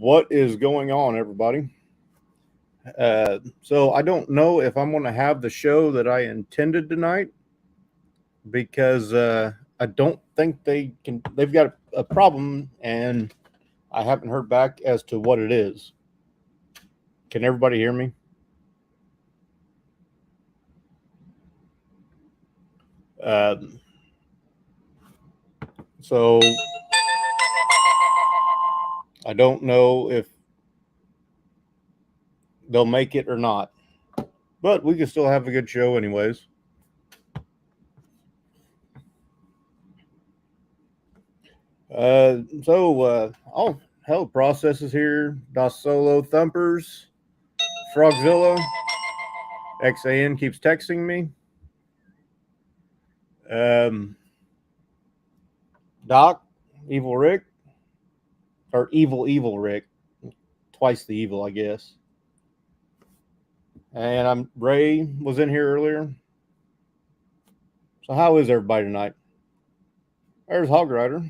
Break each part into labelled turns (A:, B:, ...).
A: What is going on, everybody? So I don't know if I'm going to have the show that I intended tonight because I don't think they can. They've got a problem, and I haven't heard back as to what it is. Can everybody hear me? So I don't know if they'll make it or not, but we can still have a good show, anyways. Oh, hell, processes here. Das Solo Thumpers, Frogzilla, XAN keeps texting me. Doc, Evil Rick, or Evil Rick, twice the evil, I guess. And Ray was in here earlier. So how is everybody tonight? There's Hog Rider.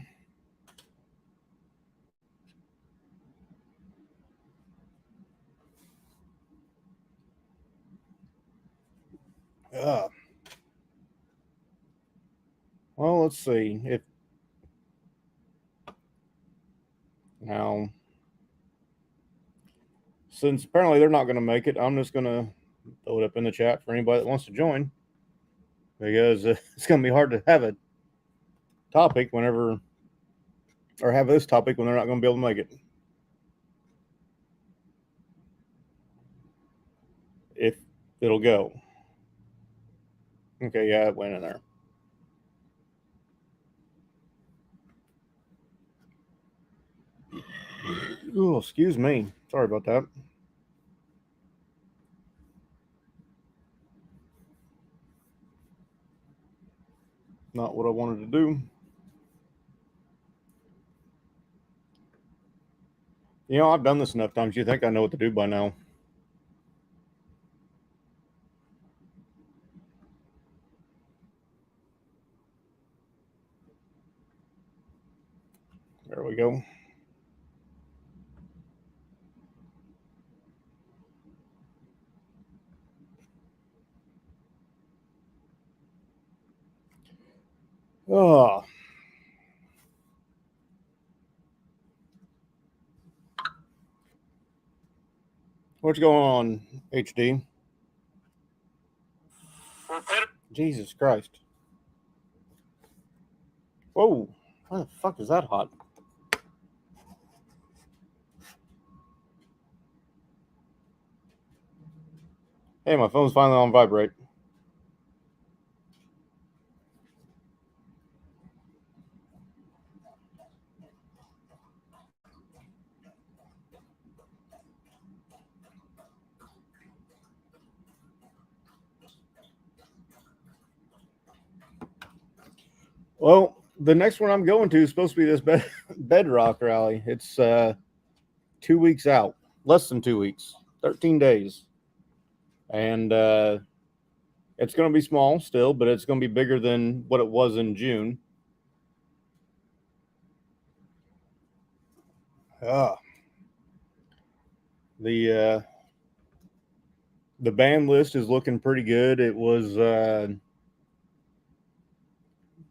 A: Well, let's see if now, since apparently they're not going to make it, I'm just going to throw it up in the chat for anybody that wants to join, because it's going to be hard to have a topic whenever, or have this topic when they're not going to be able to make it. If it'll go. Okay, yeah, it went in there. Oh, excuse me. Sorry about that. Not what I wanted to do. You know, I've done this enough times. You think I know what to do by now. There we go. Oh. What's going on, HD? Jesus Christ. Whoa. Why the fuck is that hot? Hey, my phone's finally on vibrate. Well, the next one I'm going to is supposed to be this BedRock rally. It's 2 weeks out, less than 2 weeks, 13 days. And it's going to be small still, but it's going to be bigger than what it was in June. The band list is looking pretty good. It was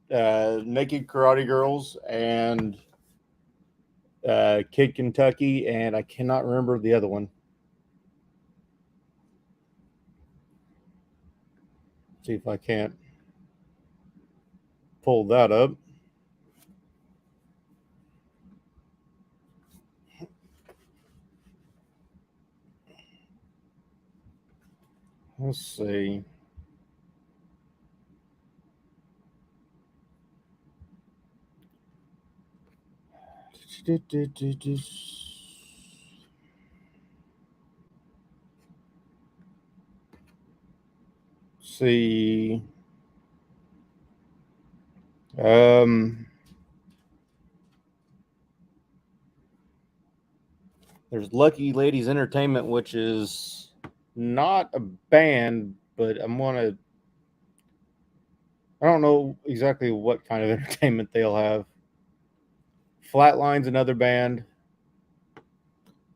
A: Naked Karate Girls and Kid Kentucky, and I cannot remember the other one. See if I can't pull that up. Let's see. See. There's Lucky Ladies Entertainment, which is not a band, but I don't know exactly what kind of entertainment they'll have. Flatline's another band.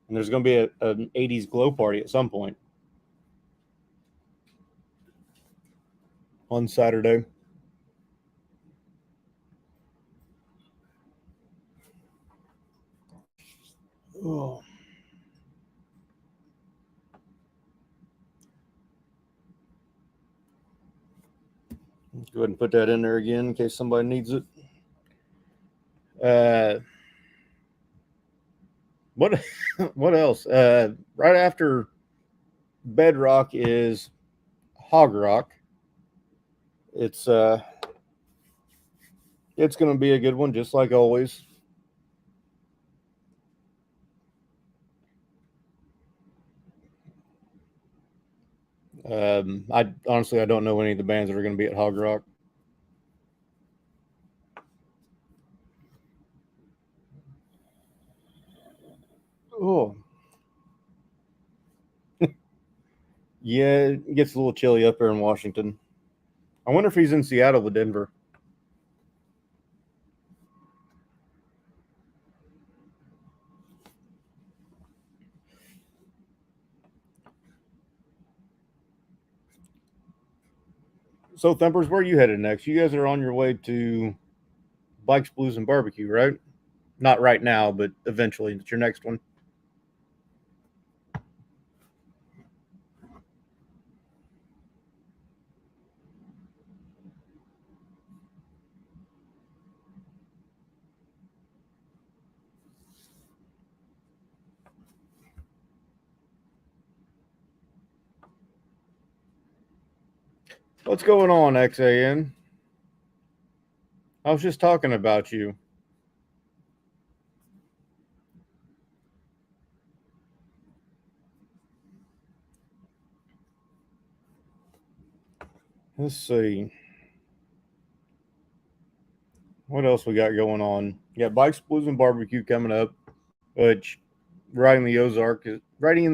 A: And there's going to be an 80s glow party at some point on Saturday. Oh. Go ahead and put that in there again in case somebody needs it. What else? Right after BedRock is Hog Rock. It's going to be a good one, just like always. I honestly don't know any of the bands that are going to be at Hog Rock. Oh, yeah, it gets a little chilly up here in Washington. I wonder if he's in Seattle with Denver. So, Thumpers, where are you headed next? You guys are on your way to Bikes, Blues, and Barbecue, right? Not right now, but eventually. It's your next one. What's going on, XAN? I was just talking about you. Let's see. What else we got going on? Yeah, Bikes, Blues, and Barbecue coming up, which Riding in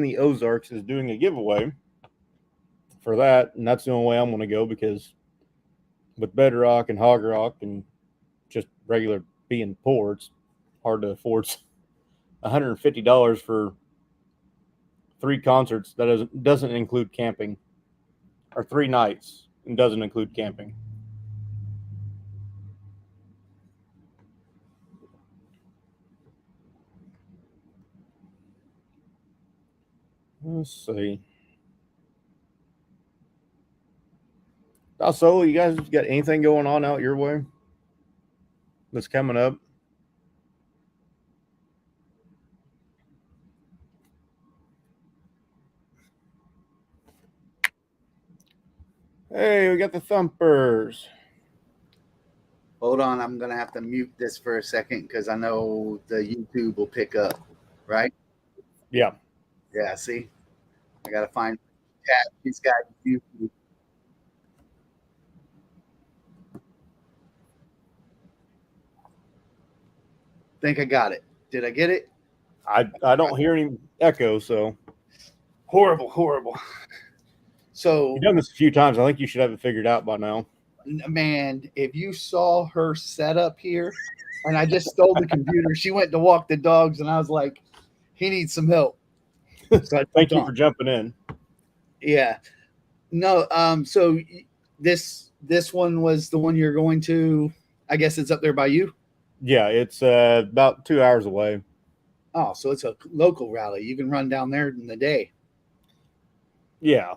A: the Ozarks is doing a giveaway for that, and that's the only way I'm going to go because with BedRock and Hog Rock and just regular being poor, it's hard to afford $150 for 3 concerts. That doesn't include camping, or 3 nights and doesn't include camping. Let's see. Also, you guys got anything going on out your way that's coming up? Hey, we got the Thumpers.
B: Hold on, I'm going to have to mute this for a second because I know the YouTube will pick up, right?
A: Yeah.
B: Yeah, see? I got to find Cat. He's got YouTube. Think I got it. Did I get it?
A: I don't hear any echo, so.
B: Horrible. So
A: you've done this a few times. I think you should have it figured out by now.
B: Man, if you saw her setup here, and I just stole the computer, she went to walk the dogs, and I was like, he needs some help.
A: So thank you for jumping in.
B: Yeah. No, so this one was the one you're going to, I guess it's up there by you?
A: Yeah, it's about 2 hours away.
B: Oh, so it's a local rally. You can run down there in the day.
A: Yeah.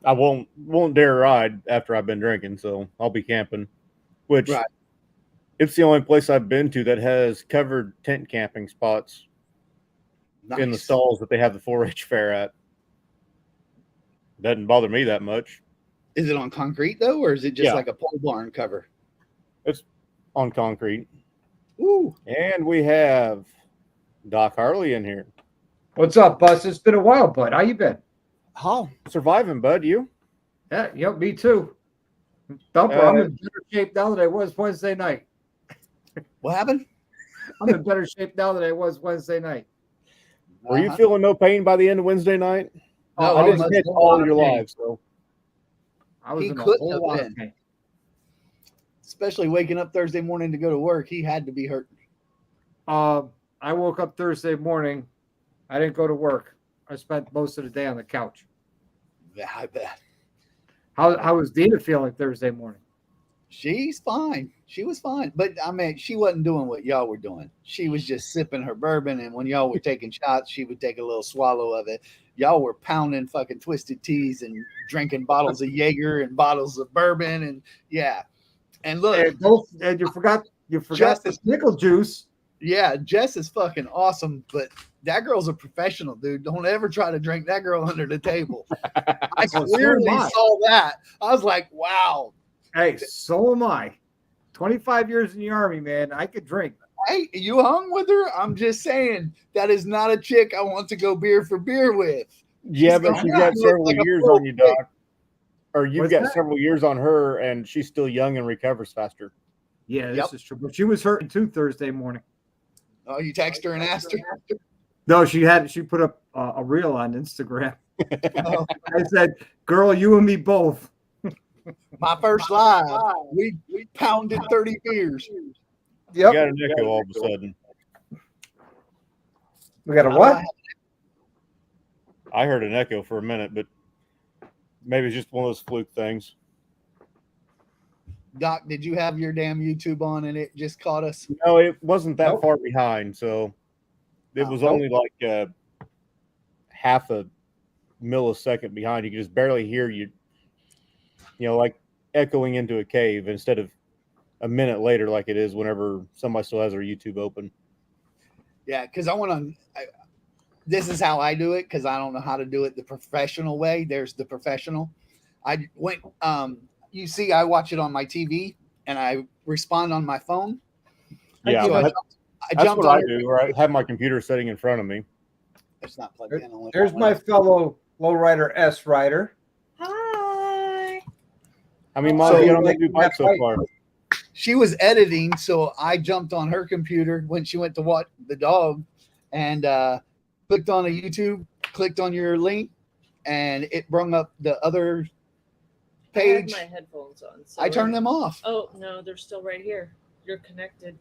A: I won't dare ride after I've been drinking, so I'll be camping. Which right. It's the only place I've been to that has covered tent camping spots in the stalls that they have the 4-H fair at. Doesn't bother me that much.
B: Is it on concrete though, or is it just like a pole barn cover?
A: It's on concrete.
B: Ooh.
A: And we have Doc Harley in here.
C: What's up, Bus? It's been a while, bud. How you been?
A: Oh, surviving, bud. You?
C: Yeah, yep, me too. Thumper, I'm in better shape now than I was Wednesday night.
B: What happened?
C: I'm in better shape now than I was Wednesday night.
A: Were you feeling no pain by the end of Wednesday night?
B: No,
A: I didn't catch all your lives, so
C: I was in a whole lot of pain.
B: Especially waking up Thursday morning to go to work, he had to be hurting.
C: I woke up Thursday morning I didn't go to work. I spent most of the day on the couch.
B: Yeah, I bet.
C: How was Dina feeling Thursday morning?
B: She's fine. She was fine. But I mean, she wasn't doing what y'all were doing. She was just sipping her bourbon. And when y'all were taking shots, she would take a little swallow of it. Y'all were pounding fucking twisted teas and drinking bottles of Jaeger and bottles of bourbon. And yeah. And look,
C: And you forgot
B: Just
C: the pickle juice.
B: yeah, Jess is fucking awesome. But that girl's a professional, dude. Don't ever try to drink that girl under the table. I
C: Well, so
B: clearly
C: am I.
B: saw that. I was like, wow.
C: Hey, so am I. 25 years in the Army, man. I could drink.
B: Hey, you hung with her? I'm just saying that is not a chick I want to go beer for beer with.
A: Yeah, but she's got several
B: like a
A: years
B: full
A: on you, Doc. Or you've
C: What's
A: got
C: that?
A: several years on her, and she's still young and recovers faster.
C: Yeah, this
B: Yep.
C: is true. But she was hurting too Thursday morning.
B: Oh, you text her and asked her?
C: No, she put up a reel on Instagram.
B: Oh,
C: I said, "Girl, you and me both."
B: my first live, we pounded 30 beers.
A: You
C: Yep.
A: got an echo all of a sudden.
C: We got a
B: How
C: what?
B: do I-
A: I heard an echo for a minute, but maybe it's just one of those fluke things.
B: Doc, did you have your damn YouTube on and it just caught us?
A: No, it wasn't that
C: Nope.
A: far behind, so it was
C: Nope.
A: only like half a millisecond behind. You could just barely hear you, like echoing into a cave instead of a minute later, like it is whenever somebody still has their YouTube open.
B: Yeah, because I want to. This is how I do it because I don't know how to do it the professional way. There's the professional. I went. You see, I watch it on my TV and I respond on my phone.
A: Yeah,
B: So I
A: that's
B: jumped
A: what
B: on
A: I
B: it.
A: do. Or I have my computer sitting in front of me.
B: It's not plugged in. Only
C: There's
B: that
C: my
B: one.
C: fellow lowrider S rider.
D: Hi.
A: How many miles
B: So-
A: you got on that new bike so far?
B: She was editing, so I jumped on her computer when she went to watch the dog and clicked on a YouTube, clicked on your link, and it brought up the other
D: I had
B: page.
D: my headphones on. So
B: I turned them off.
D: Oh no, they're still right here. You're connected.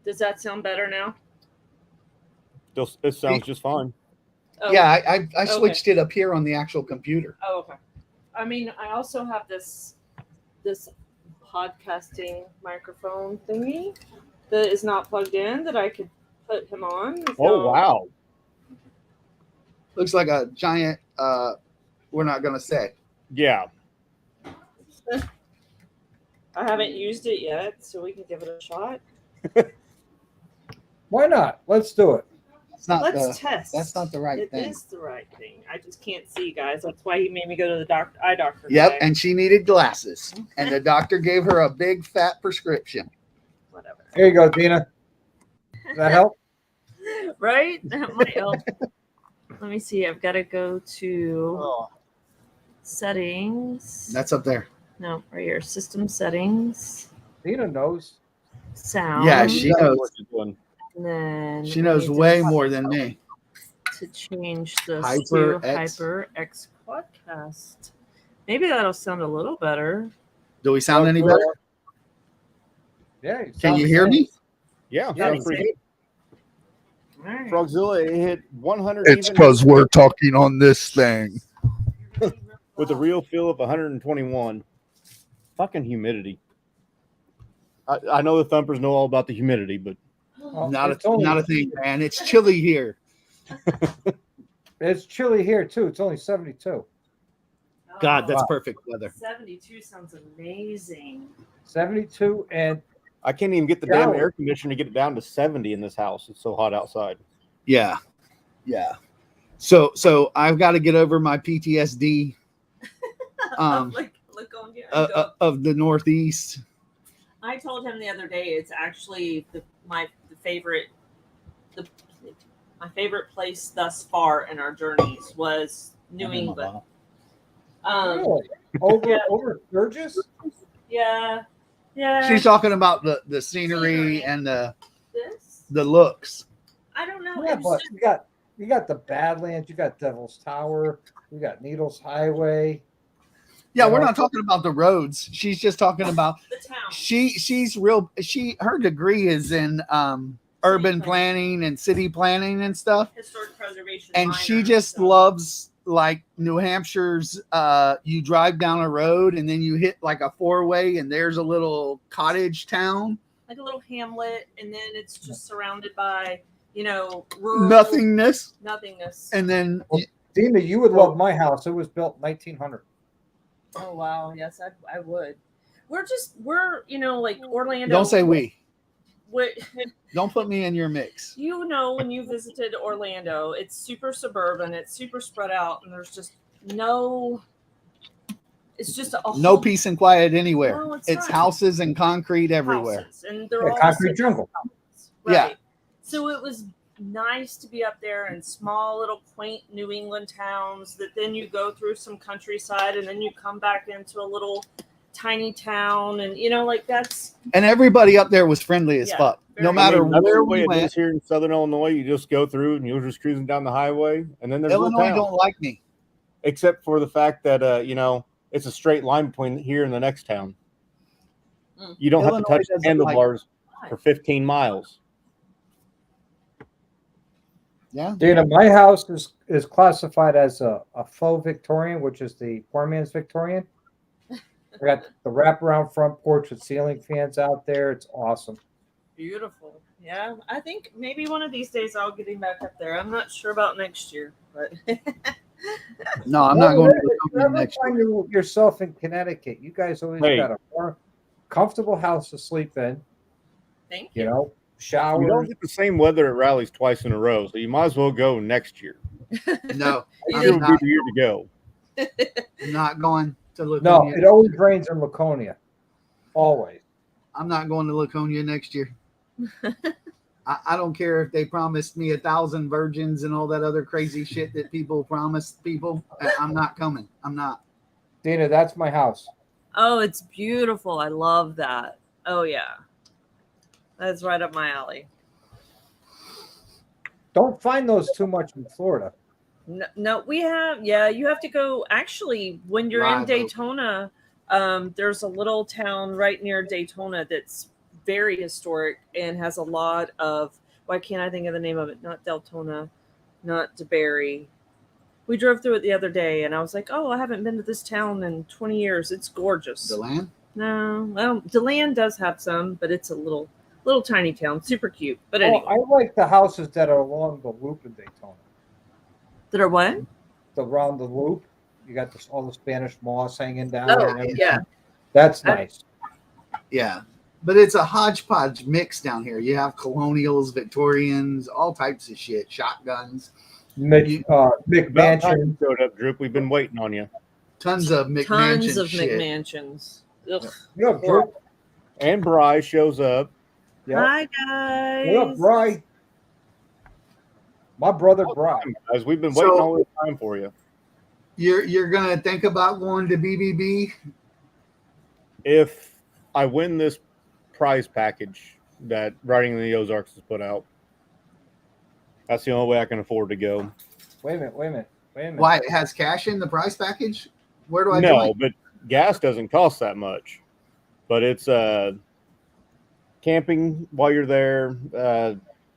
D: Does that sound better now?
A: It sounds just fine.
D: Oh,
B: Yeah, I switched it up here on the actual computer.
D: Oh, okay. I mean, I also have this podcasting microphone thingy that is not plugged in that I could put him on.
A: Oh
D: So-
A: wow!
B: Looks like a giant. We're not gonna say.
A: Yeah,
D: I haven't used it yet, so we can give it a shot.
C: Why not? Let's do it.
B: It's not.
D: Let's test.
B: That's not the right
D: It
B: thing.
D: is the right thing. I just can't see, guys. That's why he made me go to the eye doctor.
B: Yep,
D: today.
B: and she needed glasses, and the doctor gave her a big fat prescription.
D: Whatever.
C: Here you go, Dina. Does that help?
D: Right? That might help. Let me see. I've got to go to
B: Oh,
D: settings.
B: that's up there.
D: No, right here. System settings.
C: Dina knows.
D: Sound.
B: Yeah, she knows.
A: what you're doing.
D: And then
B: She
D: we
B: knows
D: need
B: way more than me.
D: to change this
B: Hyper
D: to
B: X.
D: HyperX Quadcast. Maybe that'll sound a little better.
B: Do we sound any better?
C: Yeah.
B: Can you hear me?
A: Yeah,
C: Yeah,
A: sounds pretty good.
D: All right.
A: Frogzilla, it hit 100.
E: It's
A: even
E: because we're talking on this thing.
A: with a real feel of 121. Fucking humidity. I know the thumpers know all about the humidity, but
C: Well,
B: Not
C: it's only-
B: not a thing, man. It's chilly here.
C: It's chilly here too. It's only 72.
B: God, that's
C: Wow.
B: perfect weather.
D: 72 sounds amazing.
C: 72 and
A: I can't even get the damn
C: Yeah.
A: air conditioner to get it down to 70 in this house. It's so hot outside.
B: Yeah, yeah. So I've got to get over my PTSD
D: Look on here. and go.
B: of the Northeast.
D: I told him the other day it's actually my favorite place thus far in our journeys was New England.
C: really?
D: Yeah.
C: Over Burgess?
D: Yeah.
B: She's talking about the scenery
D: Scenery.
B: and the
D: This.
B: looks.
D: I don't know.
C: Yeah,
D: It's
C: but
D: just-
C: you got the Badlands, you got Devil's Tower, you got Needles Highway.
B: Yeah, we're
C: Yeah.
B: not talking about the roads. She's just talking about
D: the town.
B: she's real. Her degree is in urban planning and city planning and stuff.
D: historic preservation.
B: And
D: minor
B: she just
D: stuff.
B: loves like New Hampshire's you drive down a road and then you hit like a 4-way and there's a little cottage town.
D: like a little hamlet, and then it's just surrounded by, rural
B: Nothingness. And then
C: Dina, you would love my house. It was built 1900.
D: Oh wow, yes, I would. We're like Orlando.
B: don't say we.
D: What,
B: Don't put me in your mix.
D: when you visited Orlando, it's super suburban, it's super spread out, and there's just no. It's just a
B: No
D: whole
B: peace and quiet anywhere.
D: No, it's
B: it's
D: not.
B: houses and concrete everywhere.
D: houses, and they're all
C: Concrete jungle.
D: Right.
B: Yeah.
D: So it was nice to be up there in small little quaint New England towns that then you go through some countryside and then you come back into a little tiny town, and that's
B: And everybody up there was friendly as
D: Yeah,
B: fuck. No
D: very
B: matter
A: that's
B: where
A: the
B: we
A: way it
B: went.
A: is here in Southern Illinois. You just go through and you're just cruising down the highway, and then there's
B: Illinois
A: a little town.
B: don't like me.
A: Except for the fact that it's a straight line between here and the next town.
D: Mm.
A: You don't
B: Illinois
A: have to touch the
B: doesn't
A: handlebars
D: like-
A: for 15 miles.
B: Yeah.
C: Dina, my house is classified as a faux Victorian, which is the poor man's Victorian. I got the wraparound front porch with ceiling fans out there. It's awesome.
D: beautiful. Yeah, I think maybe one of these days I'll get him back up there. I'm not sure about next year, but
B: No, I'm not going to
C: If you
B: the
C: ever
B: next
C: find
B: year.
C: yourself in Connecticut, you guys always
A: Hey.
C: got a more comfortable house to sleep in.
D: thank
C: You
D: you.
C: know,
A: You
C: showers.
A: don't get the same weather at rallies twice in a row, so you might as well go next year.
B: No,
A: Next year would be the year to go.
B: I'm not going to
C: No,
B: Laconia.
C: it always rains in Laconia. Always.
B: I'm not going to Laconia next year. I don't care if they promised me 1,000 virgins and all that other crazy shit that people promised people. I'm not coming. I'm not.
C: Dina, that's my house.
D: Oh, it's beautiful. I love that. Oh yeah, that's right up my alley.
C: Don't find those too much in Florida.
D: No, we have. Yeah, you have to go. Actually, when you're in
B: Live Oak.
D: Daytona, there's a little town right near Daytona that's very historic and has a lot of. Why can't I think of the name of it? Not Deltona, not DeBerry. We drove through it the other day, and I was like, "Oh, I haven't been to this town in 20 years. It's gorgeous."
B: DeLand?
D: No, well, DeLand does have some, but it's a little tiny town, super cute. But
C: Oh,
D: anyway,
C: I like the houses that are along the loop in Daytona.
D: that are what?
C: Around the loop, you got all the Spanish moss hanging down.
D: Oh,
C: and everything.
D: yeah.
C: That's
D: I-
C: nice.
B: Yeah. But it's a hodgepodge mix down here. You have colonials, Victorians, all types of shit, shotguns,
C: McMansion.
A: About time you showed up, Droop. We've been waiting on you.
B: tons of McMansion
D: Tons of
B: shit.
D: McMansions. Ugh.
C: What up, Drew?
A: And Bry shows up.
C: Yep.
D: Hi guys.
C: What up, Bry? My brother, Bry.
A: Guys, we've been waiting
B: So-
A: all this time for you.
B: You're gonna think about going to BBB?
A: If I win this prize package that Riding in the Ozarks has put out, that's the only way I can afford to go.
C: Wait a minute.
B: Why, it has cash in the price package? Where do I
A: No,
B: join?
A: but gas doesn't cost that much. But it's camping while you're there,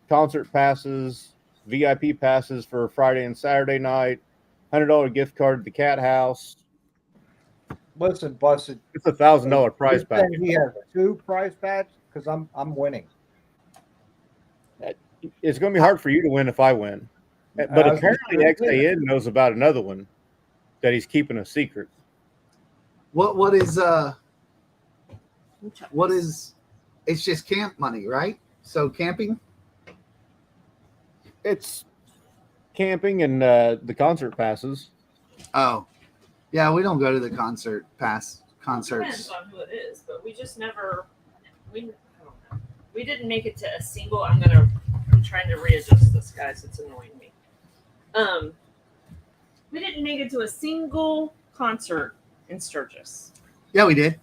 A: concert passes, VIP passes for Friday and Saturday night, $100 gift card to the Cat House.
C: Listen, Busted.
A: It's $1,000 prize
C: You're saying
A: package.
C: He has 2 prize pads because I'm winning.
A: It's going to be hard for you to win if I win. But apparently XAN knows about another one that he's keeping a secret.
B: What is it's just camp money, right? So camping?
A: It's camping and the concert passes.
B: Oh. Yeah, we don't go to the concerts.
D: Depends on who it is, but we just never. I don't know. We didn't make it to a single. I'm trying to readjust this, guys. It's annoying me. We didn't make it to a single concert in Sturgis.
B: Yeah, we did.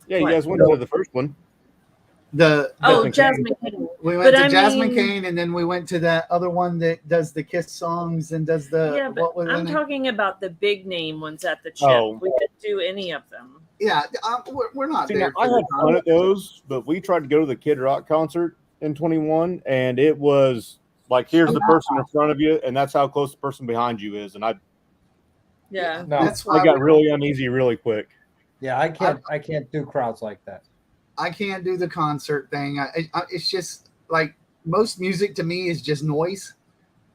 A: Yeah, you
D: What?
A: guys went to the first one.
D: Oh,
A: Jasmine
D: Jasmine King.
B: We went
D: But
B: to
D: I
B: Jasmine
D: mean-
B: Kane, and then we went to that other one that does the Kiss songs and does the
D: Yeah, but
B: what was
D: I'm
B: in it?
D: talking about the big name ones at the chip.
A: Oh.
D: We didn't do any of them.
B: Yeah, we're not
A: See,
B: there.
A: now, I had fun at those, but we tried to go to the Kid Rock concert, in 21, and it was like here's the person in front of you, and that's how close the person behind you is, and
D: Yeah.
C: No,
B: That's why
A: I got really uneasy really quick.
C: yeah, I can't do crowds like that.
B: I can't do the concert thing. It's just like most music to me is just noise.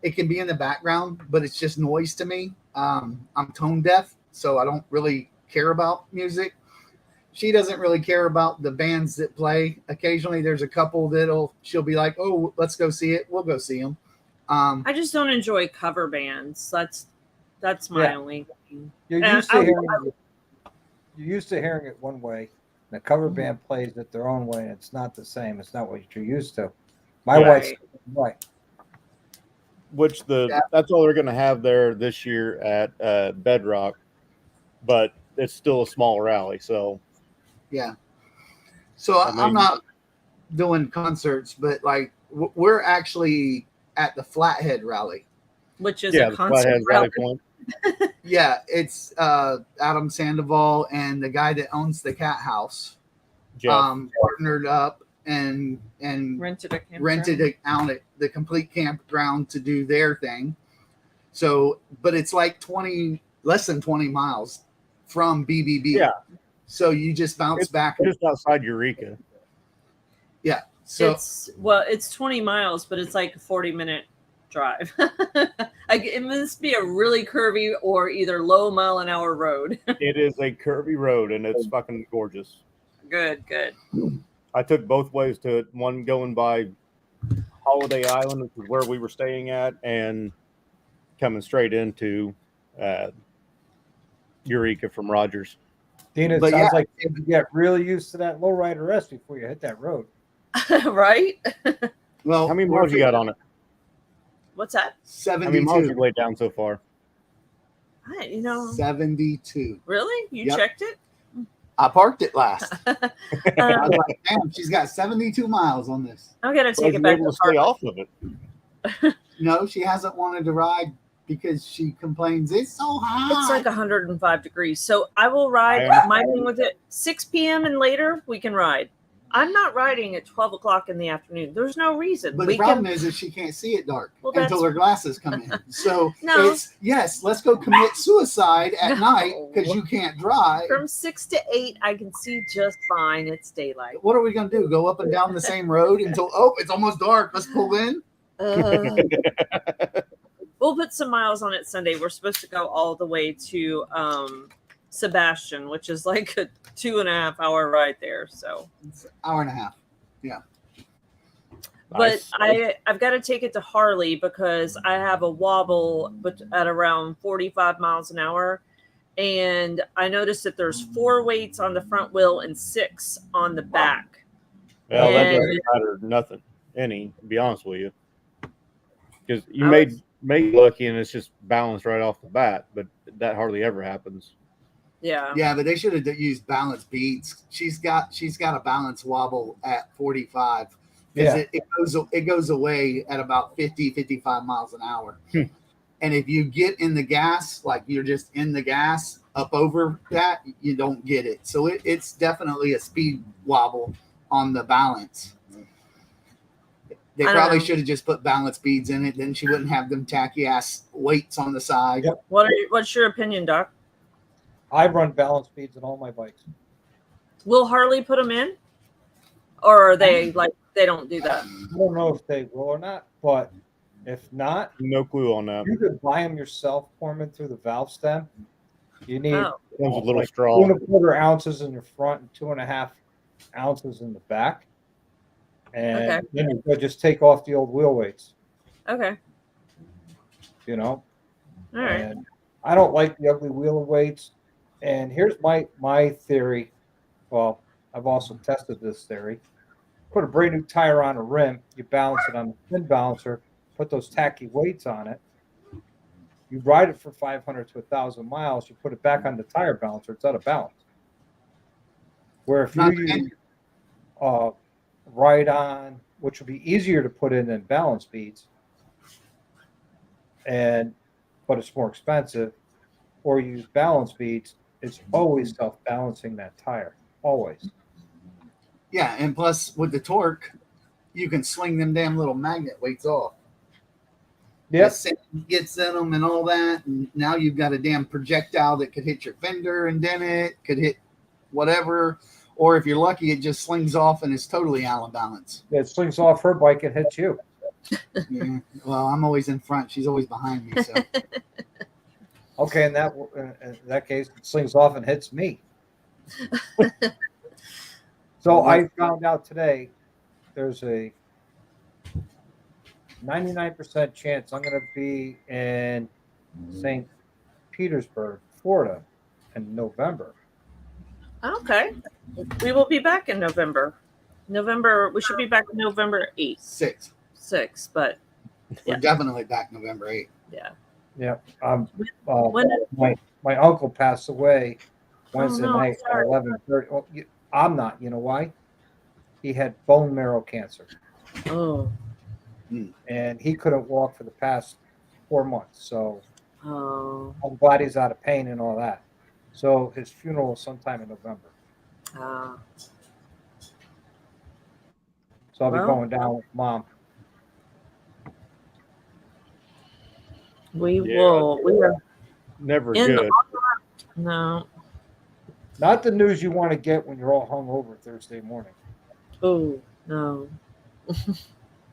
B: It can be in the background, but it's just noise to me. I'm tone deaf, so I don't really care about music. She doesn't really care about the bands that play. Occasionally, there's a couple she'll be like, "Oh, let's go see it." We'll go see them.
D: I just don't enjoy cover bands. That's my only thing.
C: You're
D: And
C: used to hearing it one way. The cover band plays it their own way. It's not the same. It's not what you're used to. My
A: Yeah.
C: wife's right.
A: Which that's all they're going to have there this year at BedRock, but it's still a small rally. So
B: Yeah. So I'm not doing concerts, but like we're actually at the Flathead rally.
D: which is
A: yeah,
D: a
A: the
D: concert
A: Flathead
D: rally.
A: Rally Point.
B: Yeah, it's Adam Sandoval and the guy that owns the cat house
A: Jeff.
B: partnered up and
D: Rented a campground.
B: rented out the complete campground to do their thing. So, but it's like less than 20 miles from BBB.
A: Yeah.
B: So you just bounce back.
A: Just outside Eureka.
B: Yeah. So
D: it's 20 miles, but it's like a 40-minute drive. It must be a really curvy or either low mile-an-hour road.
A: It is a curvy road, and it's fucking gorgeous.
D: Good.
A: I took both ways to it. One going by Holiday Island, which is where we were staying at, and coming straight into Eureka from Rogers.
C: Dina, it
B: But
C: sounds
B: yeah,
C: like you get really used to that lowrider S before you hit that road.
D: Right?
B: well,
A: How many miles you got on it?
D: What's that?
A: How many miles you
B: 72.
A: laid down so far?
B: 72.
D: Really? You
B: Yep.
D: checked it?
B: I parked it last. I
D: Um,
B: was like, damn, she's got 72 miles on this.
D: I'm gonna
A: Was
D: take
A: you
D: it back
A: able
D: to
A: to stay
D: Harley.
A: off of it?
B: No, she hasn't wanted to ride because she complains it's so hot.
D: It's like 105 degrees. So I will ride. My thing with it, 6 p.m. and later, we can ride. I'm not riding at 12 o'clock in the afternoon. There's no reason.
B: But
D: we
B: the problem is that she can't see it dark
D: Well,
B: until
D: that's-
B: her glasses come in. So
D: No.
B: it's yes, let's go commit suicide at
D: No.
B: night because you can't drive.
D: From 6 to 8, I can see just fine. It's daylight.
B: What are we gonna do? Go up and down the same road until it's almost dark. Let's pull in.
D: We'll put some miles on it Sunday. We're supposed to go all the way to Sebastian, which is like a 2.5 hour ride there. So,
B: It's an hour and a half.
D: but
A: Nice.
D: I've got to take it to Harley because I have a wobble at around 45 miles an hour. And I noticed that there's 4 weights on the front wheel and 6 on the back.
A: Well, that
D: And-
A: doesn't matter nothing. To be honest with you, because you
D: I
A: made lucky and it's just balanced right off the bat, but that hardly ever happens.
D: Yeah.
B: Yeah, but they should have used balance beats. She's got a balance wobble at 45 because
C: Yeah.
B: it goes away at about 55 miles an hour. And if you get in the gas, like you're just in the gas up over that, you don't get it. So it's definitely a speed wobble on the balance. They
D: I don't
B: probably
D: know.
B: should have just put balance beads in it. Then she wouldn't have them tacky ass weights on the side.
C: Yep.
D: What's your opinion, Doc?
C: I run balance beads on all my bikes.
D: Will Harley put them in? Or are they like, they don't do that?
C: I don't know if they will or not, but if not,
A: No clue on that.
C: you could buy them yourself, pour them in through the valve stem. You need
D: Oh,
A: Comes with little
C: like
A: straw.
C: 2.25 ounces in the front and 2.5 ounces in the back. And
D: Okay.
C: then you could just take off the old wheel weights,
D: okay.
C: you know.
D: All right.
C: And I don't like the ugly wheel weights. And here's my theory. Well, I've also tested this theory. Put a brand new tire on a rim, you balance it on the pin balancer, put those tacky weights on it. You ride it for 500 to 1,000 miles, you put it back on the tire balancer, it's out of balance. Where if
B: Not
C: you
B: the
C: use ride on, which would be easier to put in than balance beads, but it's more expensive, or use balance beads, it's always self-balancing that tire. Always.
B: Yeah, and plus with the torque, you can swing them damn little magnet weights off.
C: Yep.
B: The sand gets in them and all that, and now you've got a damn projectile that could hit your fender and dent it, could hit whatever, or if you're lucky, it just slings off and is totally out of balance.
C: It slings off her bike and hits you.
B: Yeah. Well, I'm always in front; she's always behind me. So
C: Okay, in that case, it slings off and hits me. So I found out today there's a 99% chance I'm going to be in St. Petersburg, Florida, in November.
D: Okay. We will be back in November. We should be back November 8th. 6th, but
B: we're definitely back November 8th.
D: yeah.
C: Yeah.
D: When
C: my uncle passed away Wednesday
D: no,
C: night at 11:30. Well, I'm not. You know why? He had bone marrow cancer.
D: Oh.
C: And he couldn't walk for the past 4 months. So I'm glad he's out of pain and all that. So his funeral is sometime in November. So I'll be going down with Mom.
D: We will. We are
A: never
D: in
A: good.
D: No.
C: Not the news you want to get when you're all hungover Thursday morning.
D: Oh, no.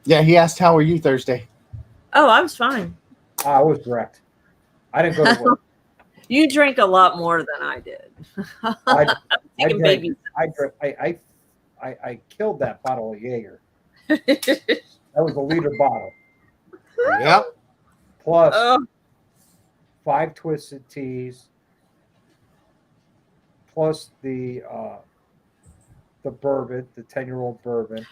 B: Yeah, he asked, how are you Thursday?
D: Oh, I was fine.
C: I was wrecked. I didn't go to work.
D: You drank a lot more than I did.
C: I killed that bottle of Jaeger. That was a liter bottle.
B: Yep.
C: Plus 5 twisted teas. Plus the bourbon, the 10-year-old bourbon.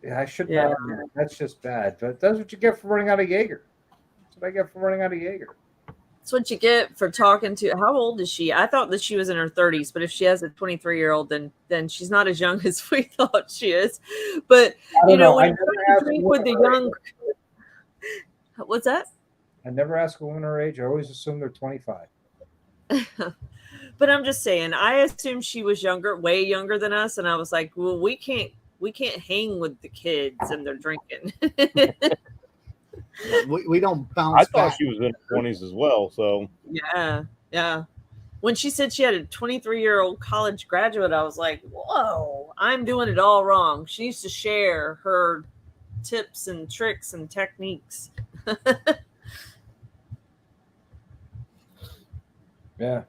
C: Yeah, I should not. That's just bad. But that's what you get for running out of Jaeger. That's what I get for running out of Jaeger.
D: That's what you get for talking to. How old is she? I thought that she was in her 30s, but if she has a 23-year-old, then she's not as young as we thought she is. But you know, when you drink with the young, what's that?
C: I never ask a woman her age. I always assume they're 25.
D: But I'm just saying, I assumed she was younger, way younger than us, and I was like, well, we can't hang with the kids and they're drinking.
B: we don't bounce.
A: I thought she was in her 20s as well. So
D: yeah. When she said she had a 23-year-old college graduate, I was like, whoa, I'm doing it all wrong. She needs to share her tips and tricks and techniques.
C: Yeah.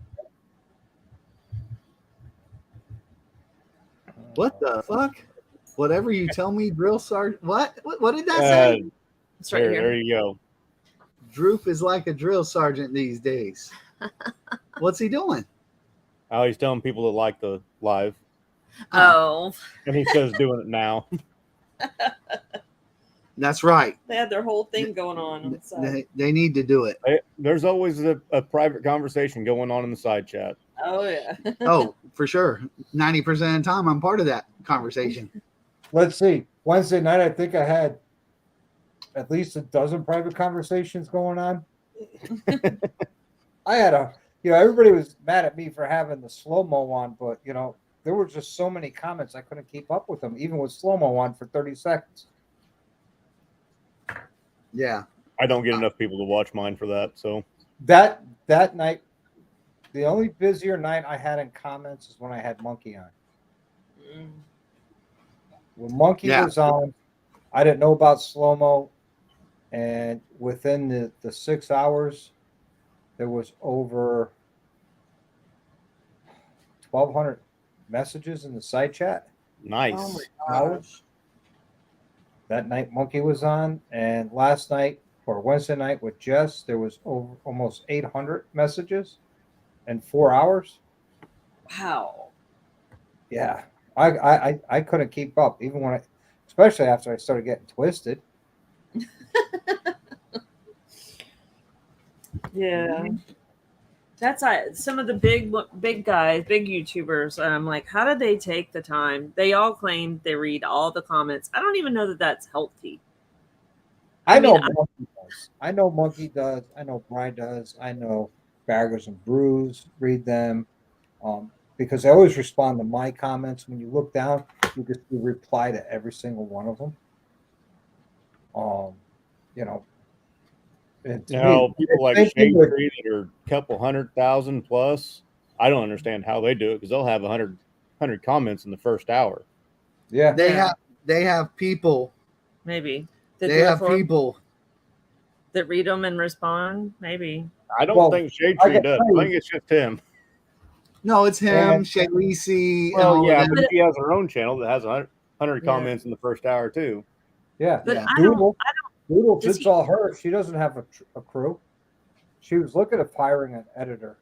B: What the fuck? Whatever you tell me, drill sergeant. What did that say?
D: It's right here.
A: There you go.
B: Droop is like a drill sergeant these days. What's he doing?
A: Oh, he's telling people that like the live.
D: Oh.
A: And he says doing it now.
B: That's right.
D: They had their whole thing going on the side.
B: They need to do it.
A: There's always a private conversation going on in the side chat.
D: Oh, yeah.
B: Oh, for sure. 90% of the time, I'm part of that conversation.
C: Let's see. Wednesday night, I think I had at least a dozen private conversations going on. I had everybody was mad at me for having the slow-mo on, but, there were just so many comments I couldn't keep up with them, even with slow-mo on for 30 seconds.
B: Yeah.
A: I don't get enough people to watch mine for that. So
C: that night, the only busier night I had in comments is when I had Monkey on. When Monkey was on, I didn't know about slow-mo. And within the 6 hours, there was over 1,200 messages in the side chat.
A: nice.
B: Oh my gosh.
C: That night Monkey was on, and last night or Wednesday night with Jess, there was over almost 800 messages in 4 hours.
D: Wow.
C: Yeah, I couldn't keep up, even especially after I started getting twisted.
D: Yeah. That's some of the big guys, big YouTubers. I'm like, how did they take the time? They all claim they read all the comments. I don't even know that that's healthy.
C: I know Monkey does. I know Monkey does. I know Brian does. I know Baggers and Brews read them. because I always respond to my comments. When you look down, you can see reply to every single one of them. You know, and to me,
A: people like
C: same thing
A: Shade
C: with-
A: Tree that are a couple 100,000 plus. I don't understand how they do it because they'll have 100 comments in the first hour.
C: yeah,
B: They have people.
D: Maybe that
B: They
D: do it
B: have
D: for 'em,
B: people.
D: that read them and respond. Maybe.
A: I don't
C: Well,
A: think Shade
C: I
A: Tree
C: can
A: does.
C: tell
A: I
C: you-
A: think it's just him.
B: No, it's him,
C: And-
B: Shay Lisi, and
A: Well,
B: all
A: yeah,
B: of them.
A: but she has her own channel that has 100
D: Yeah.
A: comments in the first hour too.
C: yeah.
D: But
B: Yeah.
D: I don't.
C: Doodles,
D: Does
C: it's
D: he-
C: all her. She doesn't have a crew. She was looking at hiring an editor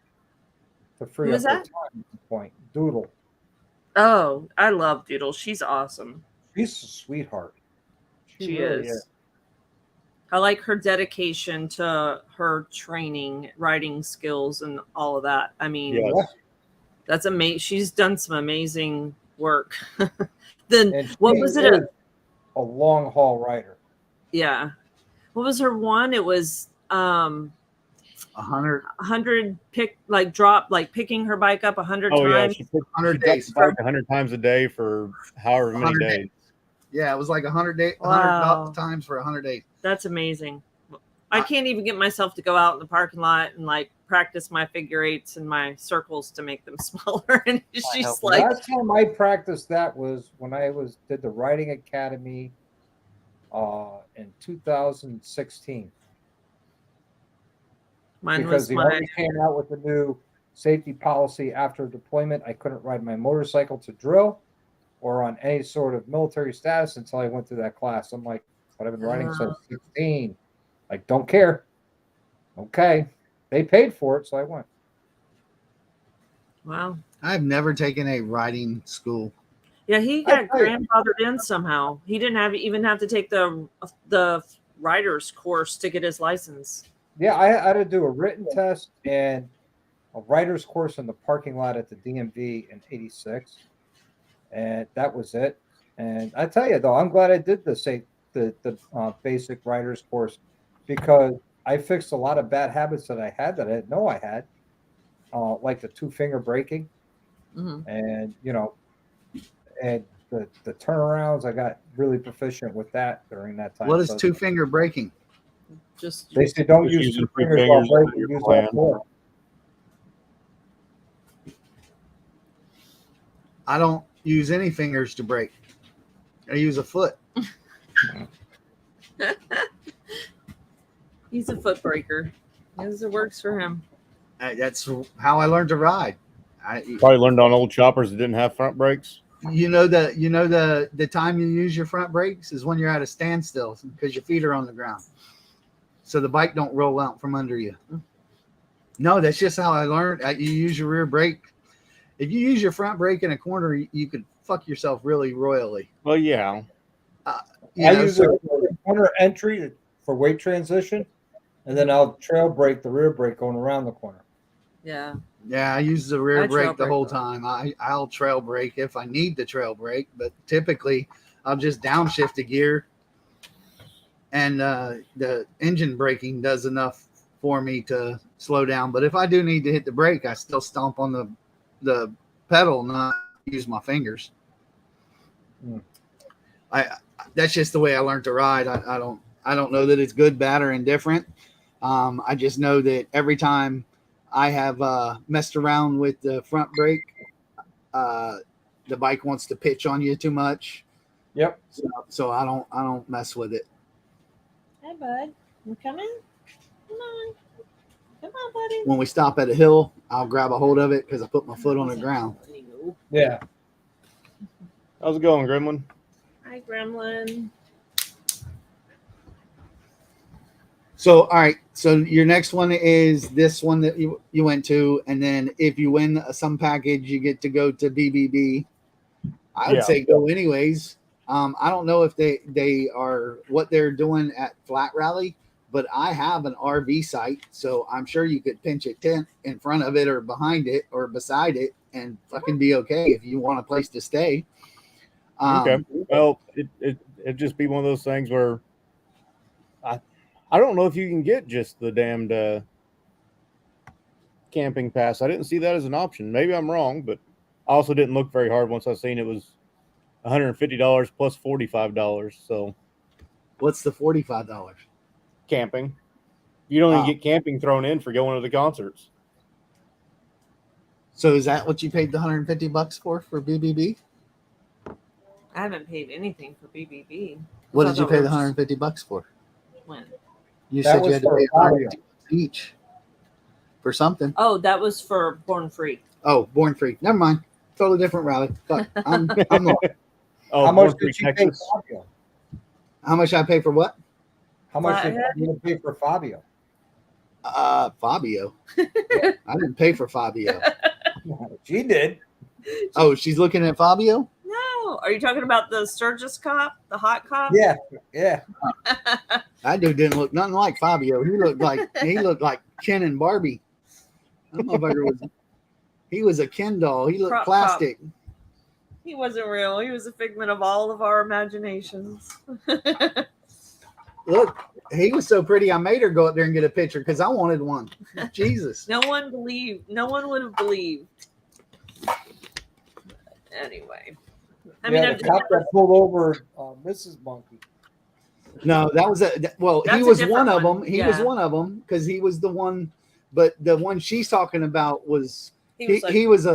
C: to free
D: Who
C: up
D: is
C: her
D: that?
C: time at the point. Doodle.
D: Oh, I love Doodle. She's awesome.
C: She's a sweetheart.
D: She
C: really
D: is. I like her dedication to her training, writing skills, and all of that. I mean,
A: Yes.
D: that's amazing. She's done some amazing work. Then
C: And
D: what
C: she
D: was it?
C: is a long haul writer.
D: Yeah. What was her one? It was
B: 100
D: 100 picking her bike up 100
A: Oh yeah,
D: times.
A: she
B: 100
A: drops
B: days.
A: the bike 100 times a day for however many
B: 100
A: days.
B: Yeah, it was like 100
D: Wow.
B: times for 100 days.
D: That's amazing. I can't even get myself to go out in the parking lot and like practice my figure eights and my circles to make them smaller. And she's like,
C: Last time I practiced that was when I did the writing academy in 2016.
D: mine
C: Because
D: was
C: the
D: my
C: Army came out with a new safety policy after deployment. I couldn't ride my motorcycle to drill or on any sort of military status until I went through that class. I'm like, but I've been riding since 16. Like, don't care. Okay. They paid for it, so I went.
D: wow.
B: I've never taken a riding school.
D: Yeah, he
C: I
D: got
C: tell you.
D: grandfathered in somehow. He didn't even have to take the rider's course to get his license.
C: Yeah, I had to do a written test and a writer's course in the parking lot at the DMV in '86, and that was it. And I tell you though, I'm glad I did the basic writer's course because I fixed a lot of bad habits that I had that I didn't know I had, like the 2-finger braking,
D: Mhm.
C: and and the turnarounds. I got really proficient with that during that time.
B: What is
C: So
B: 2-finger braking?
D: Just
C: They say don't
A: Just
C: use
A: using
C: 2
A: three
C: fingers
A: fingers
C: while
A: on
C: braking.
A: your
C: Use
A: plan.
C: all 4.
B: I don't use any fingers to brake. I use a foot.
D: he's a foot breaker. Yes, it works for him.
B: That's how I learned to ride.
A: Probably learned on old choppers that didn't have front brakes.
B: The time you use your front brakes is when you're at a standstill because your feet are on the ground, so the bike don't roll out from under you. No, that's just how I learned. You use your rear brake. If you use your front brake in a corner, you could fuck yourself really royally.
A: Well, yeah.
C: I use a corner entry for weight transition, and then I'll trail brake the rear brake going around the corner.
D: Yeah.
B: Yeah, I use the rear
D: I trail
B: brake the
D: brake
B: whole
D: though.
B: time. I'll trail brake if I need the trail brake, but typically I'll just downshift a gear, and the engine braking does enough for me to slow down. But if I do need to hit the brake, I still stomp on the pedal, not use my fingers.
C: Hmm.
B: That's just the way I learned to ride. I don't know that it's good, bad, or indifferent. I just know that every time I have messed around with the front brake, the bike wants to pitch on you too much.
C: Yep.
B: So I don't mess with it.
D: Hey, bud. You coming? Come on. Come on, buddy.
B: When we stop at a hill, I'll grab a hold of it because I put my foot on the ground.
C: Yeah.
A: How's it going, Gremlin?
D: Hi, Gremlin.
B: So, all right. So your next one is this one that you went to, and then if you win some package, you get to go to BBB. I would
A: Yeah.
B: say go anyways. I don't know if they are what they're doing at Flat Rally, but I have an RV site, so I'm sure you could pinch a tent in front of it or behind it or beside it and fucking be okay if you want a place to stay.
A: Okay. Well, it'd just be one of those things where I don't know if you can get just the damned camping pass. I didn't see that as an option. Maybe I'm wrong, but I also didn't look very hard once I seen it was $150 plus $45. So
B: What's the $45?
A: camping. You don't even
B: Oh.
A: get camping thrown in for going to the concerts.
B: So is that what you paid the $150 for BBB?
D: I haven't paid anything for BBB.
B: What
D: I
B: did you
D: thought
B: pay
D: we
B: the
D: were just-
B: $150 for?
D: When?
B: You
C: That
B: said you
C: was
B: had to
C: for
B: pay
C: Fabio.
B: $150 each for something.
D: Oh, that was for Born Free.
B: Oh, Born Free. Never mind. Totally different rally. Fuck. I'm lost.
A: Oh,
C: How much
A: Born Free,
C: did you pay Fabio?
B: How much I pay for what?
C: How much did
D: Flathead?
C: you pay for Fabio?
B: Fabio. I didn't pay for Fabio.
C: She did.
B: Oh, she's looking at Fabio?
D: No. Are you talking about the Sturgis cop? The hot cop?
C: Yeah, yeah.
B: That dude didn't look nothing like Fabio. He looked like Ken and Barbie. That motherfucker was a Ken doll. He looked
D: Prop
B: plastic.
D: He wasn't real. He was a figment of all of our imaginations.
B: Look, he was so pretty. I made her go up there and get a picture because I wanted one. Jesus.
D: No one would have believed. Anyway. I mean,
C: Yeah,
D: I've
C: the cop that pulled over Mrs. Monkey.
B: No, that was he
D: That's a
B: was one
D: different
B: of
D: one.
B: them. He
D: Yeah.
B: was one of them because he was the one. But the one she's talking about was he was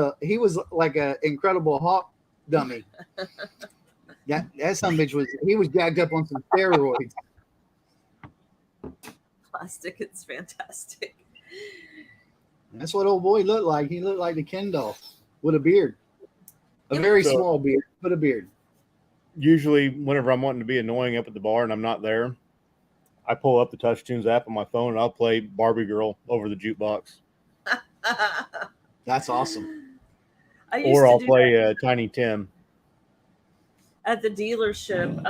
B: like a Incredible Hulk dummy. that some bitch was jacked up on some steroids.
D: plastic. It's fantastic.
B: That's what old boy looked like. He looked like the Ken doll with a beard, a very
A: So-
B: small beard, but a beard.
A: Usually, whenever I'm wanting to be annoying up at the bar and I'm not there, I pull up the Touch Tunes app on my phone and I'll play Barbie Girl over the jukebox.
B: That's awesome.
D: I used
A: Or
D: to
A: I'll
D: do
A: play
D: that
A: Tiny Tim.
D: at the dealership,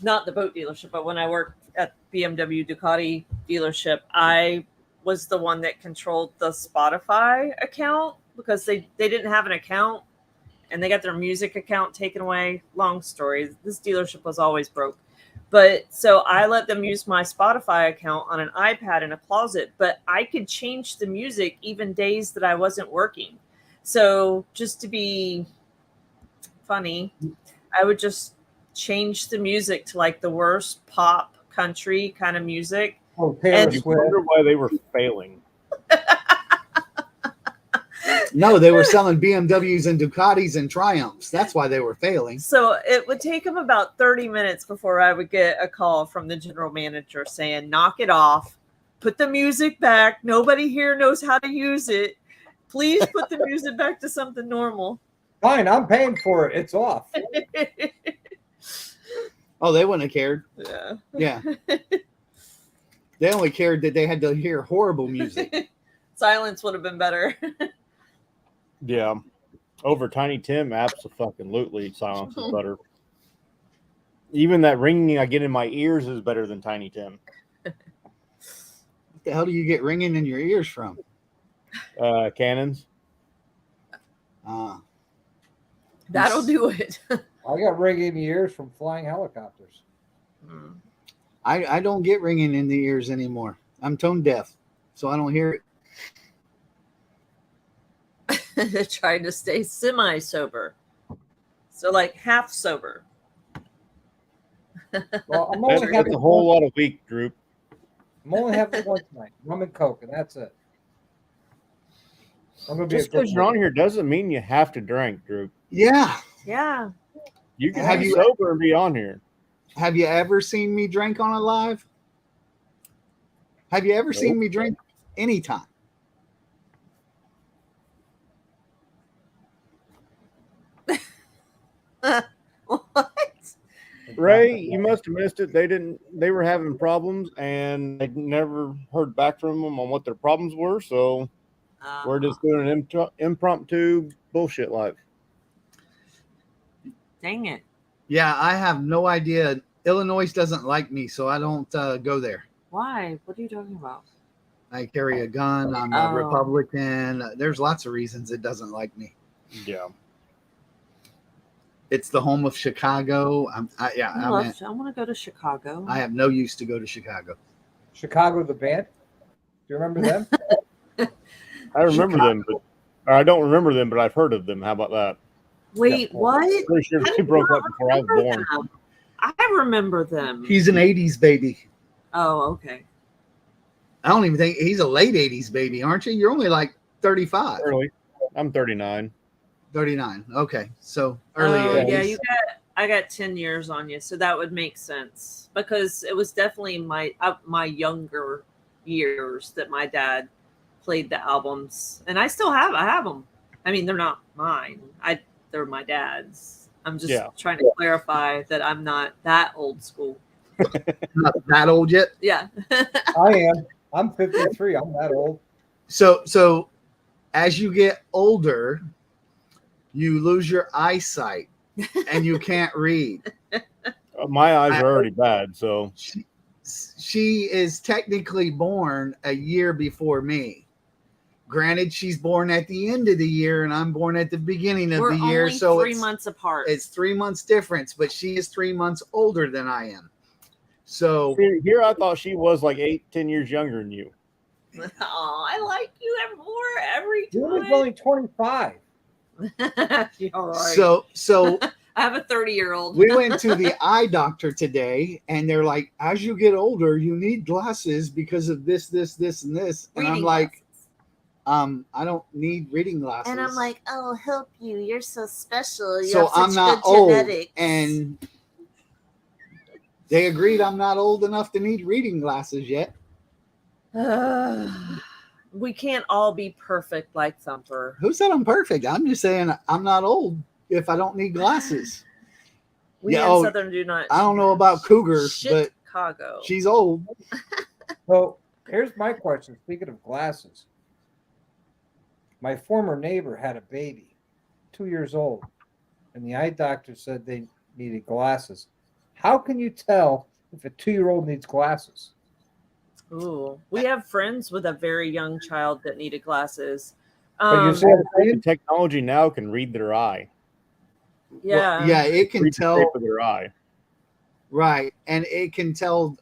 D: not the boat dealership, but when I worked at BMW Ducati dealership, I was the one that controlled the Spotify account because they didn't have an account and they got their music account taken away. Long story. This dealership was always broke. But so I let them use my Spotify account on an iPad in a closet, but I could change the music even days that I wasn't working. So just to be funny, I would just change the music to like the worst pop country kind of music.
C: Oh, Taylor
D: And-
A: You
C: Swift.
A: wonder why they were failing.
B: No, they were selling BMWs and Ducatis and Triumphs. That's why they were failing.
D: So it would take them about 30 minutes before I would get a call from the general manager saying, knock it off, put the music back. Nobody here knows how to use it. Please put the music back to something normal.
C: Fine, I'm paying for it. It's off.
B: Oh, they wouldn't have cared.
D: Yeah.
B: Yeah. They only cared that they had to hear horrible music.
D: Silence would have been better.
A: Yeah. Over Tiny Tim, absolutely silence is better. Even that ringing I get in my ears is better than Tiny Tim.
B: What the hell do you get ringing in your ears from?
A: Cannons.
D: That'll do it.
C: I got ringing ears from flying helicopters.
B: I don't get ringing in the ears anymore. I'm tone deaf, so I don't hear it.
D: Trying to stay semi-sober. So like half sober.
C: Well, I'm
A: That's,
C: only having
A: that's a whole lot of weak, Droop.
C: I'm only having one tonight. Rum and Coke, and that's it. I'm gonna be
A: Just
C: a good
A: because you're on
C: boy.
A: here doesn't mean you have to drink, Droop.
B: Yeah.
D: Yeah.
A: You can
B: Have
A: be
B: you-
A: sober and be on here.
B: Have you ever seen me drink on a live? Have you ever seen me drink anytime?
D: What?
A: Ray, you must have missed it. They were having problems and they never heard back from them on what their problems were. So we're just doing an impromptu bullshit live.
D: Dang it.
B: Yeah, I have no idea. Illinois doesn't like me, so I don't go there.
D: Why? What are you talking about?
B: I carry a gun. I'm a
D: Oh.
B: Republican. There's lots of reasons it doesn't like me.
A: Yeah.
B: It's the home of Chicago. I
D: I want to go to Chicago.
B: have no use to go to Chicago.
C: Chicago the band. Do you remember them?
A: I remember them, but or I don't remember them, but I've heard of them. How about that?
D: Wait, what?
A: Pretty sure
D: How do
A: they
D: you
A: broke
D: not
A: up before I was
D: remember
A: born.
D: them? I remember them.
B: He's an 80s baby.
D: Oh, okay.
B: I don't even think he's a late 80s baby, aren't you? You're only like 35,
A: Early. I'm 39.
B: 39. Okay. So early
D: Oh,
B: 80s.
D: yeah, I got 10 years on you, so that would make sense because it was definitely my younger years that my dad played the albums, and I have them. I mean, they're not mine. They're my dad's. I'm just trying to clarify that I'm not that old school.
B: Not that old yet.
D: Yeah.
C: I am. I'm 53. I'm that old.
B: So as you get older, you lose your eyesight and you can't read.
A: My eyes are already bad, so
B: She is technically born a year before me. Granted, she's born at the end of the year and I'm born at the beginning of the year.
D: Only
B: So
D: 3 months apart.
B: It's 3 months difference, but she is 3 months older than I am. So
A: here I thought she was like 8-10 years younger than you.
D: Oh, I like you more every
C: You're
D: time.
C: only 25.
D: All right.
B: So
D: I have a 30-year-old.
B: we went to the eye doctor today, and they're like, as you get older, you need glasses because of this, and this. And
D: Reading
B: I'm like,
D: glasses.
B: I don't need reading glasses.
F: And I'm like, I'll help you. You're so special. You
B: so
F: have such
B: I'm not
F: good
B: old.
F: genetics.
B: And they agreed I'm not old enough to need reading glasses yet.
D: We can't all be perfect like Thumper.
B: Who said I'm perfect? I'm just saying I'm not old if I don't need glasses.
D: We in Southern do not.
B: I don't know about Cougar, but
D: Chicago.
B: she's old.
C: So here's my question. Speaking of glasses, my former neighbor had a baby, 2 years old, and the eye doctor said they needed glasses. How can you tell if a 2-year-old needs glasses?
D: Ooh, we have friends with a very young child that needed glasses.
C: But you see what I'm saying?
A: The technology now can read their eye.
D: Yeah.
B: Well, yeah, it can
A: Read the
B: tell.
A: shape of their eye.
B: Right. And it can tell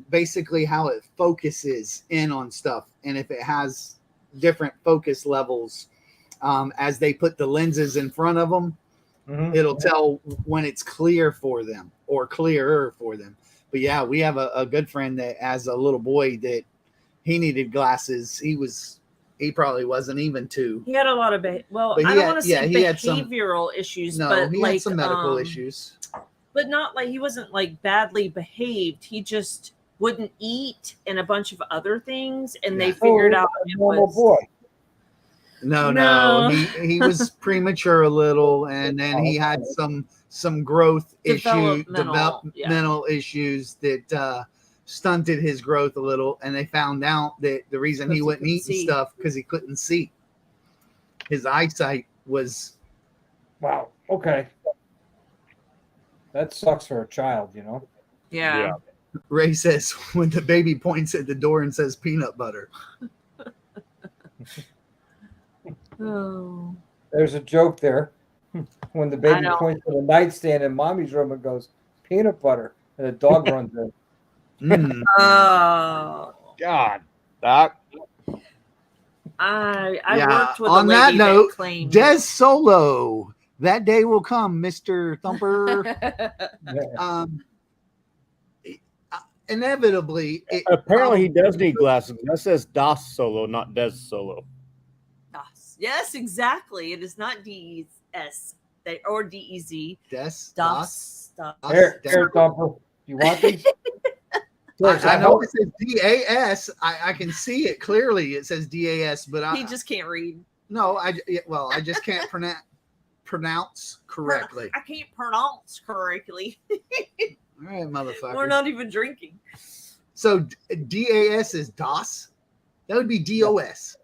B: basically how it focuses in on stuff. And if it has different focus levels as they put the lenses in front of them, it'll tell when it's clear for them or clearer for them. But yeah, we have a good friend that as a little boy that he needed glasses. He probably wasn't even 2.
D: He had a lot of I don't want to say behavioral issues, but
B: he
D: like
B: had some medical issues.
D: But not like he wasn't like badly behaved. He just wouldn't eat and a bunch of other things, and they figured out
C: a normal boy.
B: No, he was premature a little, and then he had some growth developmental issues that stunted his growth a little, and they found out that the reason he wouldn't eat and stuff because he couldn't see. His eyesight was
C: wow. Okay, that sucks for a child, you know.
D: Yeah.
B: Ray says when the baby points at the door and says peanut butter.
D: Oh.
C: There's a joke there. When the baby points to the nightstand in mommy's room and goes, peanut butter, and the dog runs in.
D: Oh.
A: God, Doc.
D: I worked with
B: on
D: a lady
B: that note,
D: that claimed
B: Des Solo. That day will come, Mr. Thumper. Inevitably.
A: Apparently, he does need glasses. That says Das Solo, not Des Solo.
D: Das. Yes, exactly. It is not D-E-S or D-E-Z.
B: Das.
C: Here, Thumper. You want these?
B: I know it says D-A-S. I can see it clearly. It says D-A-S, but
D: he just can't read.
B: No, I just can't pronounce correctly.
D: I can't pronounce correctly.
B: All right, motherfucker.
D: We're not even drinking.
B: So D-A-S is DOS. That would be D-O-S.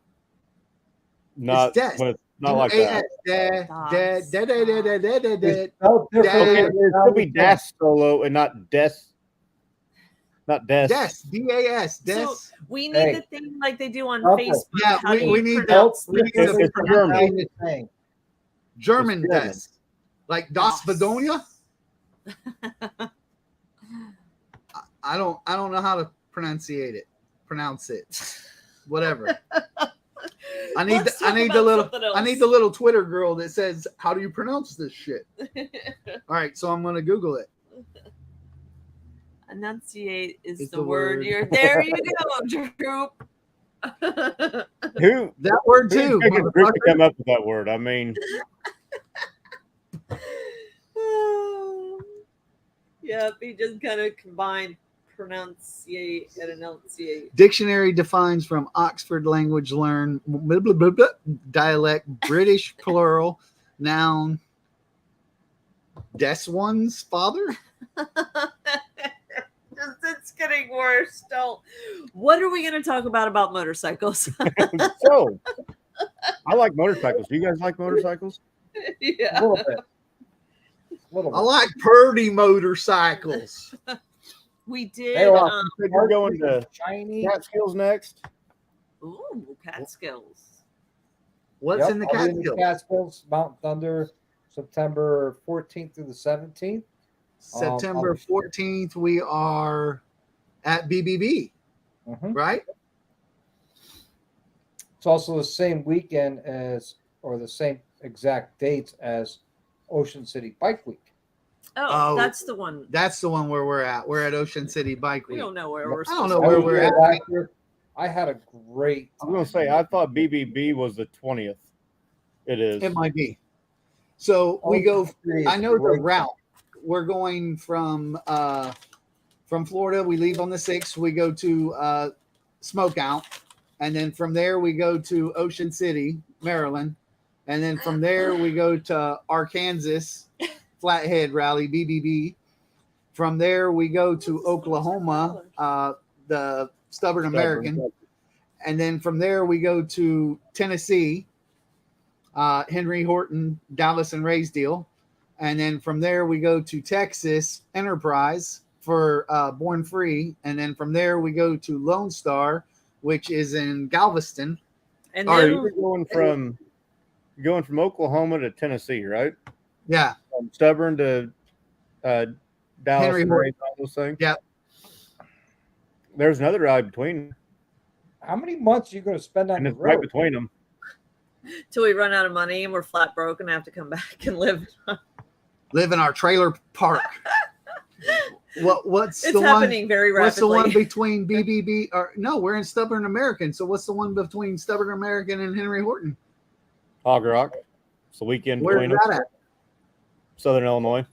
A: Not
B: it's
A: when it's not like that. It could be Das Solo and not Des. Not Des.
B: Des. D-A-S. Des.
D: So we need the thing like they do on Facebook.
B: Yeah, we need
D: pronounce
B: it's
A: German.
B: German Des. Like Das Bedonia. I don't know how to pronounce it. Whatever. I need
D: Let's
B: the, I
D: talk
B: need
D: about
B: the little
D: something
B: I need
D: else.
B: the little Twitter girl that says, "How do you pronounce this shit?" All right, so I'm gonna Google it.
D: Enunciate is
B: It's
D: the
B: the
D: word.
B: word.
D: You're there. You go, Droop.
A: Who
B: That word
A: who's
B: too,
A: taking Rick to
B: motherfucker.
A: come up with that word? I mean,
D: Yep, he just kind of combined pronunciate and enunciate.
B: Dictionary defines from Oxford Language Learn blah, blah, blah, blah, dialect British plural noun. Des one's father.
D: It's getting worse. Don't. What are we going to talk about motorcycles?
A: so I like motorcycles. Do you guys like motorcycles?
C: A
D: Yeah.
C: little bit. A little
B: I
C: bit.
B: like purdy motorcycles.
D: We
C: They
D: did.
C: are
A: Said you're going to
C: shiny.
A: Catskills next.
D: Ooh, Catskills.
B: What's
C: Yep,
B: in the
C: I'll be
B: Catskills?
C: Catskills, Mountain Thunder, September 14th through the 17th.
B: September 14th, we are at BBB,
C: Mhm.
B: right?
C: It's also the same weekend as, or the same exact dates as Ocean City Bike Week.
D: Oh,
B: Oh.
D: that's the one.
B: That's the one where we're at. We're at Ocean City Bike
D: We
B: Week.
D: don't know where
C: Yep.
D: we're
B: I
D: supposed
B: don't
D: to
B: know
C: I
B: where
C: was
B: we're
C: there
B: at.
C: last year. I had a great
A: I was going
C: time.
A: to say, I thought BBB was the 20th. It is.
B: It might be. So we
C: Ocean
B: go.
C: City is
B: I know the
C: great
B: route. We're going from Florida. We leave on the 6th. We go to Smokeout, and then from there we go to Ocean City, Maryland, and then from there we go to Arkansas Flathead Rally BBB. From there we go to Oklahoma, the Stubborn American, and then from there we go to Tennessee, Henry Horton, Dallas and Raysdale. And then from there, we go to Texas Enterprise for Born Free. And then from there, we go to Lone Star, which is in Galveston.
D: And
A: Are
D: then
A: you going from Oklahoma to Tennessee, right?
B: Yeah.
A: From Stubborn to Dallas
B: Henry
A: and
B: Horton.
A: Ray's, all those things.
B: Yep.
A: There's another ride between,
C: How many months are you going to spend on
A: and
C: the
A: it's right
C: road?
A: between them.
D: till we run out of money and we're flat broke and have to come back and live.
B: Live in our trailer park. What's
D: It's
B: the
D: happening
B: one?
D: very
B: What's the one
D: rapidly.
B: between BBB? Or no, we're in Stubborn American. So what's the one between Stubborn American and Henry Horton?
A: Hog Rock. It's the weekend
B: Where's
A: between them.
B: that at?
A: Southern Illinois.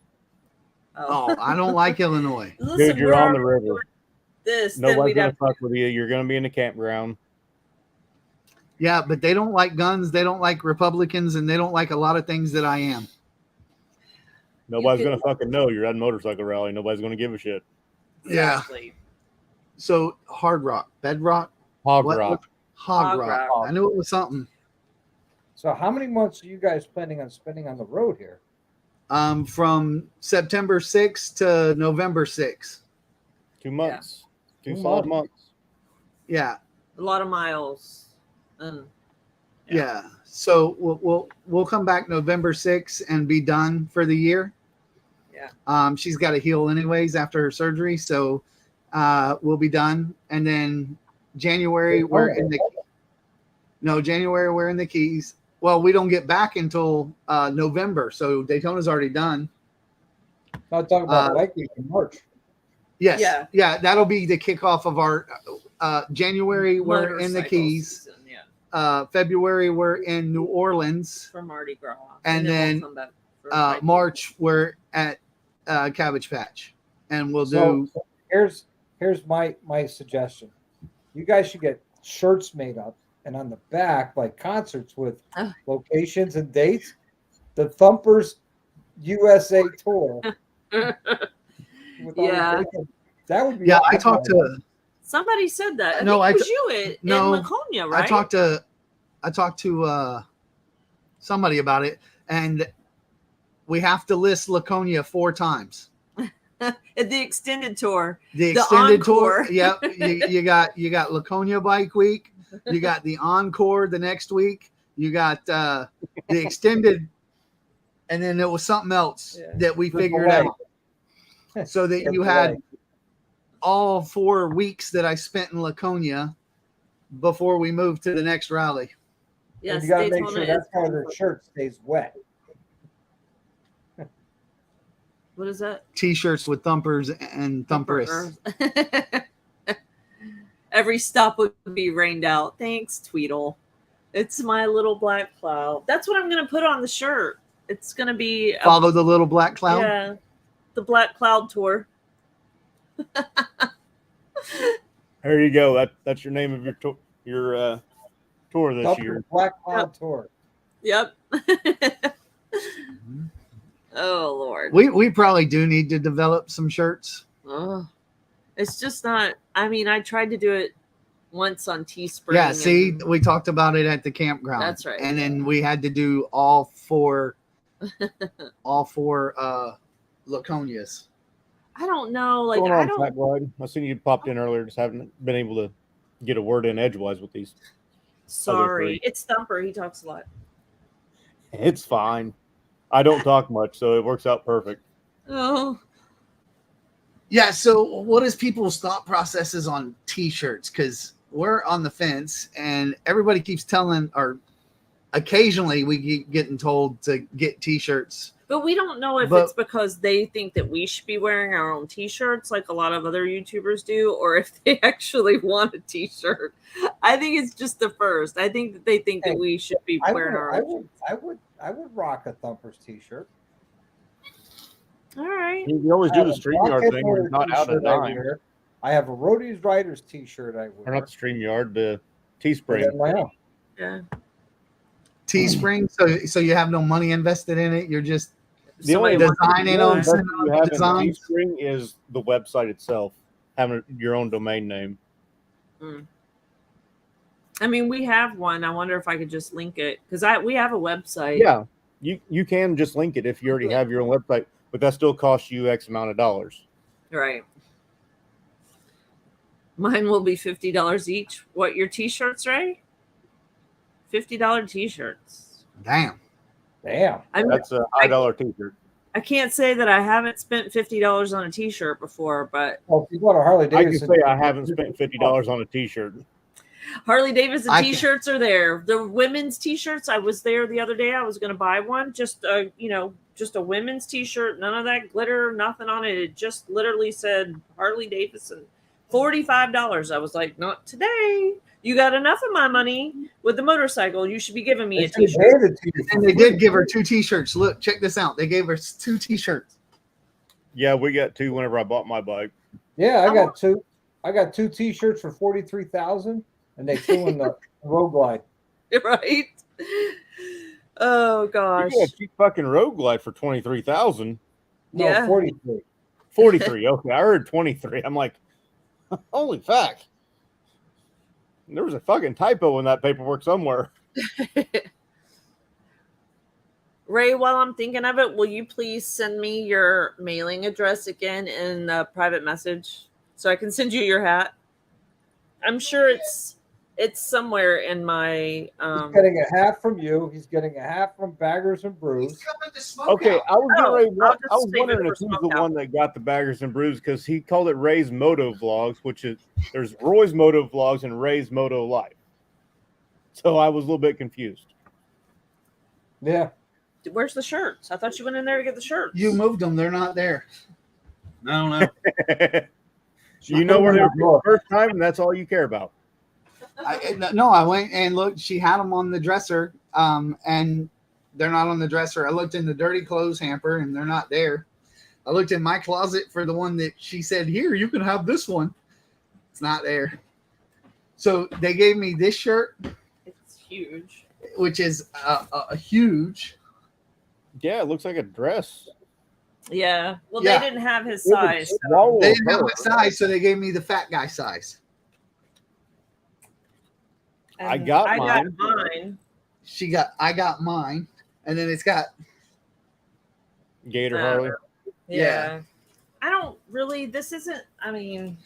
B: Oh, I don't like Illinois.
D: Listen,
A: Dude, you're
D: we're
A: on the
D: already
A: river.
D: this, then
A: Nobody's
D: we'd
A: going
D: have
A: to fuck with you. You're going to be in the campground.
B: Yeah, but they don't like guns. They don't like Republicans, and they don't like a lot of things that I am.
A: Nobody's
D: could-
A: going to fucking know you're at a motorcycle rally. Nobody's going to give a shit.
B: Yeah.
D: Exactly.
B: So Hard Rock, Bedrock,
A: Hog
B: What-
A: Rock.
B: Hog
D: Hog
B: Rock.
D: Rock.
B: I knew it was something.
C: So how many months are you guys planning on spending on the road here?
B: From September 6th to November 6th.
A: 2 months. Two
C: 2
A: solid
C: months.
A: months.
B: Yeah,
D: A lot of miles. And
B: yeah. So we'll come back November 6th and be done for the year.
D: Yeah.
B: She's got to heal anyways after her surgery, so we'll be done. And then January we're in the January we're in the Keys. Well, we don't get back until November, so Daytona's already done.
C: I'm talking about bike week in March.
B: Yes, yeah, that'll be the kickoff of our January. We're in the
D: motorcycle
B: Keys.
D: season, yeah,
B: February we're in New Orleans.
D: for Mardi Gras.
B: And then,
D: we'll come back for Bike Week.
B: March we're at Cabbage Patch, and we'll
C: So
B: do.
C: here's my suggestion. You guys should get shirts made up, and on the back, like concerts with locations and dates. The Thumpers USA tour. With all the
D: Yeah.
C: dates. That would be.
B: Yeah, I talked to.
D: Somebody said that. I
B: No,
D: think
B: I
D: it was
B: t-
D: you in
B: no,
D: Laconia, right?
B: I talked to somebody about it, and we have to list Laconia 4 times.
D: At the extended tour.
B: The
D: The
B: extended
D: encore.
B: tour. Yep. You got Laconia Bike Week. You got the encore the next week. You got the extended, and then there was something else that we figured out, so that you had all 4 weeks that I spent in Laconia before we moved to the next rally.
D: Yes,
C: you got to make
D: Daytona
C: sure that
D: is
C: part of their shirt stays wet.
D: What is that?
B: T-shirts with thumpers and thumpers.
D: Every stop would be rained out. Thanks, Tweedle. It's my little black cloud. That's what I'm gonna put on the shirt. It's gonna be
B: Follow the little black cloud.
D: Yeah, the Black Cloud Tour.
A: There you go. That's your name of your tour this
C: Dumper
A: year.
C: Black Cloud Tour.
D: Yep. Oh Lord.
B: We probably do need to develop some shirts.
D: Oh, it's just not. I mean, I tried to do it once on Teespring.
B: Yeah, see,
D: and
B: we talked about it at the campground.
D: That's right.
B: And then we had to do all four Laconias.
D: I don't know. Like
A: What's going
D: I
A: on,
D: don't.
A: Fat Blood? I seen you popped in earlier. Just haven't been able to get a word in edgewise with these.
D: Sorry,
A: three.
D: it's Thumper. He talks a lot.
A: It's fine. I don't talk much, so it works out perfect.
D: Oh,
B: Yeah, so what is people's thought processes on T-shirts? Because we're on the fence, and everybody keeps telling, or occasionally we keep getting told to get T-shirts.
D: but we don't know if
B: But-
D: it's because they think that we should be wearing our own T-shirts, like a lot of other YouTubers do, or if they actually want a T-shirt. I think it's just the first. I think that they think that we should be wearing our own.
C: I would rock a Thumpers T-shirt.
D: All right.
A: You always
C: I
A: do
C: have
A: the
C: a
A: StreamYard
C: Rocket
A: thing where
C: Roller
A: it's not out of
C: T-shirt I
A: dime.
C: wear. I have a Roadies Riders T-shirt I
A: Or
C: wear.
A: not the StreamYard, the
C: And
A: Teespring.
C: then my own.
D: Yeah.
B: Teespring, so you have no money invested in it. You're just
A: The only
D: Somebody wants to
B: designing
D: do
B: them,
D: that.
B: sending
A: you
B: them
A: have
B: designs.
A: in Teespring is the website itself, having your own domain name.
D: I mean, we have one. I wonder if I could just link it because we have a website.
A: Yeah, you can just link it if you already have your own website, but that still costs you X amount of dollars.
D: Right. Mine will be $50 each. What, your T-shirts, Ray? $50 T-shirts.
B: Damn.
C: Damn.
A: That's a high dollar T-shirt.
D: I can't say that I haven't spent $50 on a T-shirt before, but
C: Well, if you go to Harley
A: I can
C: Davidson,
A: say I haven't spent $50 on a T-shirt.
D: Harley Davidson
B: I can-
D: T-shirts are there. The women's T-shirts, I was there the other day. I was going to buy one, just a women's T-shirt, none of that glitter, nothing on it. It just literally said Harley Davidson, $45. I was like, not today. You got enough of my money with the motorcycle. You should be giving me
C: they
D: a
C: should
D: T-shirt.
C: hand it to you for
B: And they
C: free.
B: did give her 2 T-shirts. Look, check this out. They gave her 2 T-shirts.
A: Yeah, we got 2 whenever I bought my bike.
C: Yeah, I got 2. I got 2 T-shirts for $43,000, and they threw in the Road Glide.
D: Right? Oh
A: You
D: gosh.
A: got a cheap fucking Road Glide for $23,000.
C: No,
D: Yeah.
C: 43.
A: 43. Okay, I heard 23. I'm like, holy fuck. There was a fucking typo in that paperwork somewhere.
D: Ray, while I'm thinking of it, will you please send me your mailing address again in a private message so I can send you your hat? I'm sure it's somewhere in my
C: He's getting a hat from you. He's getting a hat from Baggers and Brews.
A: Okay, I was getting
D: Oh,
A: ready,
D: I'll just
A: I was
D: save it
A: wondering
D: for
A: if he was the
D: Smokehouse.
A: one that got the Baggers and Brews because he called it Ray's Moto Vlogs, which is there's Roy's Moto Vlogs and Ray's Moto Life. So I was a little bit confused.
C: Yeah.
D: Where's the shirts? I thought you went in there to get the shirts.
B: You moved them. They're not there. I don't know.
A: You know where they were the first time, and that's all you care about.
B: I went and looked. She had them on the dresser, and they're not on the dresser. I looked in the dirty clothes hamper, and they're not there. I looked in my closet for the one that she said, "Here, you can have this one." It's not there. So they gave me this shirt,
D: It's huge.
B: which is a huge.
A: Yeah, it looks like a dress.
D: Yeah. Well,
B: Yeah.
D: they didn't have his
A: Yeah, but
D: size. so-
A: swallow
B: They didn't have
A: her.
B: my size, so they gave me the fat guy size.
A: I
D: and
A: got
D: I
A: mine.
D: got mine.
B: I got mine, and then it's got
A: Gator
D: Uh,
A: Harley.
D: Yeah. I don't really. This isn't. I mean,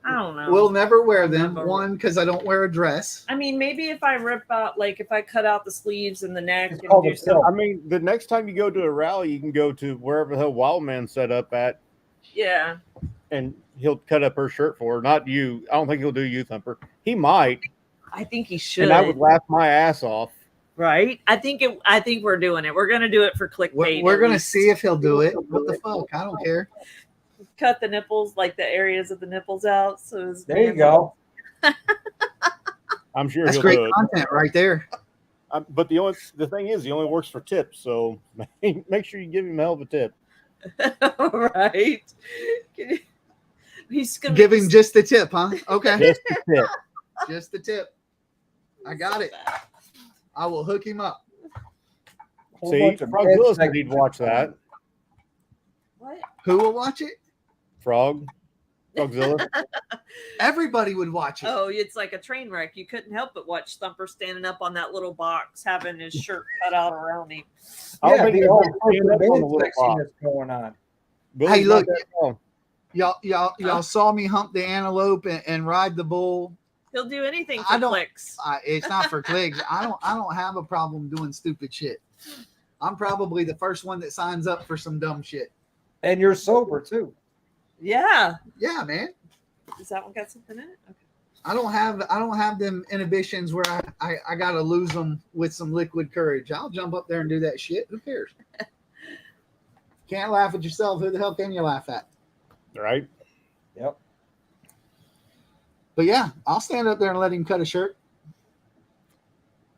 D: I don't know.
B: We'll never wear them.
D: Never.
B: One, because I don't wear a dress.
D: I mean, maybe if I rip out, like if I cut out the sleeves and the neck
C: It's
D: and
C: called
D: do
C: a
D: something.
C: kilt.
A: I mean, the next time you go to a rally, you can go to wherever the hell Wildman set up at,
D: Yeah.
A: and he'll cut up her shirt for her. Not you. I don't think he'll do you, Thumper. He might,
D: I think he should.
A: and I would laugh my ass off.
D: Right? I think we're doing it. We're gonna do it for clickbait.
B: We're
D: at
B: gonna
D: least.
B: see if he'll do it. What the fuck? I don't care.
D: Cut the nipples, like the areas of the nipples out. So his
C: There you
D: hands-
C: go.
A: I'm sure
B: That's
A: he'll
B: great
A: do it.
B: content right there.
A: But the thing is, he only works for tips, so make sure you give him a hell of a tip.
D: Right? He's gonna
B: Give
D: make
B: him just the tip, huh? Okay,
A: Just the tip.
B: just the tip. I got it. I will hook him up.
C: Whole
A: See,
C: bunch of
A: Frogzilla
C: bad
A: said he'd watch that.
D: What?
B: Who will watch it?
A: Frogzilla.
B: Everybody would watch it.
D: Oh, it's like a train wreck. You couldn't help but watch Thumper standing up on that little box, having his shirt cut out around him.
A: I don't
C: Yeah,
A: think
C: the
A: he's
C: whole
A: gonna stand up on the little box.
C: sexiness going on.
A: Billy's
B: Hey,
A: not
B: look.
A: that tall.
B: Y'all saw me hump the antelope and ride the bull.
D: He'll do anything
B: I
D: for
B: don't-
D: clicks.
B: It's not for clicks. I don't have a problem doing stupid shit. I'm probably the first one that signs up for some dumb shit.
C: And you're sober too.
D: Yeah.
B: Yeah, man.
D: Is that one got something in it? Okay.
B: I don't have them inhibitions where I gotta lose them with some liquid courage. I'll jump up there and do that shit. Who cares? Can't laugh at yourself. Who the hell can you laugh at?
A: Right?
C: Yep.
B: But yeah, I'll stand up there and let him cut a shirt.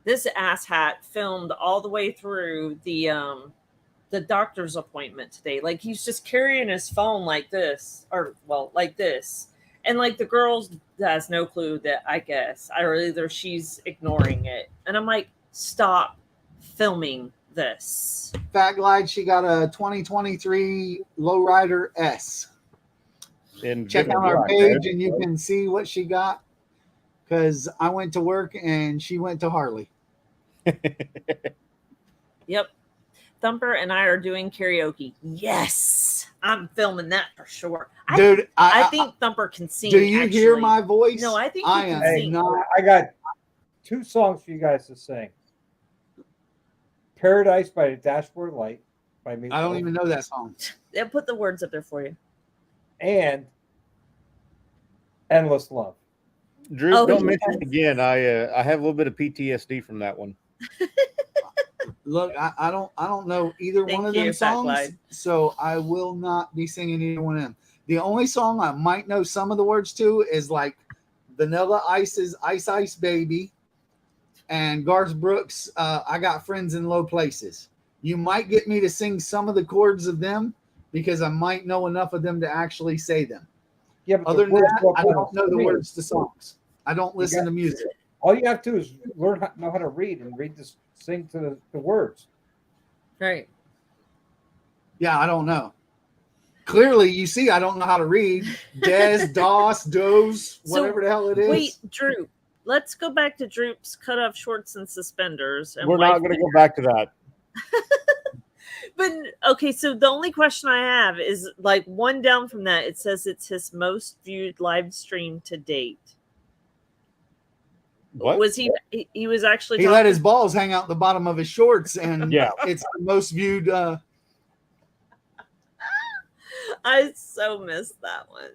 D: This asshat filmed all the way through the doctor's appointment today. Like he's just carrying his phone like this, or well, like this. And like the girl has no clue that I guess either she's ignoring it. And I'm like, stop filming this.
B: Fat Glide, she got a 2023 Lowrider S. Check out our page and you can see what she got. Because I went to work and she went to Harley.
D: Yep. Thumper and I are doing karaoke. Yes. I'm filming that for sure.
B: Dude,
D: I think Thumper can sing.
B: do you hear
D: actually.
B: my voice?
D: No, I think he
B: I
D: can
B: am
D: sing.
B: not.
C: I got 2 songs for you guys to sing. Paradise by the Dashboard Light by me.
B: I don't even know that song.
D: They'll put the words up there for you.
C: And Endless Love.
A: Drew,
D: Oh,
A: don't
D: yes.
A: mention it again. I have a little bit of PTSD from that one.
B: Look, I don't know either
D: Thank
B: one of
D: you,
B: them
D: Fat
B: songs,
D: Glide.
B: so I will not be singing either one of them. The only song I might know some of the words to is like Vanilla Ice's Ice Ice Baby and Garth Brooks' I Got Friends in Low Places. You might get me to sing some of the chords of them because I might know enough of them to actually say them.
C: Yeah, but
B: Other
C: the
B: than
C: words
B: that,
C: go up
B: I
C: on
B: don't know the
C: screen.
B: words to songs. I don't listen to music.
C: All you have to do is know how to read and sing to the words.
D: Right.
B: Yeah, I don't know. Clearly, you see, I don't know how to read. Des, DOS, Doze,
D: So,
B: whatever the hell it is.
D: Wait, Drew. Let's go back to Droop's cut off shorts and suspenders. And
A: We're not going to go back to that.
D: But okay, so the only question I have is like one down from that. It says it's his most viewed live stream to date.
A: What?
D: Was he? He was actually.
B: He let his balls hang out the bottom of his shorts, and
A: Yeah.
B: it's the most viewed.
D: I so missed that one.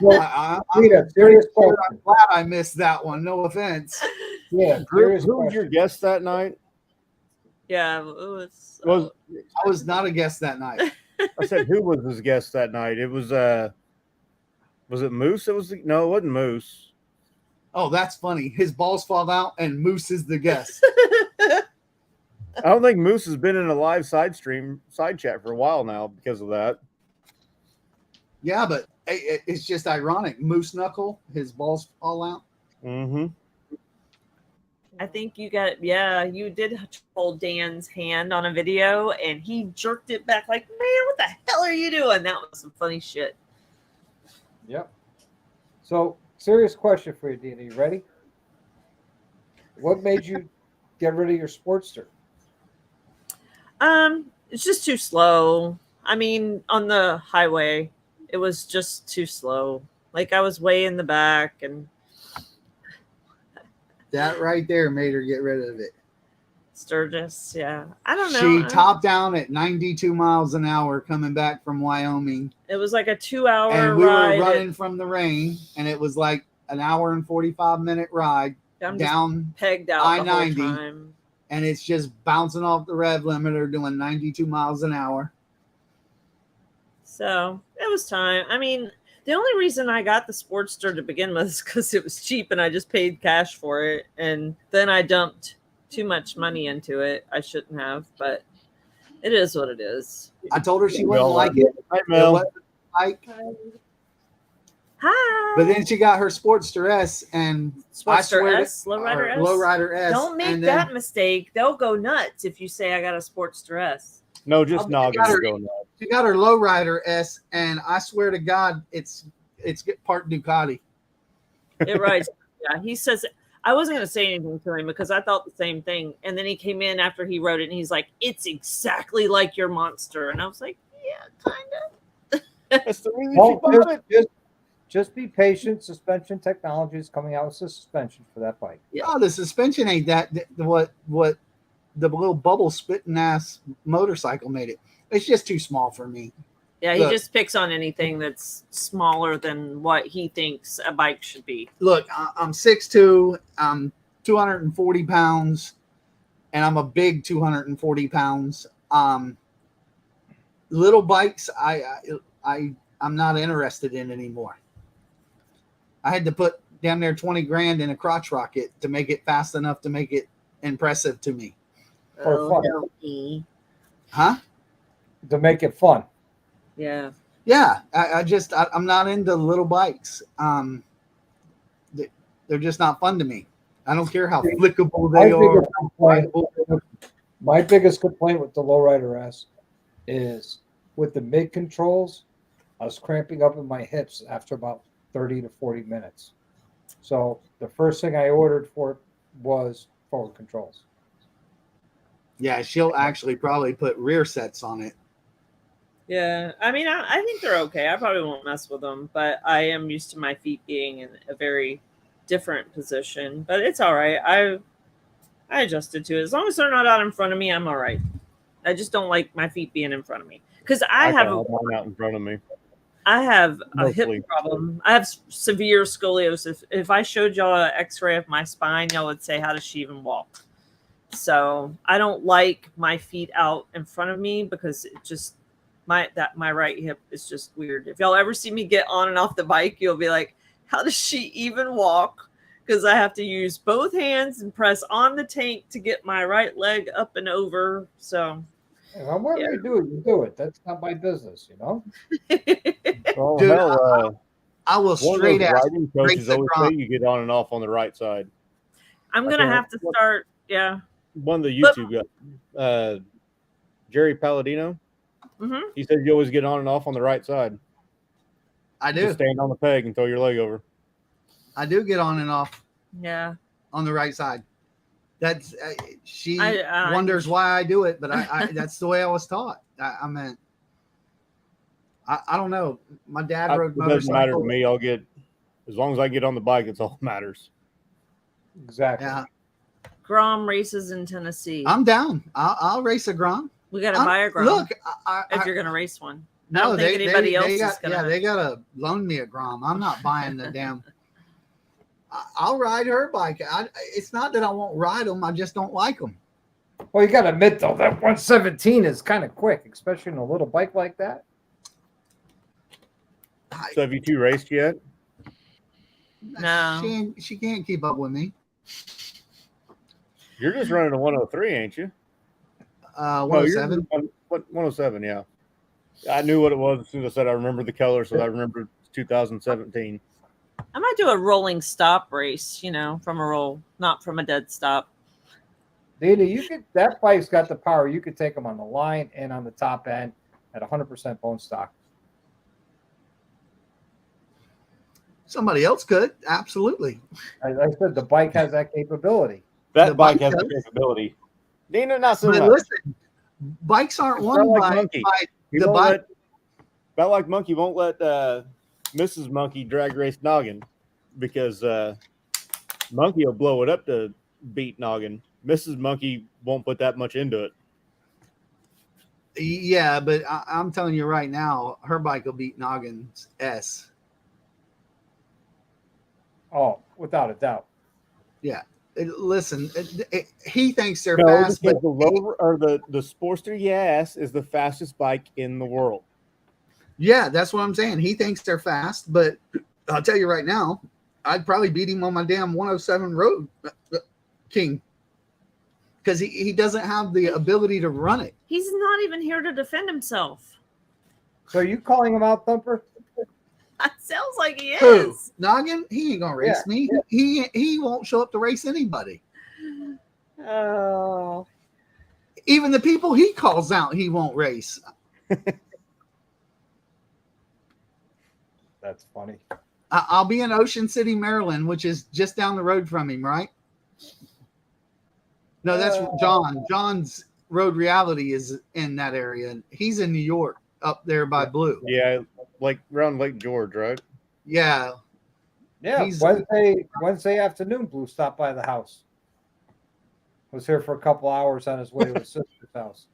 C: Well,
B: I'm
C: Rita, serious question.
B: glad I missed that one. No offense.
C: Yeah,
A: Drew,
C: serious
A: who was your
C: question.
A: guest that night?
D: Yeah, it was.
A: Was
B: I was not a guest that night.
A: I said who was his guest that night? It was it Moose? No, it wasn't Moose.
B: Oh, that's funny. His balls fall out, and Moose is the guest.
A: I don't think Moose has been in a live side chat for a while now because of that.
B: Yeah, but it's just ironic. Moose Knuckle, his balls fall out.
A: Mm-hmm.
D: I think you got. Yeah, you did hold Dan's hand on a video, and he jerked it back like, "Man, what the hell are you doing?" That was some funny shit.
C: Yep. So, serious question for you, Dina. You ready? What made you get rid of your Sportster?
D: It's just too slow. I mean, on the highway, it was just too slow. Like I was way in the back, and
B: That right there made her get rid of it.
D: Sturgis. Yeah, I don't know.
B: She topped down at 92 miles an hour coming back from Wyoming.
D: It was like a 2-hour
B: And we
D: ride.
B: were running from the rain, and it was like an hour and 45-minute ride
D: I'm just
B: down.
D: pegged out the whole
B: I-90.
D: time.
B: and it's just bouncing off the rev limiter doing 92 miles an hour.
D: So it was time. I mean, the only reason I got the Sportster to begin with is because it was cheap and I just paid cash for it. And then I dumped too much money into it. I shouldn't have, but it is what it is.
B: I told her she wouldn't like it.
A: Hi,
B: It
A: Mel.
B: wasn't like,
D: Hi.
B: but then she got her Sportster S, and I
D: Sportster
B: swear to-
D: S, Lowrider
B: or
D: S.
B: Lowrider S.
D: Don't make
B: and then
D: that mistake. They'll go nuts if you say I got a Sportster S.
A: No, just
B: I'll
A: noggin
B: got her-
A: will go nuts.
B: She got her Lowrider S, and I swear to God, it's part Ducati.
D: It rides. Yeah, he says I wasn't going to say anything to him because I thought the same thing. And then he came in after he wrote it, and he's like, "It's exactly like your Monster." And I was like, "Yeah, kind of."
A: That's the reason
C: Well,
A: she bought it.
C: just be patient. Suspension technology is coming out with suspension for that bike.
D: Yeah.
B: Oh, the suspension ain't that. What the little bubble spitting ass motorcycle made it. It's just too small for me.
D: Yeah, he
B: Look.
D: just picks on anything that's smaller than what he thinks a bike should be.
B: Look, I'm 6'2", I'm 240 pounds, and I'm a big 240 pounds. Little bikes, I'm not interested in anymore. I had to put down there 20 grand in a crotch rocket to make it fast enough to make it impressive to me.
C: For fun.
D: no.
B: Huh?
C: To make it fun.
D: Yeah.
B: Yeah, I'm not into little bikes. They're just not fun to me. I don't care how flickable they are.
C: My biggest complaint with the Lowrider S is with the mid controls, I was cramping up in my hips after about 30 to 40 minutes. So the first thing I ordered for it was forward controls.
B: Yeah, she'll actually probably put rear sets on it.
D: Yeah. I mean, I think they're okay. I probably won't mess with them, but I am used to my feet being in a very different position. But it's all right. I adjusted to it. As long as they're not out in front of me, I'm all right. I just don't like my feet being in front of me because I have
A: got mine out in front of me.
D: I have a
A: Mostly.
D: hip problem. I have severe scoliosis. If I showed y'all an X-ray of my spine, y'all would say, "How does she even walk?" So I don't like my feet out in front of me because it just my right hip is just weird. If y'all ever see me get on and off the bike, you'll be like, "How does she even walk?" Because I have to use both hands and press on the tank to get my right leg up and over. So
C: If I'm whatever you do it, you do it. That's not my business, you know?
A: Oh,
B: Dude,
A: hell,
B: I will
A: one of
B: straight
A: those
B: ass
A: riding
B: break
A: coaches
B: the
A: always
B: drum.
A: say you get on and off on the right side.
D: I'm
A: I
D: gonna
A: can't-
D: have to start. Yeah.
A: One of the
D: But-
A: YouTube guys, Jerry Palladino,
D: hmm
A: he said you always get on and off on the right side.
B: I do.
A: Just stand on the peg and throw your leg over.
B: I do get on and off
D: Yeah.
B: on the right side. That's she
D: I-
B: wonders why I do it, but I that's the way I was taught. I mean, I don't know. My dad rode
A: It doesn't matter to
B: motorcycles.
A: me. I'll get as long as I get on the bike. It's all that matters.
C: Exactly.
B: Yeah,
D: Grom races in Tennessee.
B: I'm down. I'll race a Grom.
D: We gotta buy a Grom
B: Look,
D: if you're gonna race one. I
B: no,
D: don't think anybody else is
B: got,
D: gonna.
B: yeah, they gotta loan me a Grom. I'm not buying the damn. I'll ride her bike. It's not that I won't ride them. I just don't like them.
C: Well, you got to admit, though, that 117 is kind of quick, especially in a little bike like that.
A: So have you two raced yet?
D: No.
B: She can't keep up with me.
A: You're just running a 103, ain't you? No, you're
B: 107.
A: 107, yeah. I knew what it was as soon as I said I remember the color, so I remembered 2017.
D: I might do a rolling stop race, from a roll, not from a dead stop.
C: Dina, that bike's got the power. You could take them on the line and on the top end at 100% bone stock.
B: Somebody else could. Absolutely.
C: As I said, the bike has that capability.
A: That
B: The
A: bike
B: bike
A: has the
B: does.
A: capability. Dina, not so
B: But
A: much.
B: listen, bikes aren't
A: It's
B: won
A: not like
B: by,
A: Monkey.
B: by
A: He
B: the
A: won't
B: bike.
A: About like Monkey won't let Mrs. Monkey drag race Noggin because Monkey will blow it up to beat Noggin. Mrs. Monkey won't put that much into it.
B: Yeah, but I'm telling you right now, her bike will beat Noggin's S.
C: Oh, without a doubt.
B: Listen, he thinks they're
A: No,
B: fast, but
A: because the Rover or the Sportster Yes is the fastest bike in the world.
B: yeah, that's what I'm saying. He thinks they're fast, but I'll tell you right now, I'd probably beat him on my damn 107 Road King because he doesn't have the ability to run it.
D: He's not even here to defend himself.
C: So you calling him out, Thumper?
D: That sounds like he
B: Who?
D: is.
B: Noggin? He ain't gonna race me. He won't show up to race anybody.
D: Oh.
B: Even the people he calls out, he won't race.
C: That's funny.
B: I'll be in Ocean City, Maryland, which is just down the road from him, right? No, that's John. John's Road Reality is in that area. He's in New York, up there by Blue.
A: Yeah, like around Lake George, right?
B: Yeah.
C: Yeah,
B: He's-
C: Wednesday afternoon, Blue stopped by the house. Was here for a couple hours on his way to his sister's house.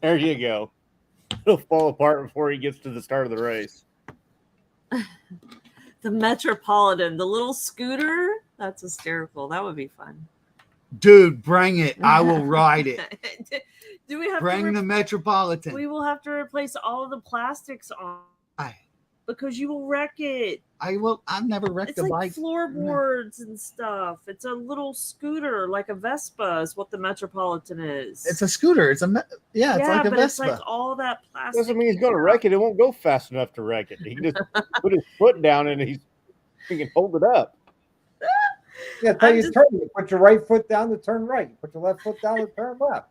A: There you go. It'll fall apart before he gets to the start of the race.
D: The Metropolitan, the little scooter. That's hysterical. That would be fun.
B: Dude, bring it. I will ride it.
D: Do we have
B: Bring
D: to
B: the Metropolitan.
D: we will have to replace all of the plastics on because you will wreck it.
B: I've never wrecked
D: It's
B: a
D: like
B: bike.
D: floorboards and stuff. It's a little scooter, like a Vespa is what the Metropolitan is.
B: It's a scooter. It's like a
D: but
B: Vespa.
D: it's like all that plastic.
A: Doesn't mean he's going to wreck it. It won't go fast enough to wreck it. He can just put his foot down and he can hold it up.
C: Yeah, tell you turn. You put your right foot down to turn right. You put your left foot down to turn left.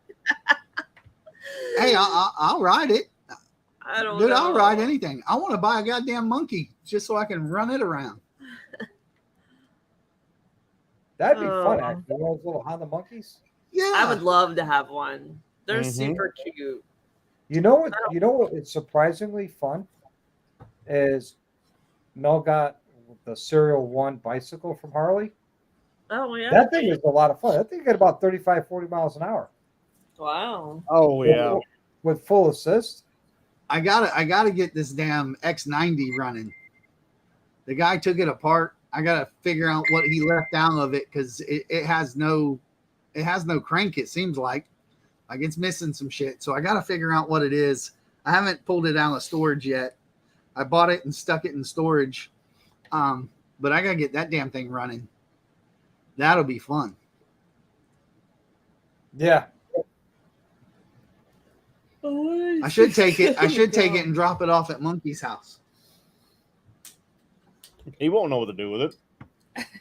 B: Hey, I'll ride it.
D: I don't
B: Dude,
D: know.
B: I'll ride anything. I want to buy a goddamn monkey just so I can run it around.
C: That'd be fun, actually. One of those little Honda monkeys.
B: Yeah.
D: I would love to have one. They're
A: Mhm.
D: super cute.
C: You know what? You know what? It's surprisingly fun. Is Mel got the Serial 1 bicycle from Harley.
D: Oh yeah.
C: That thing is a lot of fun. That thing got about 35, 40 miles an hour
D: Wow.
A: Oh, yeah.
C: with full assist.
B: I gotta get this damn X90 running. The guy took it apart. I gotta figure out what he left out of it because it has no crank. It seems like it's missing some shit. So I gotta figure out what it is. I haven't pulled it out of storage yet. I bought it and stuck it in storage, but I gotta get that damn thing running. That'll be fun.
C: Yeah.
B: I should take it. I should take it and drop it off at Monkey's house.
A: He won't know what to do with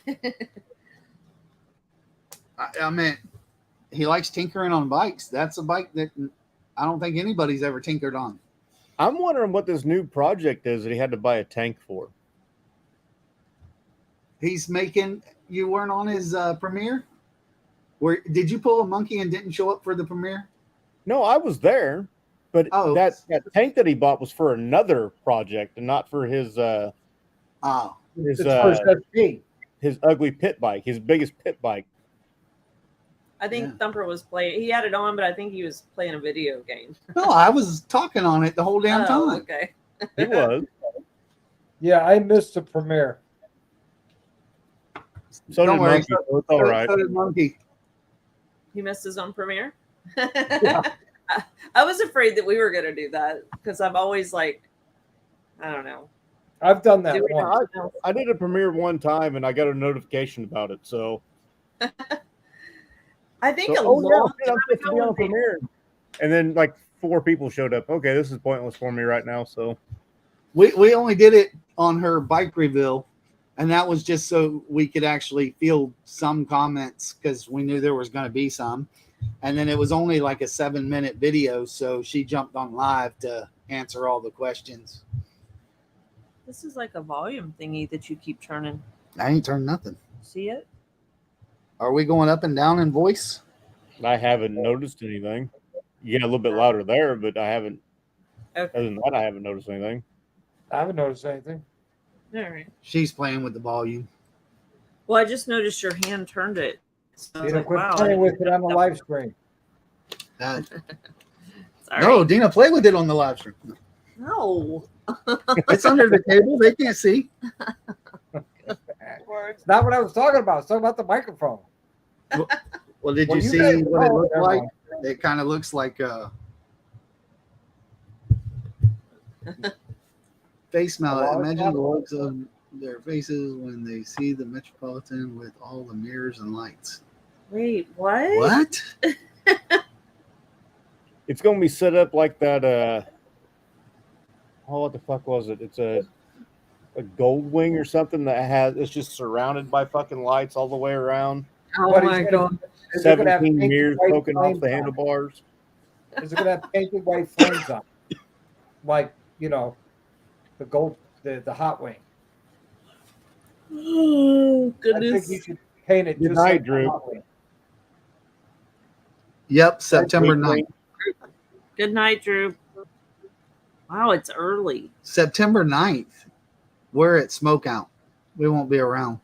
A: it.
B: I mean, he likes tinkering on bikes. That's a bike that I don't think anybody's ever tinkered on.
A: I'm wondering what this new project is that he had to buy a tank for.
B: He's making. You weren't on his premiere. Where did you pull a monkey and didn't show up for the premiere?
A: No, I was there, but that tank that he bought was for another project and not for his
B: Oh,
A: his
C: It's first SP.
A: his ugly pit bike, his biggest pit bike.
D: I think
B: Yeah.
D: Thumper was playing. He had it on, but I think he was playing a video game.
B: no, I was talking on it the whole damn
D: Oh,
B: time.
D: okay.
A: He was.
C: Yeah, I missed the premiere.
A: So
B: Don't
A: did
B: worry.
A: Monkey, so it's all right.
B: So did Monkey.
D: He missed his own premiere. I was afraid that we were going to do that because I'm always like, I don't know.
C: I've done that
D: Do we
C: once.
A: I did a premiere one time and I got a notification about it. So,
D: I think a
A: I'm
D: long
A: supposed to be on a
D: time ago,
A: premiere. And then like 4 people showed up. Okay, this is pointless for me right now. So
B: We only did it on her bike reveal, and that was just so we could actually field some comments because we knew there was going to be some. And then it was only like a 7-minute video, so she jumped on live to answer all the questions.
D: this is like a volume thingy that you keep turning.
B: I ain't turned nothing.
D: See it?
B: Are we going up and down in voice?
A: I haven't noticed anything. You get a little bit louder there, but I haven't.
D: Okay.
A: Other than that, I haven't noticed anything.
C: I haven't noticed anything.
D: All right.
B: She's playing with the volume.
D: Well, I just noticed your hand turned it. So I was
C: Dina,
D: like,
C: quit
D: wow.
C: playing with it on the live stream.
B: Uh,
D: Sorry.
B: no, Dina, play with it on the live stream.
D: No.
B: It's under the table. They can't see.
C: It's not what I was talking about. I was talking about the microphone.
B: Well, did
C: Well,
B: you
C: you
B: see
C: guys
B: what it
C: know
B: looked like?
C: everyone.
B: It kind of looks like face mount.
C: Well,
B: Imagine the looks of their faces when they see the Metropolitan with all the mirrors and lights.
D: Wait, what?
B: What?
A: It's gonna be set up like that. Oh, what the fuck was it? It's a gold wing or something it's just surrounded by fucking lights all the way around.
D: Oh
C: But
D: my god.
C: Is it gonna have
A: 17
C: painted
A: mirrors
C: white
A: poking off
C: flames
A: the
C: on it?
A: handlebars.
C: Is it going to have painted white flames on it? Like, the gold, the hot wing.
D: Oh
C: I think you
D: goodness.
C: should paint it
A: Good
C: just
A: night,
C: like
A: Drew.
C: the hot wing.
B: Yep, September
A: Weekly.
B: 9th.
D: Good night, Drew. Wow, it's early.
B: September 9th. We're at Smokeout. We won't be around.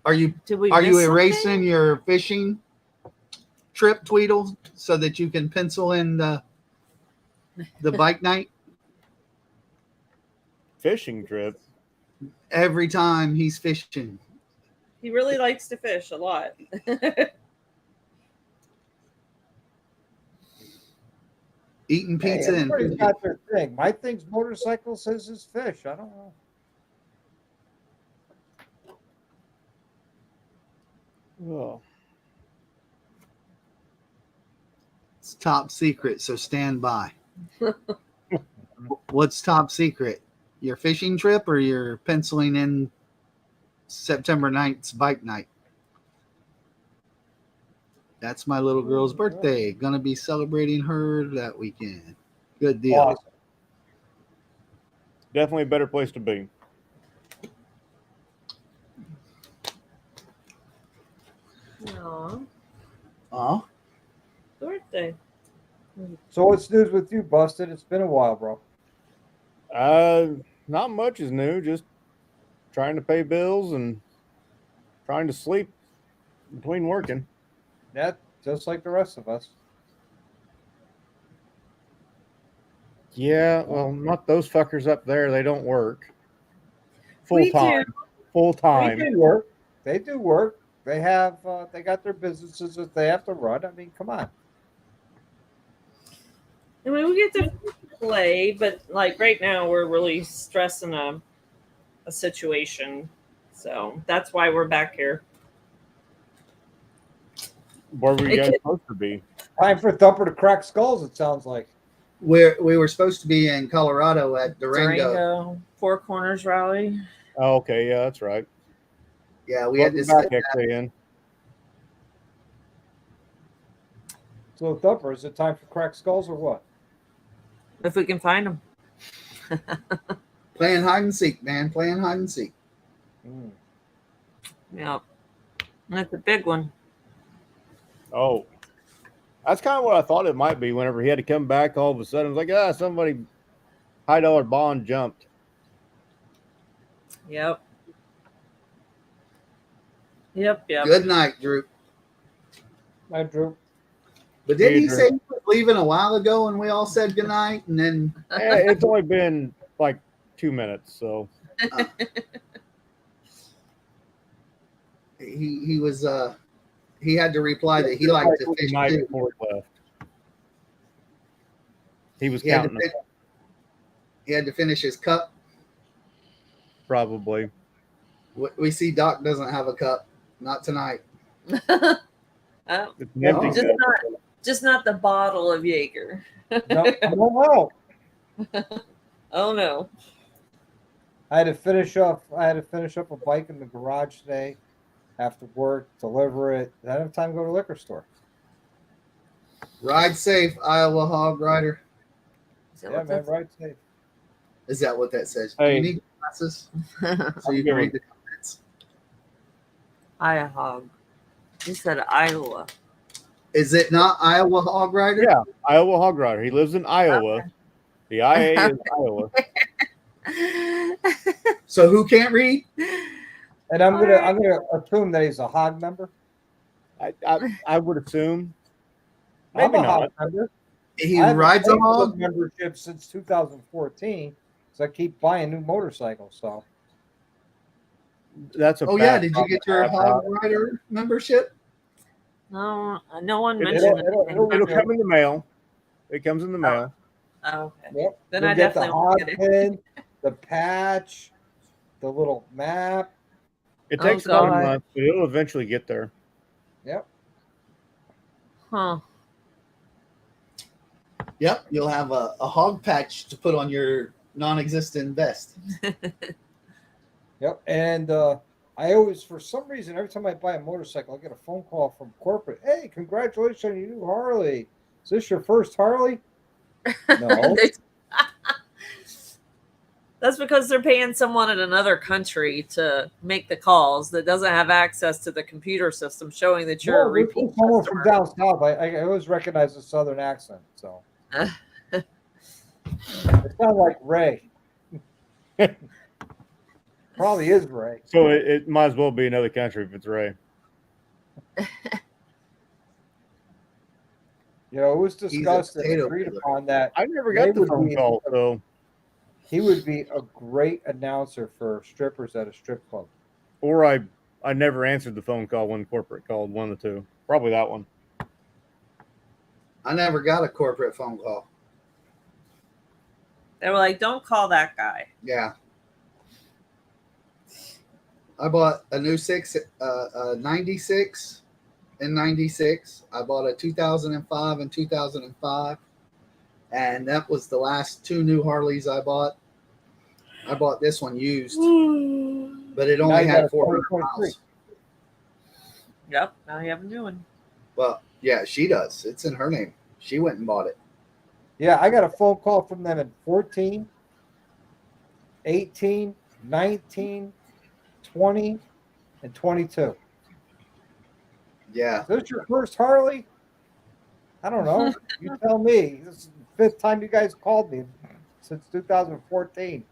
B: Are you
D: Did we
B: Are you
D: miss
B: erasing
D: something?
B: your fishing trip, Tweedle, so that you can pencil in the bike night?
A: Fishing trip.
B: Every time he's fishing.
D: He really likes to fish a lot.
B: Eating
C: Hey,
B: pizza and
C: everybody's
B: fishing.
C: got their thing. My thing's motorcycles, his is fish. I don't know.
A: Oh,
B: It's top secret, so stand by. What's top secret? Your fishing trip or your penciling in September 9th's bike night? That's my little girl's birthday. Gonna be celebrating her that weekend. Good deal.
C: Awesome.
A: definitely a better place to be.
D: Aw,
B: Aw.
D: birthday.
C: So what's news with you, Busted? It's been a while, bro.
A: Not much is new. Just trying to pay bills and trying to sleep between working.
C: Yeah, just like the rest of us.
A: Yeah, well, not those fuckers up there. They don't work full
D: We
A: time.
D: do.
A: Full
C: They
A: time.
C: do work. They do work. They have. They got their businesses that they have to run. I mean, come on.
D: I mean, we get to play, but like right now, we're really stressing a situation. So that's why we're back here.
A: Where were you guys
D: Okay.
A: supposed to be?
C: Time for Thumper to crack skulls. It sounds like.
B: We were supposed to be in Colorado at Durango.
D: Four Corners Rally.
A: Oh, okay, yeah, that's right.
B: Yeah, we had
A: Welcome
B: to
A: back,
B: skip that.
A: XAN.
C: So Thumper, is it time for crack skulls or what?
D: If we can find them.
B: Playing hide and seek, man. Playing hide and seek.
C: Mm.
D: Yep. That's a big one.
A: Oh, that's kind of what I thought it might be. Whenever he had to come back, all of a sudden, it was like, somebody $high bond jumped.
D: Yep. Yep.
B: Good night, Drew.
C: I Drew.
B: But didn't
A: Hey,
B: he
A: Drew.
B: say he was leaving a while ago and we all said good night? And then
A: It's only been like 2 minutes, so
B: he was he had to reply that he liked to fish
A: night
B: too.
A: before he left. He was
B: He had, to,
A: counting them,
B: he had to finish his cup.
A: probably.
B: We see Doc doesn't have a cup. Not tonight.
D: Oh,
A: It's an empty
B: Oh.
A: cup.
D: just not the bottle of Jaeger.
C: No.
D: Oh no.
C: I had to finish up a bike in the garage today after work, deliver it. I didn't have time to go to the liquor store.
B: Ride safe, Iowa Hog Rider.
D: Is that
C: Yeah,
D: what
C: man,
D: that's-
C: right safe.
B: Is that what that says? Do
A: Hey.
B: you need glasses so you can read the comments?
D: Iowa hog. You said Iowa.
B: Is it not Iowa Hog Rider?
A: Yeah. Iowa Hog Rider. He lives in Iowa. The IA is Iowa.
B: So who can't read?
C: And I'm gonna assume that he's a hog member.
A: I would assume.
C: I'm
A: Maybe
C: a
A: not.
C: hog member.
B: He
C: I haven't
B: rides a
C: paid for the
B: hog.
C: membership since 2014, so I keep buying new motorcycles. So
A: That's a
B: Oh yeah,
A: fact.
B: did you get your Hog Rider membership?
D: No, no one
C: It'll-
D: mentioned
C: it'll-
D: anything.
C: it'll-
A: It'll come in the mail. It comes in the mail.
D: Oh, okay.
C: Yep.
D: Then
C: You'll
D: I
C: get the
D: definitely won't
C: hog
D: get it.
C: pin, the patch, the little map.
A: It
D: Oh,
A: takes about a
D: God.
A: month, but it'll eventually get there.
C: Yep.
D: Huh.
B: Yep, you'll have a hog patch to put on your non-existent vest.
C: Yep. And I always, for some reason, every time I buy a motorcycle, I get a phone call from corporate. Hey, congratulations on your new Harley. Is this your first Harley? No.
D: That's because they're paying someone in another country to make the calls that doesn't have access to the computer system showing that you're a
C: This
D: repeat
C: is someone from
D: customer.
C: down south. I always recognize the southern accent. So it sounds like Ray. Probably is Ray.
A: So it might as well be another country if it's Ray.
C: You know, it was
B: He's a
C: discussed and
B: potato
C: agreed
B: peeler.
C: upon that
A: I never
C: Ray
A: got the
C: would
A: phone
C: be-
A: call, so
C: he would be a great announcer for strippers at a strip club.
A: or I never answered the phone call when corporate called, one of the two. Probably that one.
B: I never got a corporate phone call.
D: They were like, "Don't call that guy."
B: Yeah. I bought a new 96 and 96. I bought a 2005 and 2005. And that was the last two new Harleys I bought. I bought this one used, but it
C: Now
B: only
C: you got
B: had
C: a
B: 400
C: 2023.
B: miles.
D: Yep. Now you have a new one.
B: Well, yeah, she does. It's in her name. She went and bought it.
C: Yeah, I got a phone call from them in 14, 18, 19, 20, and 22.
B: Yeah.
C: Is this your first Harley? I don't know. You tell me. This is the fifth time you guys called me since 2014.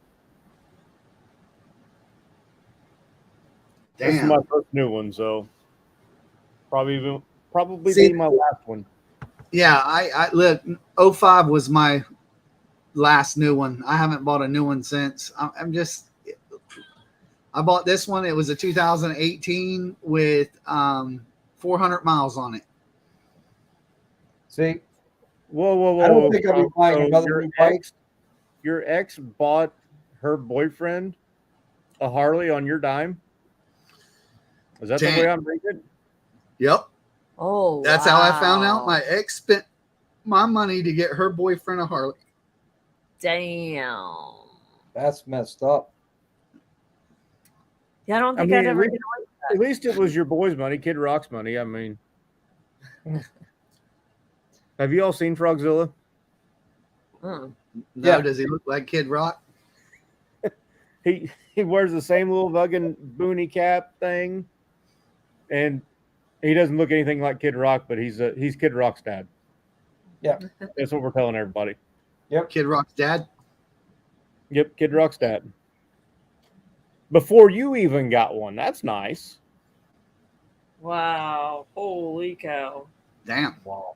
A: This is
B: Damn.
A: my first new one, so probably
B: See-
A: be my last one.
B: Yeah, I look, 05 was my last new one. I haven't bought a new one since. I bought this one. It was a 2018 with 400 miles on it.
C: See,
A: Whoa!
C: I don't think I'll be buying
A: So
C: another new bike.
A: Your ex bought her boyfriend a Harley on your dime. Is that the
B: Damn.
A: way I'm reading it?
B: Yep.
D: Oh,
B: That's how I found out.
D: wow.
B: My ex spent my money to get her boyfriend a Harley.
D: Damn.
C: That's messed up.
D: Yeah, I don't
A: I
D: think
A: mean,
D: I'd ever.
A: at least it was your boy's money, Kid Rock's money. I mean, have you all seen Frogzilla?
D: Mm.
B: No,
C: Yeah.
B: does he look like Kid Rock?
A: He wears the same little fucking boonie cap thing, and he doesn't look anything like Kid Rock, but he's Kid Rock's dad.
C: Yeah.
A: That's what we're telling everybody.
B: Kid Rock's dad?
A: Yep, Kid Rock's dad. Before you even got one, that's nice.
D: Wow. Holy cow.
B: Damn.
C: Wow.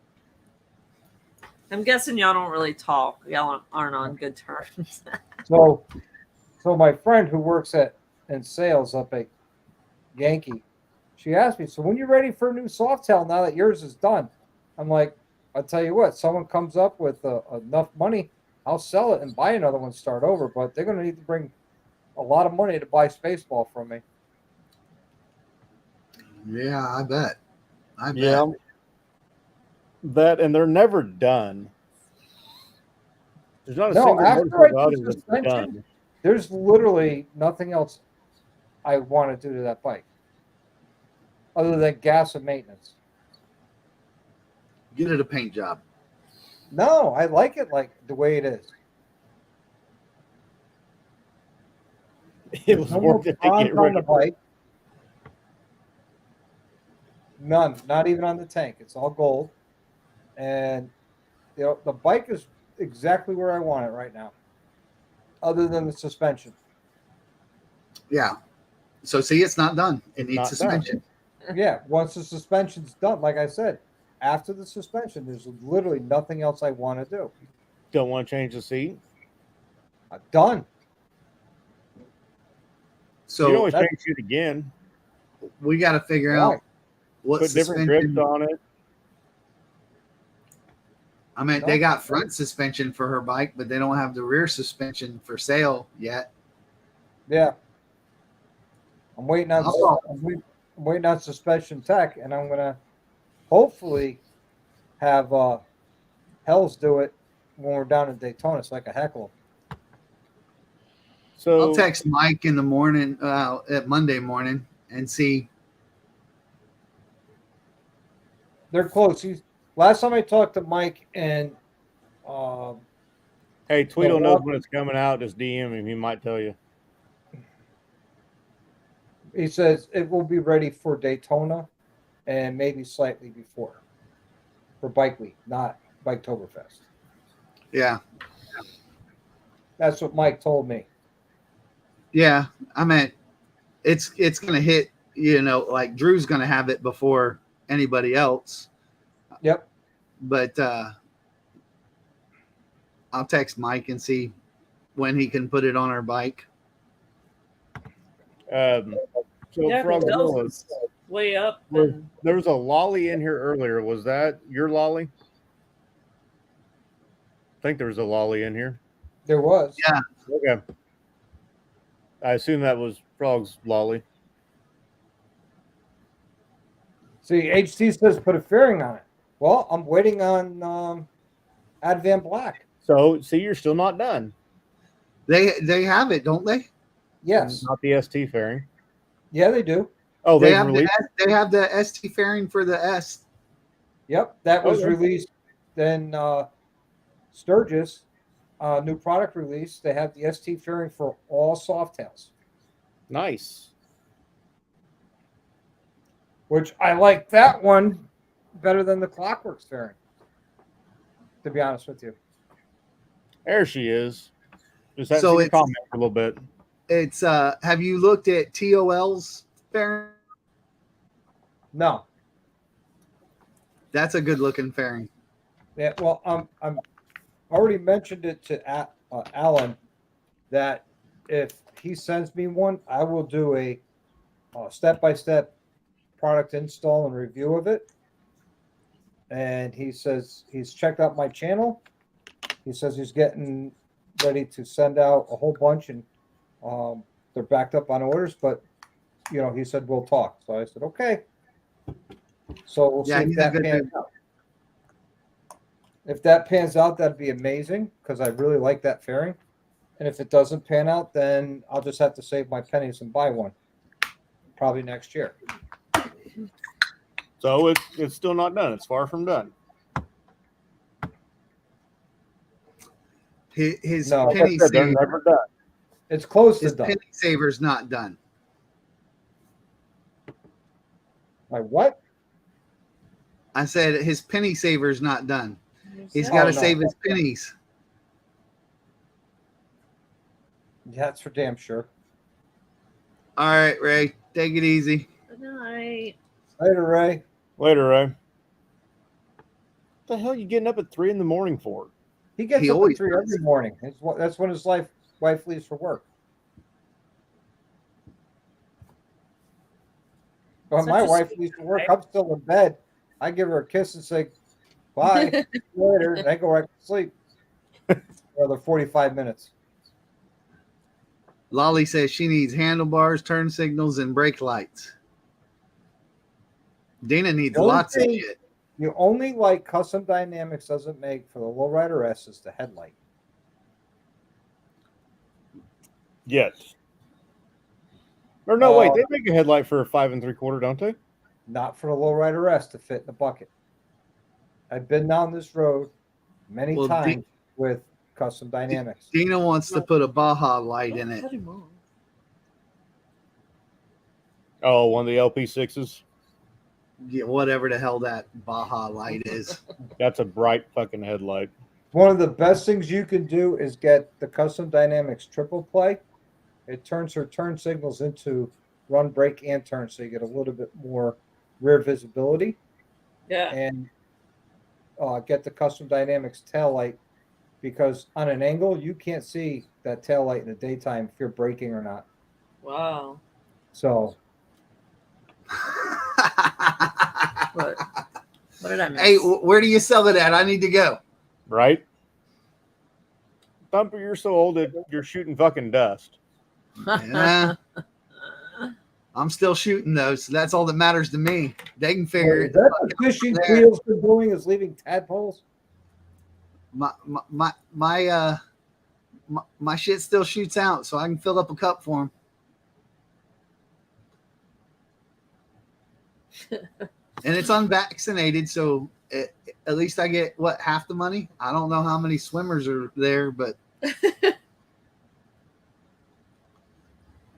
D: I'm guessing y'all don't really talk. Y'all aren't on good terms.
C: So my friend who works in sales up at Yankee, she asked me, so when you're ready for a new Softail now that yours is done? I'm like, I'll tell you what, someone comes up with enough money, I'll sell it and buy another one, start over, but they're going to need to bring a lot of money to buy Spaceball from me.
B: Yeah, I bet. I bet.
A: Yeah. That, and they're never done. There's not a
C: No,
A: single
C: after
A: motorcycle
C: I
A: out
C: do
A: there that's
C: suspension,
A: done.
C: there's literally nothing else I want to do to that bike other than gas and maintenance.
B: Get it a paint job.
C: No, I like it like the way it is.
A: It was
C: No more
A: worth it to
C: bronze
A: get
C: on
A: rid
C: the
A: of.
C: bike. None, not even on the tank. It's all gold, and the bike is exactly where I want it right now, other than the suspension.
B: Yeah. So see, it's not done. It
A: It's
B: needs
A: not
B: suspension.
C: Yeah, once the suspension's done, like I said, after the suspension, there's literally nothing else I want to do.
A: Don't want to change the seat.
C: I'm done.
A: you can
B: So
A: always change it again.
B: we got to figure
C: Right.
B: out what
A: Put different grips
B: suspension.
A: on it.
B: I mean,
C: No.
B: they got front suspension for her bike, but they don't have the rear suspension for sale yet.
C: Yeah. I'm waiting on
B: Oh.
C: I'm waiting on suspension tech, and I'm gonna hopefully have Hells do it when we're down in Daytona so I can heckle them.
A: So
B: I'll text Mike in the morning, at Monday morning, and see.
C: They're close. Last time I talked to Mike and
A: hey, Tweedle
C: So,
A: knows when it's coming out. Just DM him. He might tell you.
C: he says it will be ready for Daytona and maybe slightly before for Bike Week, not Biketoberfest.
B: Yeah,
C: That's what Mike told me.
B: yeah. I mean, it's gonna hit. You know, like Drew's gonna have it before anybody else.
C: Yep.
B: But I'll text Mike and see when he can put it on our bike.
A: So
D: Yeah,
A: Frog
D: Dell's
A: Zilla,
D: is way up.
A: was-
D: And
A: there was a lolly in here earlier. Was that your lolly? I think there was a lolly in here.
C: There was.
B: Yeah.
A: Okay. I assume that was Frog's lolly.
C: See, HT says put a fairing on it. Well, I'm waiting on Advan Black.
A: So see, you're still not done.
B: They have it, don't they?
C: Yes.
A: Not the ST fairing.
C: Yeah, they do.
A: Oh,
B: They
A: they've
B: have
A: released.
B: they have the ST fairing for the S.
C: Yep. That was
A: Okay.
C: released. Then Sturgis, new product release. They have the ST fairing for all Softails,
A: Nice.
C: which I like that one better than the Clockworks fairing, to be honest with you.
A: There she is. Just had
B: So
A: to see
B: it's-
A: comment for a little bit.
B: It's have you looked at TOL's fairing?
C: No.
B: That's a good looking fairing.
C: Yeah, well, I'm already mentioned it to Alan that if he sends me one, I will do a step-by-step product install and review of it. And he says he's checked out my channel. He says he's getting ready to send out a whole bunch, and they're backed up on orders. But he said we'll talk. So I said okay. So we'll
B: Yeah,
C: see if
B: he's a
C: that
B: good
C: pans
B: dude.
C: out. If that pans out, that'd be amazing because I really like that fairing. And if it doesn't pan out, then I'll just have to save my pennies and buy one, probably next year.
A: So it's still not done. It's far from done.
B: His
C: No,
A: Like I
B: penny
A: said, they're
B: saver,
A: never done.
C: It's close to
B: his
C: done.
B: penny saver's not done.
C: My what?
B: I said his penny saver's not done. He's
D: Oh,
B: got to
C: no.
B: save his pennies.
C: Yeah, that's for damn sure.
B: All right, Ray, take it easy.
D: Good night.
C: Later, Ray.
A: Later, Ray. What the hell are you getting up at 3 a.m. for?
C: He gets
B: He
C: up
B: always
C: at 3
B: does.
C: every morning. That's when his wife leaves for work. When
D: Such
C: my
D: a
C: wife
D: sweet
C: leaves for work,
D: guy.
C: I'm still in bed. I give her a kiss and say bye, see you later, and I go right to sleep for another 45 minutes.
B: Lolly says she needs handlebars, turn signals, and brake lights. Dana needs
C: The only
B: lots of
C: thing-
B: shit.
C: The only light Custom Dynamics doesn't make for the Lowrider S is the headlight.
A: Yes. Or no, wait,
C: Uh,
A: they make a headlight for a 5 3/4, don't they?
C: Not for the Lowrider S to fit in the bucket. I've been down this road many
B: Well,
C: times with Custom Dynamics.
B: Dina wants to put a Baja light in it.
D: Cut him off.
A: Oh, one of the LP6s.
B: Yeah, whatever the hell that Baja light is.
A: That's a bright fucking headlight.
C: One of the best things you can do is get the Custom Dynamics triple play. It turns her turn signals into run, brake, and turn, so you get a little bit more rear visibility.
D: Yeah.
C: And get the Custom Dynamics tail light, because on an angle you can't see that tail light in the daytime if you're braking or not.
D: Wow.
C: So
D: What did I miss?
B: Hey, where do you sell it at? I need to go.
A: Right? Thumper, you're so old that you're shooting fucking dust.
B: Yeah. I'm still shooting those, so that's all that matters to me. They can figure
C: is
B: it.
C: that the fishing
B: there.
C: Cleo's been doing is leaving tadpoles?
B: My shit still shoots out, so I can fill up a cup for him. And it's unvaccinated, so at least I get half the money. I don't know how many swimmers are there, but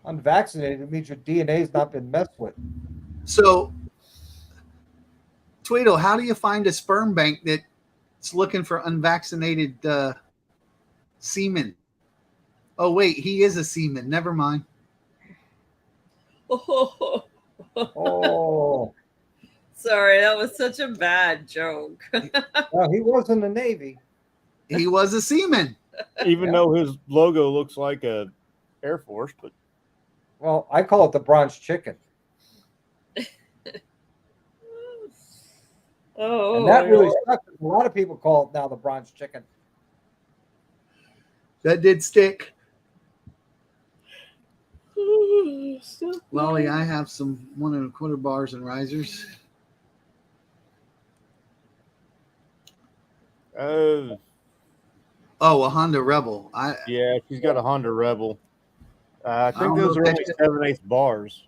C: Unvaccinated means your DNA's not been messed with.
B: so Tweedle, how do you find a sperm bank that's looking for unvaccinated semen? Oh wait, he is a semen. Never mind.
C: Oh,
D: Sorry, that was such a bad joke.
C: well, he was in the Navy.
B: He was a seaman.
A: Even though his logo looks like a Air Force, but
C: Well, I call it the bronze chicken.
D: Oh,
C: And that really stuck. A lot of people call it now the bronze chicken.
B: That did stick.
D: so
B: Lolly, I have some 1 1/4 bars and risers.
A: uh,
B: Oh, a Honda Rebel.
A: yeah, she's got a Honda Rebel. I
B: I
A: think
B: don't
A: those
B: know
A: are
B: if
A: only
B: that's-
A: 7/8 bars.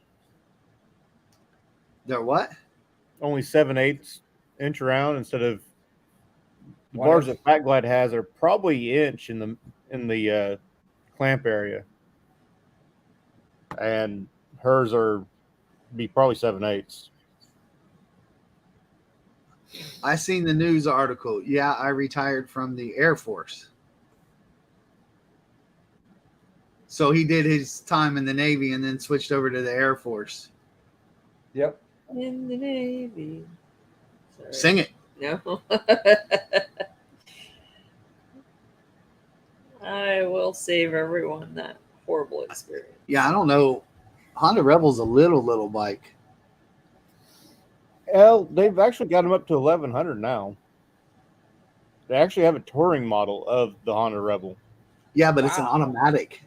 B: They're what?
A: Only 7/8 inch around instead of the
C: One
A: bars
C: inch.
A: that Fat Glide has are probably inch in the clamp area, and hers are be probably 7/8.
B: I seen the news article. Yeah, I retired from the Air Force. So he did his time in the Navy and then switched over to the Air Force.
C: Yep.
D: in the Navy. Sorry.
B: Sing it.
D: No. I will save everyone that horrible experience.
B: Yeah, I don't know. Honda Rebel's a little bike.
A: Well, they've actually got them up to 1100 now. They actually have a touring model of the Honda Rebel.
B: Yeah, but it's an
C: Wow.
B: automatic.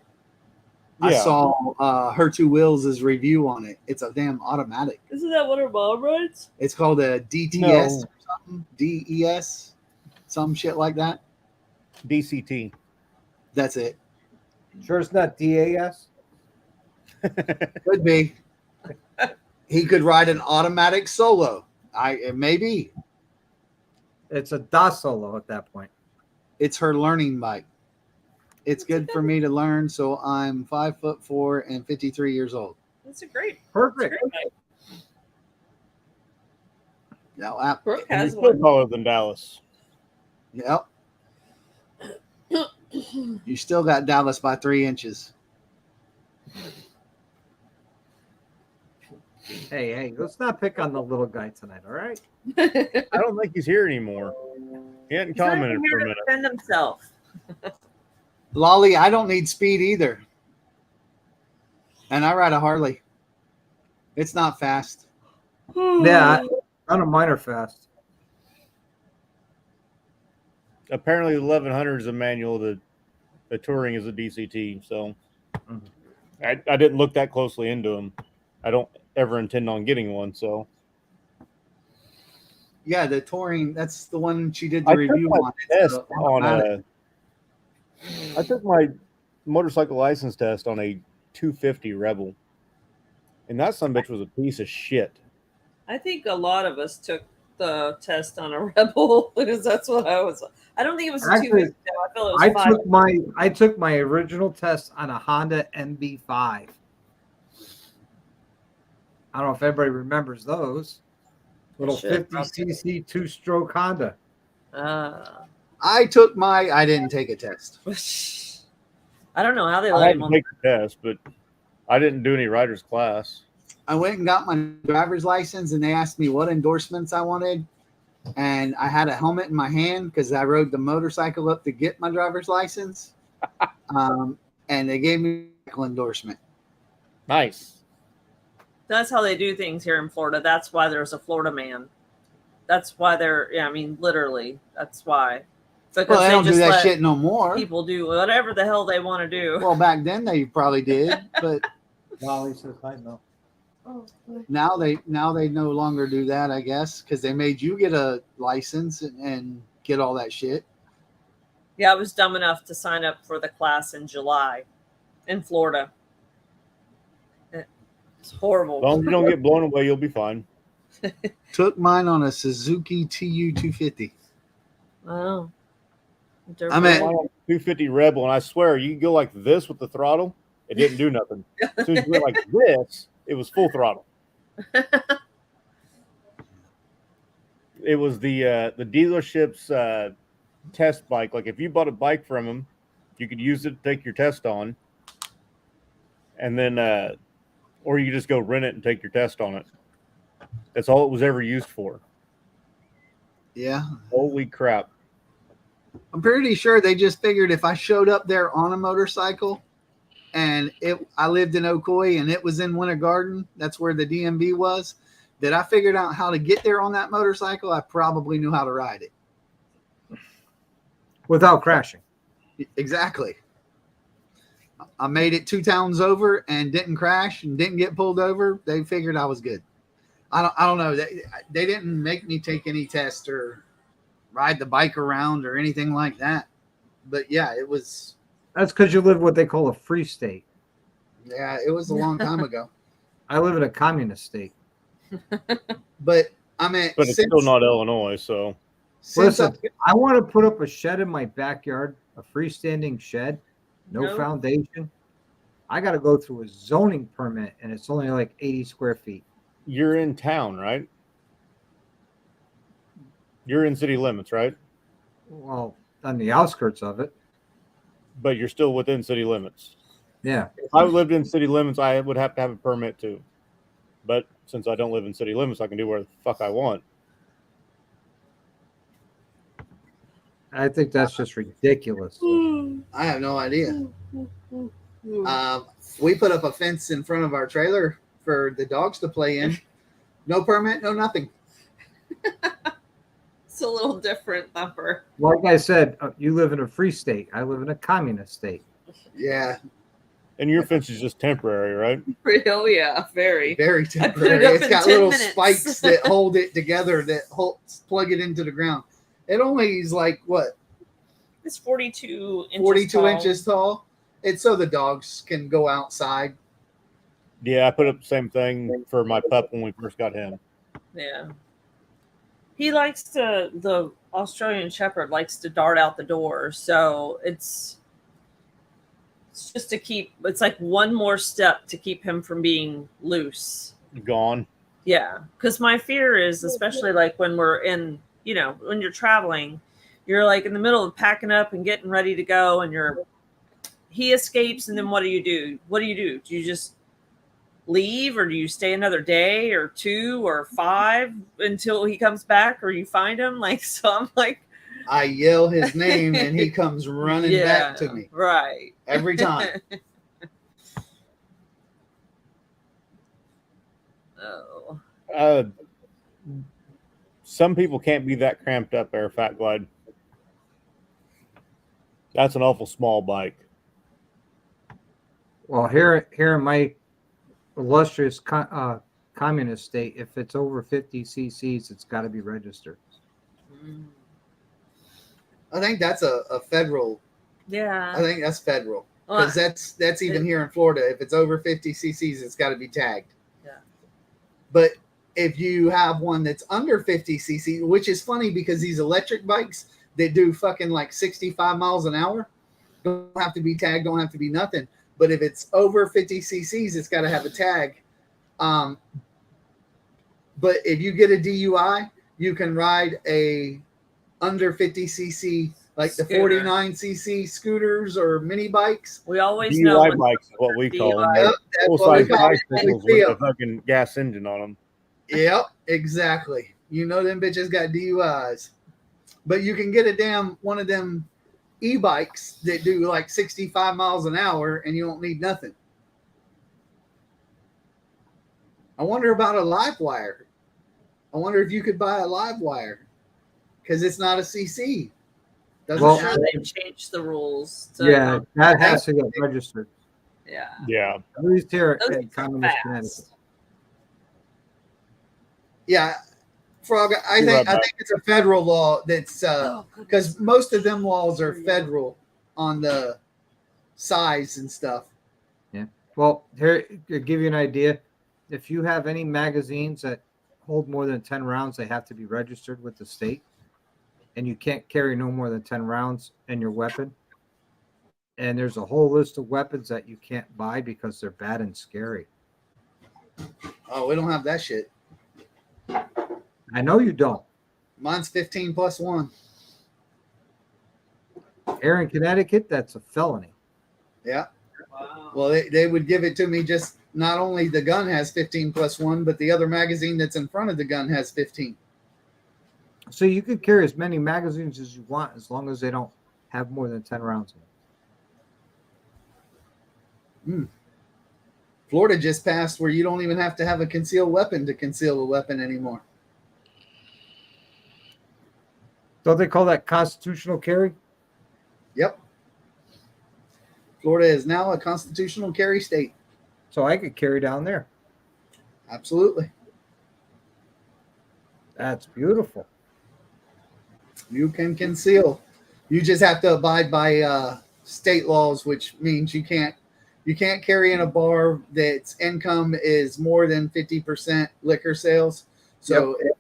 B: I
A: Yeah.
B: saw her two wheels' review on it. It's a damn automatic.
D: Isn't that what her mom rides?
B: It's called a DTS
A: No.
B: or something. DES, some shit like that.
A: DCT.
B: That's it.
C: Sure it's not DAS?
B: Could be. He could ride an automatic solo. It may be.
C: It's a DOS solo at that point.
B: It's her learning bike. It's good for me to learn. So I'm 5'4" and 53 years old.
D: That's a great.
C: Perfect.
B: Yeah,
D: Brooke
A: And
D: has
A: he's still
D: one.
A: taller than Dallas.
B: yep. You still got Dallas by 3 inches.
C: Hey, let's not pick on the little guy tonight, all right?
A: I don't think he's here anymore. He hadn't
D: He's not
A: commented
D: even here
A: for a
D: to
A: minute.
D: defend himself.
B: Lolly, I don't need speed either. And I ride a Harley. It's not fast.
C: Yeah, none of mine are fast.
A: Apparently, the 1100 is a manual. The touring is a DCT. So
C: Mhm.
A: I didn't look that closely into them. I don't ever intend on getting one. So
B: Yeah, the touring. That's the one she did the
A: I took
B: review
A: my
B: on. It's
A: test
B: the
A: on
B: automatic.
A: I took my motorcycle license test on a 250 Rebel, and that son bitch was a piece of shit.
D: I think a lot of us took the test on a Rebel because that's what I was. I don't think it was a
C: Actually,
D: 250. I feel it was 5.
C: I took my original test on a Honda MB5. I don't know if everybody remembers those. Little
D: Shit,
C: 50cc two-stroke Honda.
B: I took my. I didn't take a test.
D: I don't know how they
A: I
D: let
A: had
D: him
A: to
D: on.
A: take the test, but I didn't do any rider's class.
B: I went and got my driver's license, and they asked me what endorsements I wanted. And I had a helmet in my hand because I rode the motorcycle up to get my driver's license. And they gave me a medical endorsement.
A: Nice.
D: That's how they do things here in Florida. That's why there's a Florida man. That's why they're, yeah, I mean, literally, that's why. Because
B: Well, they don't do
D: just
B: that
D: let
B: shit no more.
D: people do whatever the hell they want to do.
B: Well, back then they probably did, but
C: Molly says hi, no.
B: now they no longer do that, I guess, because they made you get a license and get all that shit.
D: Yeah, I was dumb enough to sign up for the class in July in Florida. It's horrible.
A: As long as you don't get blown away, you'll be fine.
B: Took mine on a Suzuki TU 250.
D: Oh.
B: I'm at
A: 250 Rebel, and I swear you can go like this with the throttle. It didn't do nothing. As soon as you went like this, it was full throttle. It was the dealership's test bike. Like if you bought a bike from them, you could use it to take your test on, and then or you just go rent it and take your test on it. That's all it was ever used for.
B: Yeah.
A: Holy crap.
B: I'm pretty sure they just figured if I showed up there on a motorcycle and I lived in Ocoee and it was in Winter Garden, that's where the DMV was, that I figured out how to get there on that motorcycle, I probably knew how to ride it.
C: Without crashing.
B: Exactly. I made it 2 towns over and didn't crash and didn't get pulled over. They figured I was good. I don't know. They didn't make me take any test or ride the bike around or anything like that. But yeah, it was.
C: That's because you live what they call a free state.
B: Yeah, it was a long time ago.
C: I live in a communist state.
B: But I mean,
A: But it's still not Illinois, so.
C: Listen, I want to put up a shed in my backyard, a freestanding shed, no foundation. I got to go through a zoning permit, and it's only like 80 square feet.
A: You're in town, right? You're in city limits, right?
C: Well, on the outskirts of it.
A: But you're still within city limits.
C: Yeah.
A: If I lived in city limits, I would have to have a permit too. But since I don't live in city limits, I can do where the fuck I want.
C: I think that's just ridiculous.
B: I have no idea. We put up a fence in front of our trailer for the dogs to play in. No permit, no nothing.
D: It's a little different, Thumper.
C: Like I said, you live in a free state. I live in a communist state.
B: Yeah.
A: And your fence is just temporary, right?
D: Oh, yeah, very.
B: Very
D: I put
B: temporary.
D: it up
B: It's
D: in
B: got
D: 10
B: little
D: minutes.
B: spikes that hold it together that plug it into the ground. It only is like, what?
D: It's 42 inches
B: 42
D: tall.
B: inches tall. It's so the dogs can go outside.
A: Yeah, I put up the same thing for my pup when we first got him.
D: Yeah. He likes the Australian Shepherd likes to dart out the door. So it's just to keep, it's like one more step to keep him from being loose.
A: Gone.
D: Yeah. Because my fear is, especially like when we're in, when you're traveling, you're like in the middle of packing up and getting ready to go, and he escapes, and then what do you do? What do you do? Do you just leave, or do you stay another day or 2 or 5 until he comes back, or you find him? Like, so I'm like,
B: I yell his name and he comes running back to me.
D: Right.
B: Every time.
D: Oh.
A: Some people can't be that cramped up there, Fat Glide. That's an awful small bike.
C: Well, here in my illustrious communist state, if it's over 50 cc's, it's got to be registered.
B: I think that's a federal.
D: Yeah.
B: I think that's federal. Because that's even here in Florida. If it's over 50 cc's, it's got to be tagged.
D: Yeah.
B: But if you have one that's under 50 cc, which is funny because these electric bikes that do fucking like 65 miles an hour don't have to be tagged, don't have to be nothing. But if it's over 50 cc's, it's got to have a tag. But if you get a DUI, you can ride a under 50 cc, like the 49 cc scooters or mini bikes.
D: We always know
A: DUI bikes is what we call them.
B: Yep, that's
A: Full
B: what we
A: size
B: call it.
A: bicycles with a fucking gas engine on them.
B: Yep, exactly. You know them bitches got DUIs. But you can get one of them e-bikes that do like 65 miles an hour and you don't need nothing. I wonder about a live wire. I wonder if you could buy a live wire because it's not a CC.
D: I'm
C: Well,
D: sure they've changed the rules.
C: Yeah, that has to get registered.
D: Yeah.
A: Yeah.
C: At least here
D: Those
C: in
D: are
C: Communist Connecticut.
D: fast.
B: Yeah, Frog. I
A: You're
B: think
A: right,
B: I think it's a federal law that's
D: Oh,
B: because most of them laws are federal on the size and stuff.
C: Well, here to give you an idea, if you have any magazines that hold more than 10 rounds, they have to be registered with the state. And you can't carry no more than 10 rounds in your weapon. And there's a whole list of weapons that you can't buy because they're bad and scary.
B: Oh, we don't have that shit.
C: I know you don't.
B: Mine's 15+1.
C: Here in Connecticut, that's a felony.
B: Yeah.
D: Wow.
B: Well, they would give it to me just not only the gun has 15+1, but the other magazine that's in front of the gun has 15.
C: So you can carry as many magazines as you want as long as they don't have more than 10 rounds in them.
B: Florida just passed where you don't even have to have a concealed weapon to conceal a weapon anymore.
C: Don't they call that constitutional carry?
B: Yep. Florida is now a constitutional carry state.
C: So I could carry down there.
B: Absolutely.
C: That's beautiful.
B: You can conceal. You just have to abide by state laws, which means you can't carry in a bar that's income is more than 50% liquor sales. So if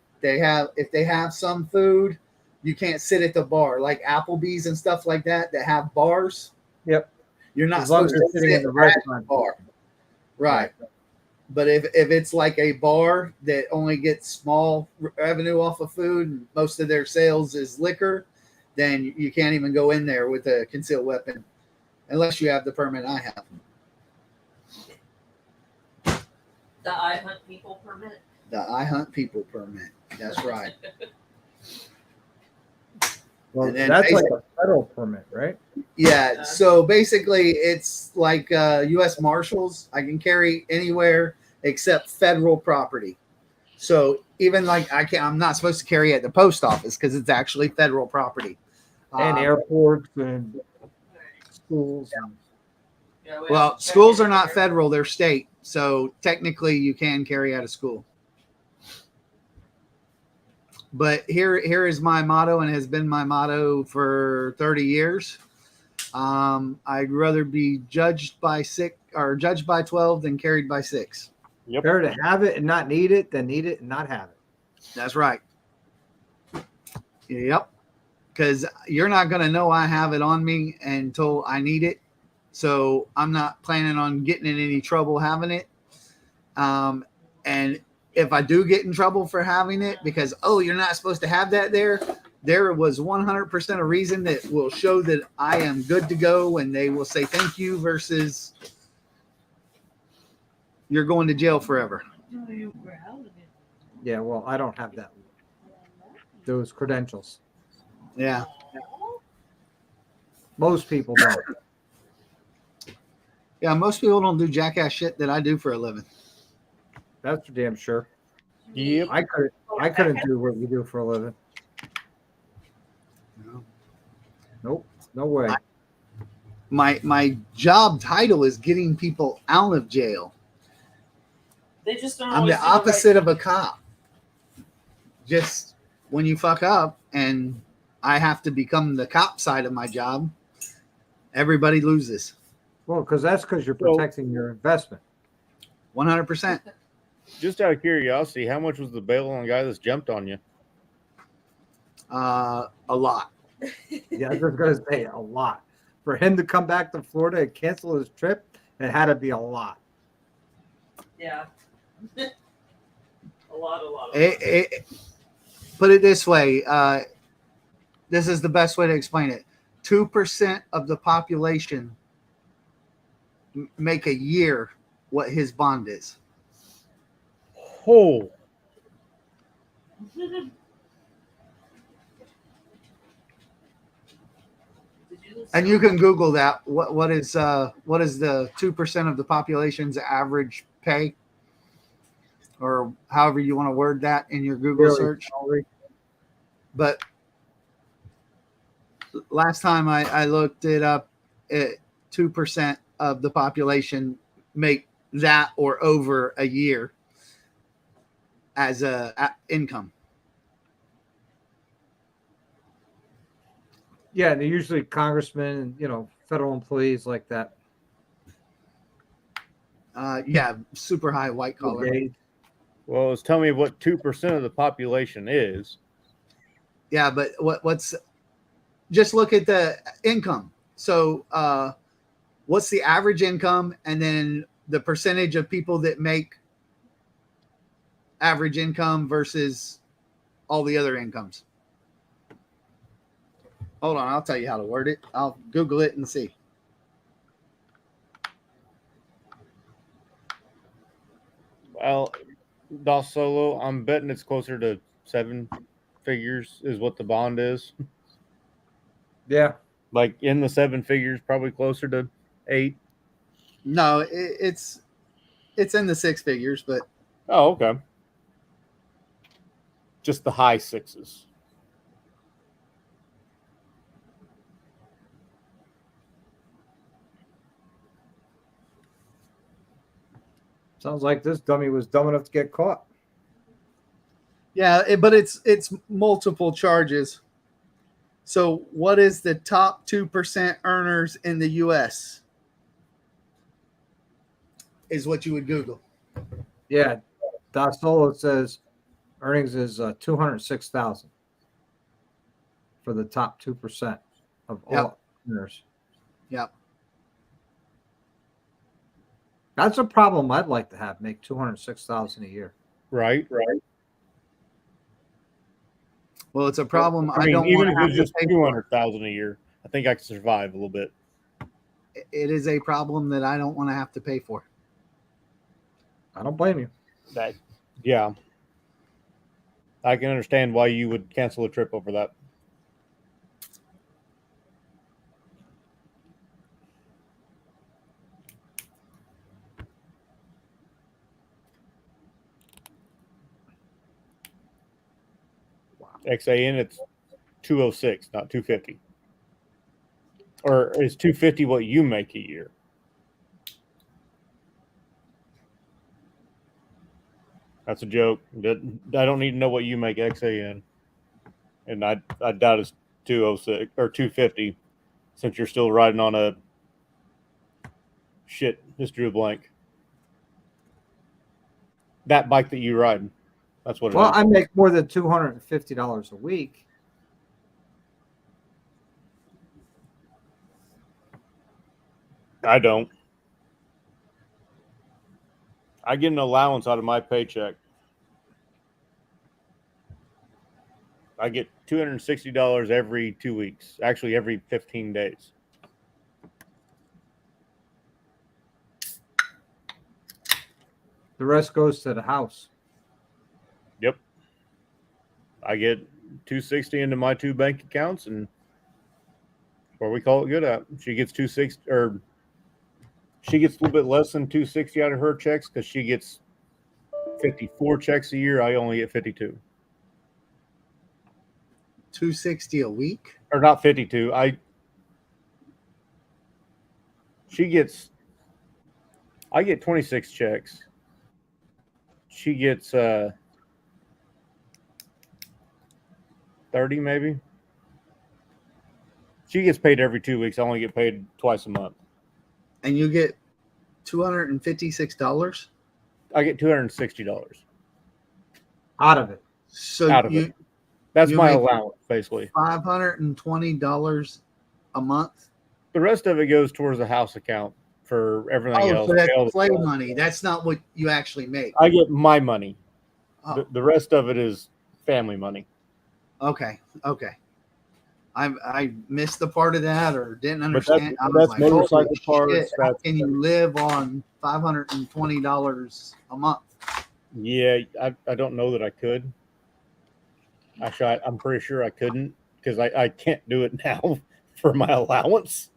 B: they have some food, you can't sit at the bar, like Applebee's and stuff like that have bars.
C: Yep.
B: You're not
C: As long as
B: supposed
C: you're
B: to
C: sitting
B: sit
C: in the
B: at the
C: restaurant.
B: bar. Right. But if it's like a bar that only gets small revenue off of food and most of their sales is liquor, then you can't even go in there with a concealed weapon unless you have the permit I have.
D: The I Hunt People permit.
B: The I Hunt People permit. That's right.
C: Well,
B: And then
C: that's like a federal permit, right?
B: Yeah. So basically, it's like U.S. Marshals. I can carry anywhere except federal property. So even like I'm not supposed to carry at the post office because it's actually federal property.
C: And airports and schools. And,
D: Yeah,
B: Well, schools are not federal; they're state. So technically, you can carry out of school. But here is my motto, and has been my motto for 30 years. I'd rather be judged by 12 than carried by 6.
A: Yep.
C: better to have it and not need it than need it and not have it.
B: That's right. Yep. Because you're not going to know I have it on me until I need it. So I'm not planning on getting in any trouble having it. And if I do get in trouble for having it because, you're not supposed to have that there was 100% a reason that will show that I am good to go and they will say thank you versus you're going to jail forever.
C: Yeah, well, I don't have those credentials.
B: Yeah.
C: Most people don't.
B: Yeah, most people don't do jackass shit that I do for a living.
C: That's for damn sure.
A: Yep.
C: I couldn't do what you do for a living. Nope, no way.
B: My job title is getting people out of jail.
D: They just don't.
B: I'm
D: always
B: the
D: do right.
B: opposite of a cop. Just when you fuck up and I have to become the cop side of my job, everybody loses.
C: Well, because you're protecting your investment.
B: 100%.
A: Just out of curiosity, how much was the bail on the guy that's jumped on you?
B: A lot.
C: Yeah, I was going to say a lot. For him to come back to Florida and cancel his trip, it had to be a lot.
D: Yeah. a lot.
B: Put it this way. This is the best way to explain it. 2% of the population make a year what his bond is.
A: Oh,
B: And you can Google that. What is the 2% of the population's average pay? or however you want to word that in your Google
C: Yearly
B: search.
C: salary.
B: But last time I looked it up, 2% of the population make that or over a year as a income.
C: Yeah, they're usually congressmen and federal employees like that.
B: Yeah, super high white collar.
A: Well, it's telling me what 2% of the population is.
B: Yeah, but what's just look at the income. So what's the average income, and then the percentage of people that make average income versus all the other incomes. Hold on, I'll tell you how to word it. I'll Google it and see.
A: Well, Dos Solo, I'm betting it's closer to 7 figures is what the bond is.
C: Yeah.
A: Like in the 7 figures, probably closer to 8.
B: No, it's in the 6 figures, but
A: Oh, okay. Just the high 6s.
C: Sounds like this dummy was dumb enough to get caught.
B: yeah, but it's multiple charges. So what is the top 2% earners in the US? Is what you would Google.
C: Yeah. Das Solo says earnings is 206,000 for the top 2% of all earners.
B: Yep.
C: That's a problem I'd like to have. Make 206,000 a year.
A: Right.
B: Well, it's a problem.
A: I mean,
B: don't
A: even
B: want
A: if
B: to have
A: it's
B: to
A: just
B: pay for.
A: 200,000 a year, I think I can survive a little bit.
B: It is a problem that I don't want to have to pay for.
C: I don't blame you.
A: Yeah. I can understand why you would cancel a trip over that. XAN, it's 206, not 250. Or is 250 what you make a year? That's a joke. I don't need to know what you make XAN. And I doubt it's 206 or 250 since you're still riding on a shit, just drew a blank. That bike that you ride. That's what it
C: Well,
A: is.
C: I make more than $250 a week.
A: I don't. I get an allowance out of my paycheck. I get $260 every 2 weeks. Actually, every 15 days.
C: The rest goes to the house.
A: Yep. I get 260 into my 2 bank accounts, and where we call it good at. She gets 260, or she gets a little bit less than 260 out of her checks because she gets 54 checks a year. I only get 52.
B: 260 a week?
A: Or not 52. I get 26 checks. She gets 30 maybe. She gets paid every 2 weeks. I only get paid twice a month.
B: And you get $256?
A: I get $260
C: Out of it.
B: So
A: out of
B: you
A: it. That's
B: you
A: my
B: make
A: allowance, basically.
B: $520 a month?
A: The rest of it goes towards the house account for everything else.
B: So that's play money. That's not what you actually make.
A: I get my money.
B: Oh,
A: The rest of it is family money.
B: okay. I missed the part of that or didn't
A: But
B: understand. I was
A: that's
B: like,
A: motorcycle
B: holy
A: parts.
B: shit, how can you live on $520 a month?
A: Yeah, I don't know that I could. Actually, I'm pretty sure I couldn't because I can't do it now for my allowance.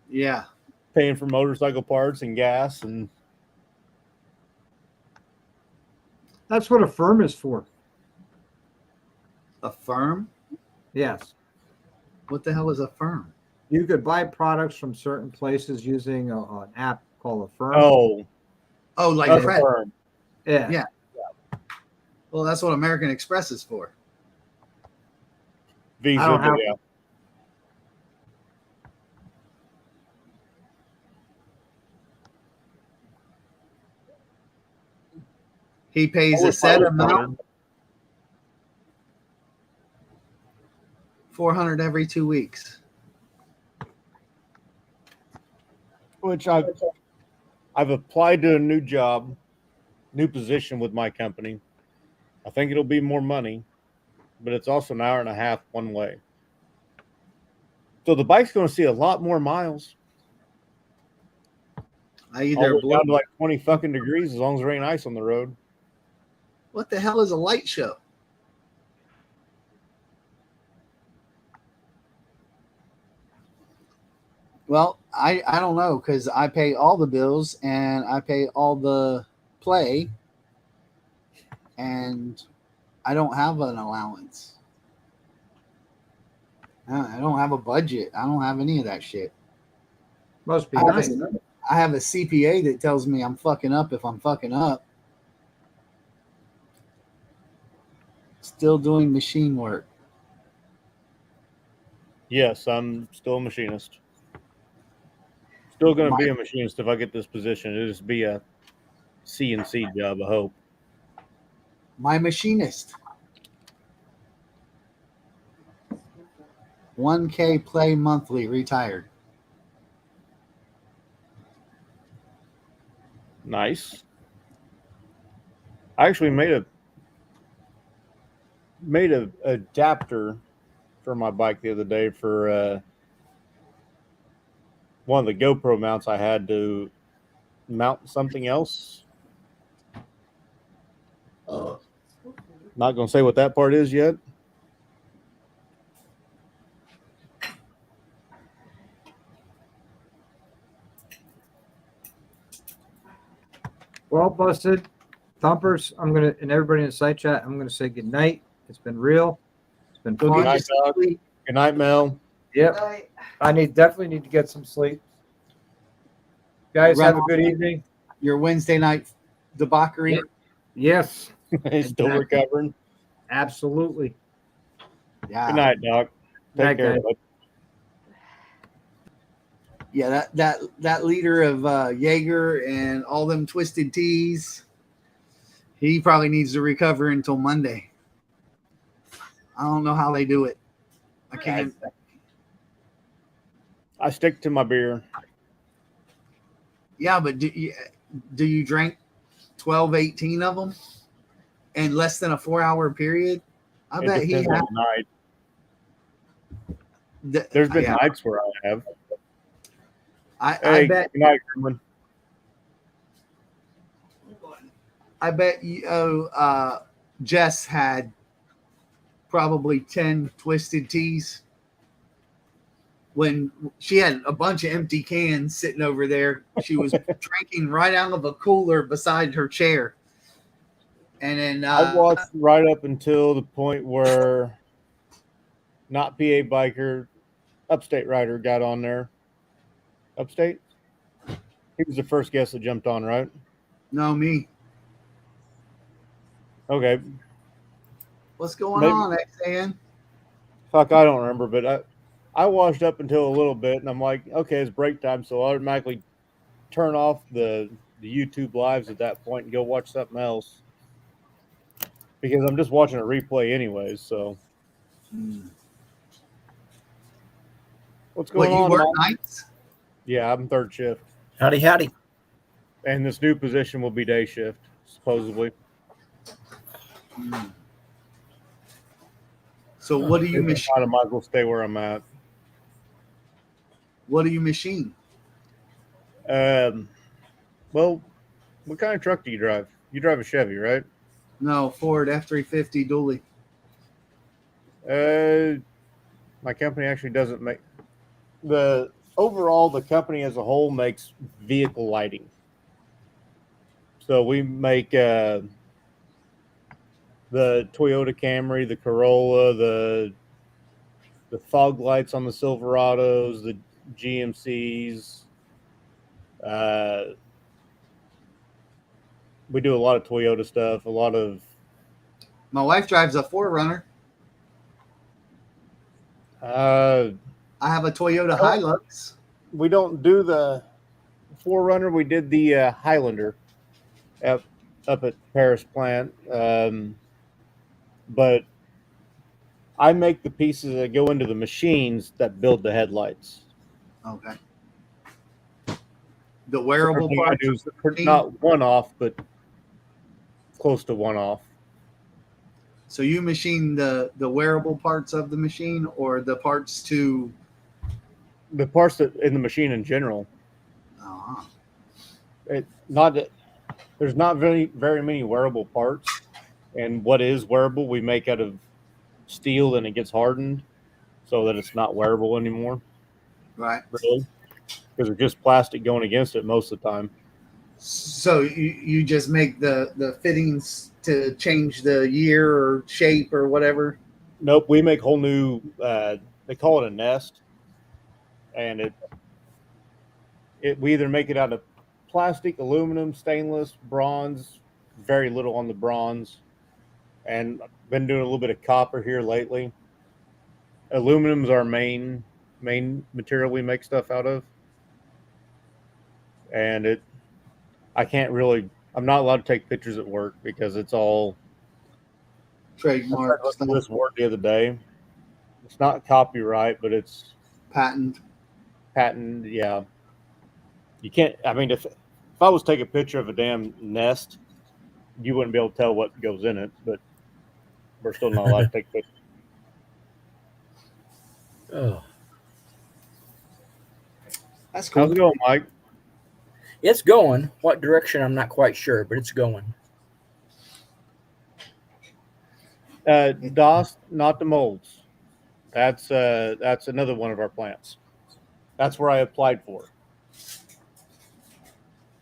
B: Yeah.
A: Paying for motorcycle parts and gas and
C: That's what a firm is for.
B: A firm?
C: Yes.
B: What the hell is a firm?
C: You could buy products from certain places using an app called a firm.
A: Oh,
B: Oh, like
A: a
B: credit.
A: firm.
C: Yeah.
B: Yeah. Well, that's what American Express is for.
A: Visa,
C: I don't have-
A: yeah.
B: He pays
A: I
B: a
A: wish
B: set
A: I was
B: amount,
A: modern.
B: 400 every 2 weeks.
A: Which I've applied to a new job, new position with my company. I think it'll be more money, but it's also an hour and a half one way. So the bike's going to see a lot more miles.
B: I
A: All
B: either
A: the way
B: blow.
A: down to like 20 fucking degrees as long as there ain't ice on the road.
B: What the hell is a light show? Well, I don't know because I pay all the bills and I pay all the play, and I don't have an allowance. I don't have a budget. I don't have any of that shit.
C: Must be
B: I have,
C: nice.
B: I have a CPA that tells me I'm fucking up if I'm fucking up. Still doing machine work.
A: Yes, I'm still a machinist. Still going to be a machinist if I get this position. It'll just be a CNC job, I hope.
B: My machinist. 1K play monthly, retired.
A: Nice. I actually made a adapter for my bike the other day for one of the GoPro mounts I had to mount something else. Not going to say what that part is yet.
C: Well, busted. Thumpers, I'm gonna and everybody in the side chat, I'm gonna say good night. It's been real. It's been
B: Go
C: fun.
B: get
A: night,
B: your
A: dog.
B: sleep.
A: Good night, Mel.
C: Yep. I definitely need to get some sleep. Guys,
B: Run
C: have a
B: off
C: good evening.
B: your Wednesday night debauchery.
C: Yes,
A: He's still
C: Exactly.
A: recovering.
C: absolutely.
B: Yeah.
A: Good night, Doc. Take
C: Night,
A: care.
C: guys.
A: Bud.
B: Yeah, that leader of Jaeger and all them twisted teas, he probably needs to recover until Monday. I don't know how they do it. I can't.
A: I stick to my beer.
B: Yeah, but do you drink 12, 18 of them in less than a 4-hour period? I
A: It
B: bet he
A: depends
B: had.
A: on the night. There's been
B: yeah,
A: nights where I have.
B: I
A: Hey,
B: bet.
A: good night, Gremlin.
B: I bet you. Jess had probably 10 twisted teas when she had a bunch of empty cans sitting over there. She was drinking right out of a cooler beside her chair. And then
A: I watched right up until the point where not PA biker, upstate rider got on there. Upstate? He was the first guest that jumped on, right?
B: no, me.
A: Okay.
B: What's going
A: Maybe-
B: on, XAN?
A: Fuck, I don't remember, but I watched up until a little bit, and I'm like, okay, it's break time, so I automatically turn off the YouTube lives at that point and go watch something else because I'm just watching a replay anyways. So what's going
B: What, you
A: on?
B: work
A: Mom?
B: nights?
A: Yeah, I'm third shift,
G: Howdy, howdy.
A: and this new position will be day shift supposedly.
B: So what do you
A: If
B: machine?
A: not, I might as well stay where I'm at.
B: What do you machine?
A: Well, what kind of truck do you drive? You drive a Chevy, right?
B: No, Ford F-350 dually.
A: My company actually doesn't make the overall. The company as a whole makes vehicle lighting. So we make the Toyota Camry, the Corolla, the fog lights on the Silverados, the GMCs. We do a lot of Toyota stuff, a lot of
B: My wife drives a 4Runner.
A: uh,
B: I have a Toyota
A: Oh.
B: Hilux.
A: we don't do the 4Runner. We did the Highlander up at Paris plant. But I make the pieces that go into the machines that build the headlights.
B: Okay. The wearable
A: Everything I
B: parts.
A: do is not one off, but close to one off.
B: So you machine the wearable parts of the machine, or the parts to
A: The parts that in the machine in general.
B: uh,
A: There's not very many wearable parts, and what is wearable we make out of steel, and it gets hardened so that it's not wearable anymore.
B: right?
A: Really, because it's just plastic going against it most of the time.
B: So you just make the fittings to change the year or shape or whatever.
A: Nope, we make whole new. They call it a nest, and we either make it out of plastic, aluminum, stainless, bronze. Very little on the bronze, and I've been doing a little bit of copper here lately. Aluminum's our main material we make stuff out of, and I'm not allowed to take pictures at work because it's all
B: Trademark
A: I
B: stuff,
A: this word the other day. It's not copyright, but it's
B: patent.
A: patent. Yeah, you can't. I mean, if I was to take a picture of a damn nest, you wouldn't be able to tell what goes in it. But we're still not allowed to take pictures.
G: Oh,
B: That's cool.
A: How's it going, Mike?
G: it's going. What direction? I'm not quite sure, but it's going.
A: DOS, not the molds. That's another one of our plants. That's where I applied for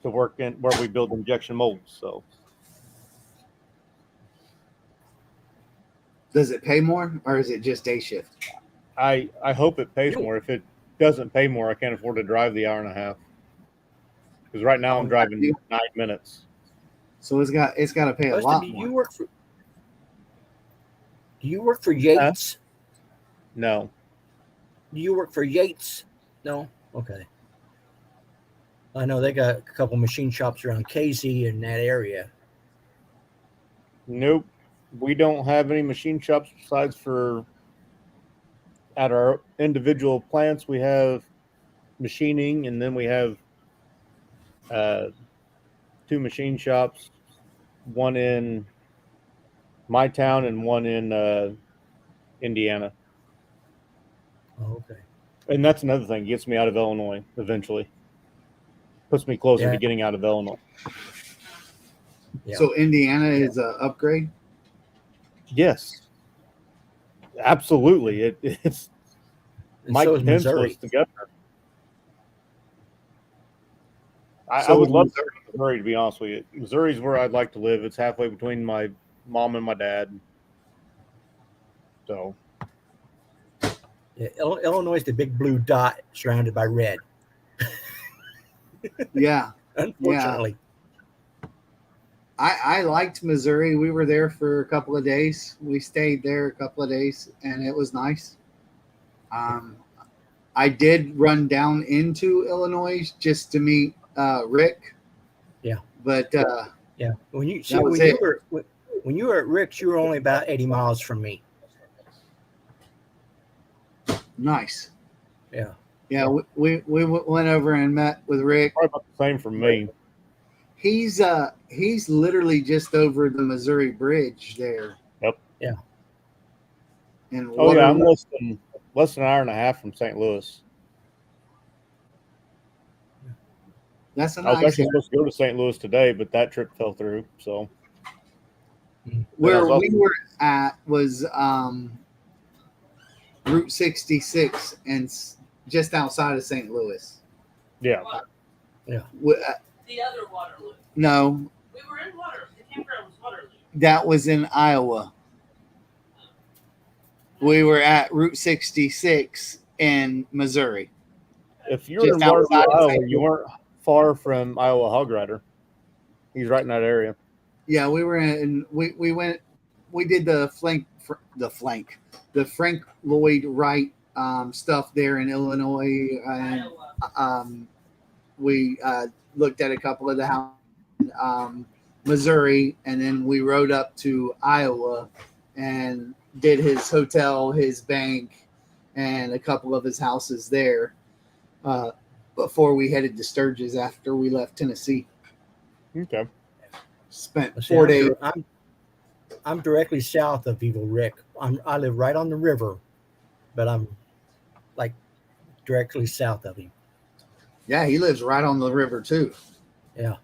A: to work in where we build injection molds. So
B: Does it pay more, or is it just day shift?
A: I hope it pays
G: You-
A: more. If it doesn't pay more, I can't afford to drive the hour and a half. Because right now I'm driving 9 minutes.
B: So it's got to pay a
G: Austin,
B: lot
G: do
B: more.
G: you work for Yates?
A: No,
G: Do you work for Yates? No? Okay. I know they got a couple machine shops around Casey in that area.
A: nope. We don't have any machine shops besides for at our individual plants. We have machining, and then we have 2 machine shops, one in my town and one in Indiana.
G: Oh, okay.
A: And that's another thing, gets me out of Illinois eventually. Puts me closer
G: Yeah.
A: to getting out of Illinois.
G: Yeah.
B: So Indiana is a upgrade.
A: Yes, absolutely. It's
G: And
A: Mike
G: so is
A: Pence
G: Missouri.
A: was the governor. I
B: So
A: would love
B: Missouri-
A: to go to Missouri, to be honest with you. Missouri's where I'd like to live. It's halfway between my mom and my dad. So
G: Yeah, Illinois is the big blue dot surrounded by red.
B: Yeah,
G: Unfortunately.
B: I liked Missouri. We were there for a couple of days. We stayed there a couple of days, and it was nice. I did run down into Illinois just to meet Rick.
G: Yeah.
B: But
G: Yeah. When you
B: That was
G: when you were at Rick's, you were only about 80 miles from me.
B: nice.
G: Yeah.
B: Yeah, we went over and met with Rick.
A: probably about the same for me.
B: He's literally just over the Missouri Bridge there.
A: Yep.
G: Yeah.
B: And
A: Oh yeah, I'm
B: Waterloo.
A: less than an hour and a half from St. Louis.
B: That's a
A: I was
B: nice
A: actually
B: area.
A: supposed to go to St. Louis today, but that trip fell through. So
B: Where
A: was
B: we were at was Route 66 and just outside of St. Louis.
A: yeah,
B: The other Waterloo. No,
H: We were in Waterloo. The campground was Waterloo.
B: That was in Iowa. We were at Route 66 in Missouri.
A: If you were
B: Just
A: in Waterloo,
B: outside of
A: Iowa,
B: St.
A: you weren't far from Iowa Hog Rider. He's right in that area.
B: Yeah, we were in. We went. We did the Frank Lloyd Wright stuff there in Illinois, and we looked at a couple of the houses in Missouri, and then we rode up to Iowa and did his hotel, his bank, and a couple of his houses there before we headed to Sturgis after we left Tennessee.
A: Okay.
B: Spent
G: See,
B: 4 days.
G: I'm directly south of Evil Rick. I live right on the river, but I'm like directly south of him.
B: Yeah, he lives right on the river too.
G: Yeah.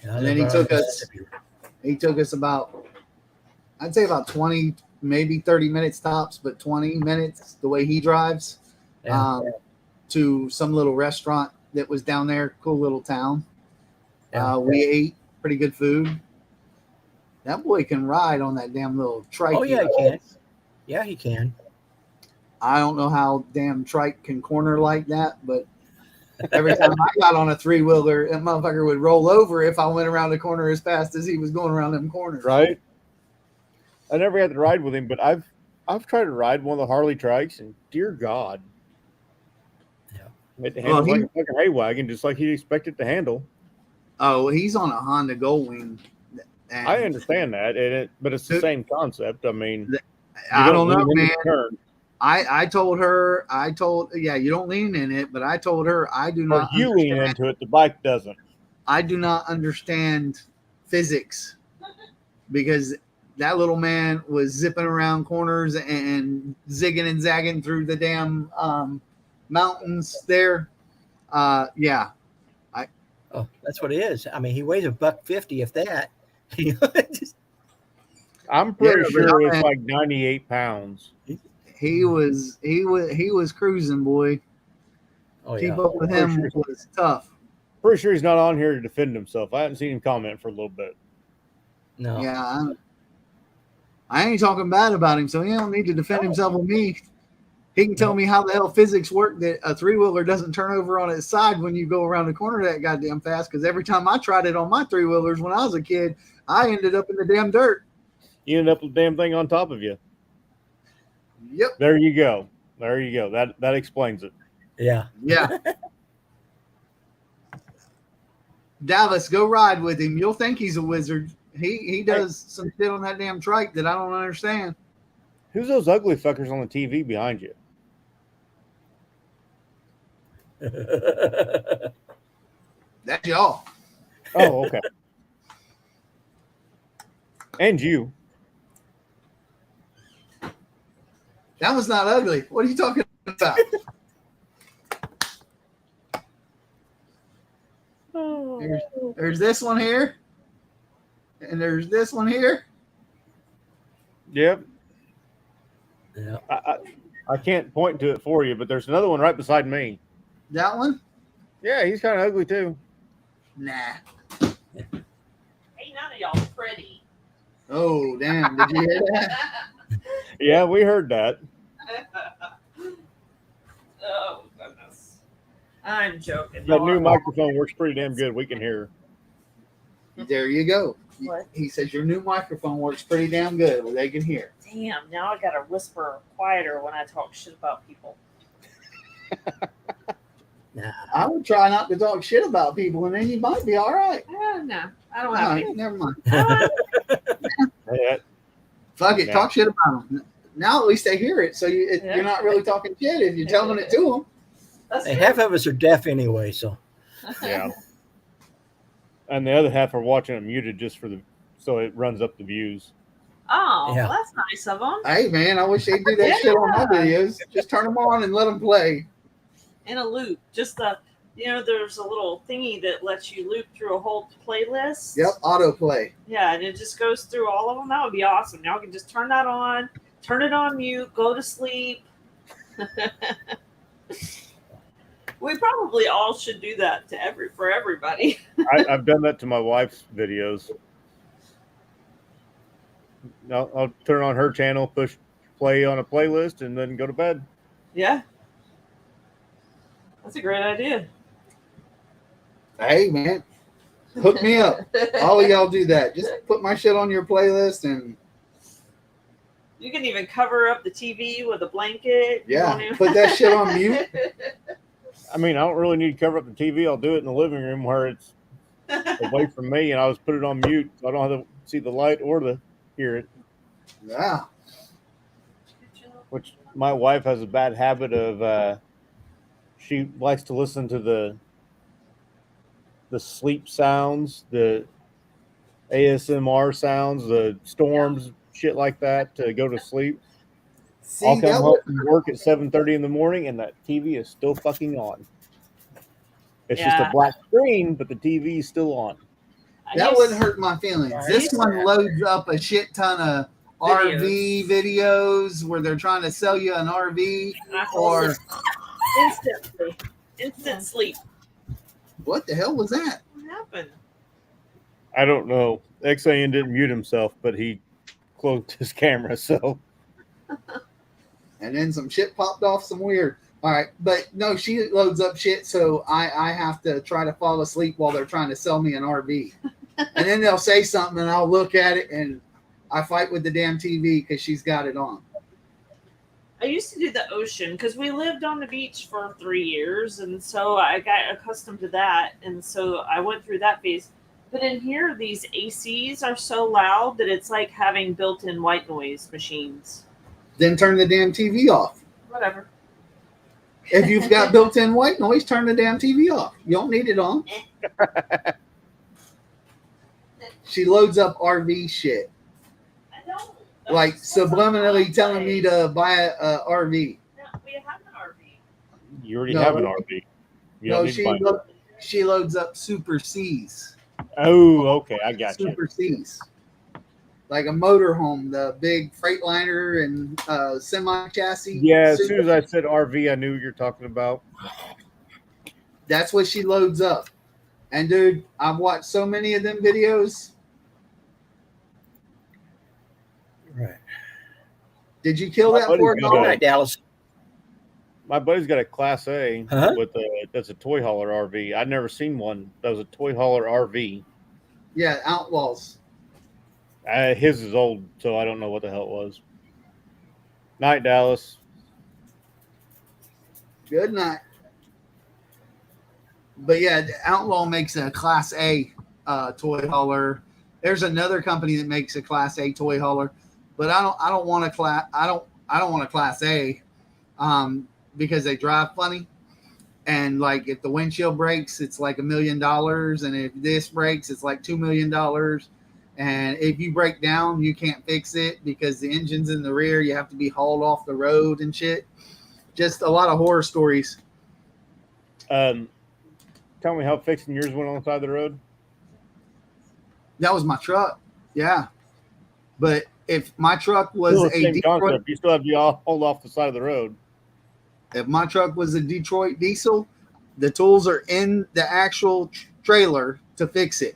B: And then he took us about, I'd say about 20, maybe 30 minutes tops, but 20 minutes the way he drives to some little restaurant that was down there, cool little town. We ate pretty good food. That boy can ride on that damn little trike.
G: Oh, yeah, he can. Yeah, he can.
B: I don't know how damn trike can corner like that, but every time I got on a three-wheeler, that motherfucker would roll over if I went around the corner as fast as he was going around them corners.
A: Right. I never had to ride with him, but I've tried to ride one of the Harley trikes, and dear God, it handles like a fucking hay wagon, just like he'd expect it to handle.
B: Oh, he's on a Honda Goldwing.
A: I understand that, but it's the same concept. I mean,
B: I don't know,
A: lean into
B: man.
A: the turn.
B: I told her, you don't lean in it, but I told her I do
A: Or
B: not.
A: you lean into it, the bike doesn't.
B: I do not understand physics because that little man was zipping around corners and zigging and zagging through the damn mountains there. Yeah.
G: Oh, that's what it is. I mean, he weighs $150, if that.
A: I'm pretty sure it's
B: man,
A: like 98 pounds.
B: He was cruising, boy.
G: Oh,
B: Keep
G: yeah.
B: up with him was tough.
A: Pretty sure he's not on here to defend himself. I haven't seen him comment for a little bit.
G: No.
B: Yeah, I ain't talking bad about him, so he don't need to defend himself with me. He can tell me how the hell physics work that a three-wheeler doesn't turn over on its side when you go around the corner that goddamn fast, because every time I tried it on my three-wheelers when I was a kid, I ended up in the damn dirt.
A: You end up with the damn thing on top of you.
B: Yep.
A: There you go. That explains it.
G: Yeah.
B: Yeah. Dallas, go ride with him. You'll think he's a wizard. He does some shit on that damn trike that I don't understand.
A: Who's those ugly fuckers on the TV behind you?
B: That's y'all.
A: Oh, okay. And you.
B: That was not ugly. What are you talking about? There's this one here. And there's this one here.
A: Yep.
G: Yeah.
A: I can't point to it for you, but there's another one right beside me.
B: That one?
A: Yeah, he's kind of ugly too.
B: Nah.
D: Ain't none of y'all pretty.
B: Oh, damn. Did you hear that?
A: Yeah, we heard that.
D: Oh, goodness. I'm joking.
A: That new microphone works pretty damn good. We can hear.
B: There you go.
D: What?
B: He says your new microphone works pretty damn good. Well, they can hear.
D: Damn, now I gotta whisper quieter when I talk shit about people.
G: Nah.
B: I would try not to talk shit about people, and then you might be all right.
D: No, I don't
B: All
D: have
B: right,
D: to.
B: never mind.
A: Yeah.
B: Fuck it.
A: Yeah.
B: Talk shit about them. Now at least they hear it, so you're not really talking shit if you're telling it to them.
D: That's
G: Hey,
D: true.
G: half of us are deaf anyway, so.
A: Yeah. And the other half are watching it muted just so it runs up the views.
D: Oh,
G: Yeah.
D: well, that's nice of them.
B: Hey, man, I wish they'd do that shit on my videos. Just turn them on and let them play.
D: In a loop. Just there's a little thingy that lets you loop through a whole playlist.
B: Yep, autoplay.
D: Yeah, and it just goes through all of them. That would be awesome. Now I can just turn that on, turn it on mute, go to sleep. We probably all should do that for everybody.
A: I've done that to my wife's videos. I'll turn on her channel, push play on a playlist, and then go to bed.
D: Yeah. That's a great idea.
B: Hey, man, hook me up. All of y'all do that. Just put my shit on your playlist, and
D: You can even cover up the TV with a blanket. You
B: yeah,
D: don't even-
B: put that shit on mute.
A: I mean, I don't really need to cover up the TV. I'll do it in the living room where it's away from me, and I'll just put it on mute so I don't have to see the light or hear it.
B: Yeah.
A: Which my wife has a bad habit of. She likes to listen to the sleep sounds, the ASMR sounds, the storms, shit like that to go to sleep.
B: See,
A: I'll come
B: that
A: home
B: would,
A: from work at 7:30 in the morning, and that TV is still fucking on. It's just a
D: Yeah.
A: black screen, but the TV is still on.
B: that wouldn't hurt my feelings.
G: Right.
B: This one loads up a shit ton of RV videos where they're trying to sell you an RV, or
D: instant sleep.
B: what the hell was that?
D: What happened?
A: I don't know. XAN didn't mute himself, but he closed his camera, so
B: And then some shit popped off, some weird. All right, but no, she loads up shit, so I have to try to fall asleep while they're trying to sell me an RV. And then they'll say something, and I'll look at it, and I fight with the damn TV because she's got it on.
D: I used to do the ocean because we lived on the beach for 3 years, and so I got accustomed to that, and so I went through that phase. But in here, these ACs are so loud that it's like having built-in white noise machines.
B: Then turn the damn TV off.
D: Whatever.
B: If you've got built-in white noise, turn the damn TV off. You don't need it on. She loads up RV shit,
D: I don't.
B: like subliminally telling me to buy a RV.
D: No, we have an RV.
A: you already
B: No.
A: have an RV. You
B: No,
A: don't need to buy it.
B: she loads up Super C's.
A: Oh, okay, I got you.
B: Super C's. Like a motorhome, the big Freightliner and semi chassis.
A: Yeah, as soon as I said RV, I knew what you're talking about.
B: That's what she loads up. And dude, I've watched so many of them videos.
G: Right.
B: Did you kill
A: My
B: that
A: buddy's
B: poor
A: got
G: All
B: dog?
G: right, Dallas.
A: My buddy's got a Class A
G: Huh?
A: with that's a toy hauler RV. I'd never seen one that was a toy hauler RV.
B: Yeah, Outlaws.
A: His is old, so I don't know what the hell it was. Night, Dallas.
B: Good night. But yeah, the Outlaw makes a Class A toy hauler. There's another company that makes a Class A toy hauler, but I don't want a class. I don't want a Class A, because they drive funny. And like if the windshield breaks, it's like $1 million, and if this breaks, it's like $2 million. And if you break down, you can't fix it because the engine's in the rear. You have to be hauled off the road and shit. Just a lot of horror stories.
A: Tell me how fixing yours went on the side of the road.
B: That was my truck. Yeah. But if my truck was
A: Still the
B: a
A: same
B: Detroit,
A: concept. You still have to be all hauled off the side of the road.
B: if my truck was a Detroit diesel, the tools are in the actual trailer to fix it.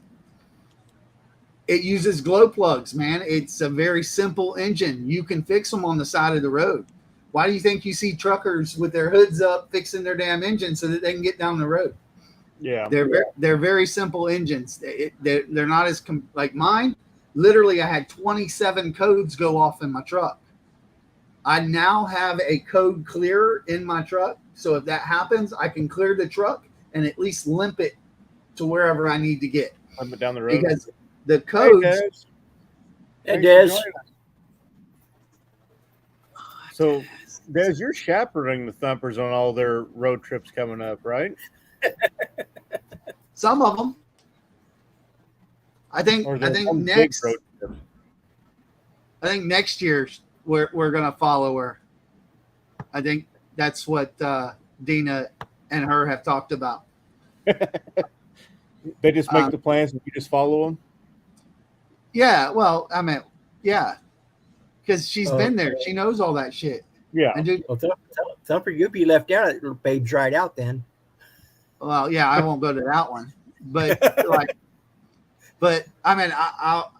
B: It uses glow plugs, man. It's a very simple engine. You can fix them on the side of the road. Why do you think you see truckers with their hoods up fixing their damn engine so that they can get down the road?
A: Yeah.
B: They're very simple engines. They're not as like mine. Literally, I had 27 codes go off in my truck. I now have a code clearer in my truck, so if that happens, I can clear the truck and at least limp it to wherever I need to get.
A: Limp it down the road.
B: Because the codes.
A: Hey, Des.
G: Hey,
A: Thanks for
G: Des.
A: joining us. So, Des, you're chaperoning the Thumpers on all their road trips coming up, right?
B: Some of them. I think
A: Or is there
B: next.
A: one big road trip?
B: I think next year we're gonna follow her. I think that's what Dina and her have talked about.
A: They just make the plans and you just follow them?
B: Yeah, well, I mean, yeah, because she's
G: Oh,
B: been there. She knows all that shit.
A: Yeah.
B: And dude,
G: Well, Thumper, you'd be left out. Little babe dried out then.
B: well, yeah, I won't go to that one, but But I mean,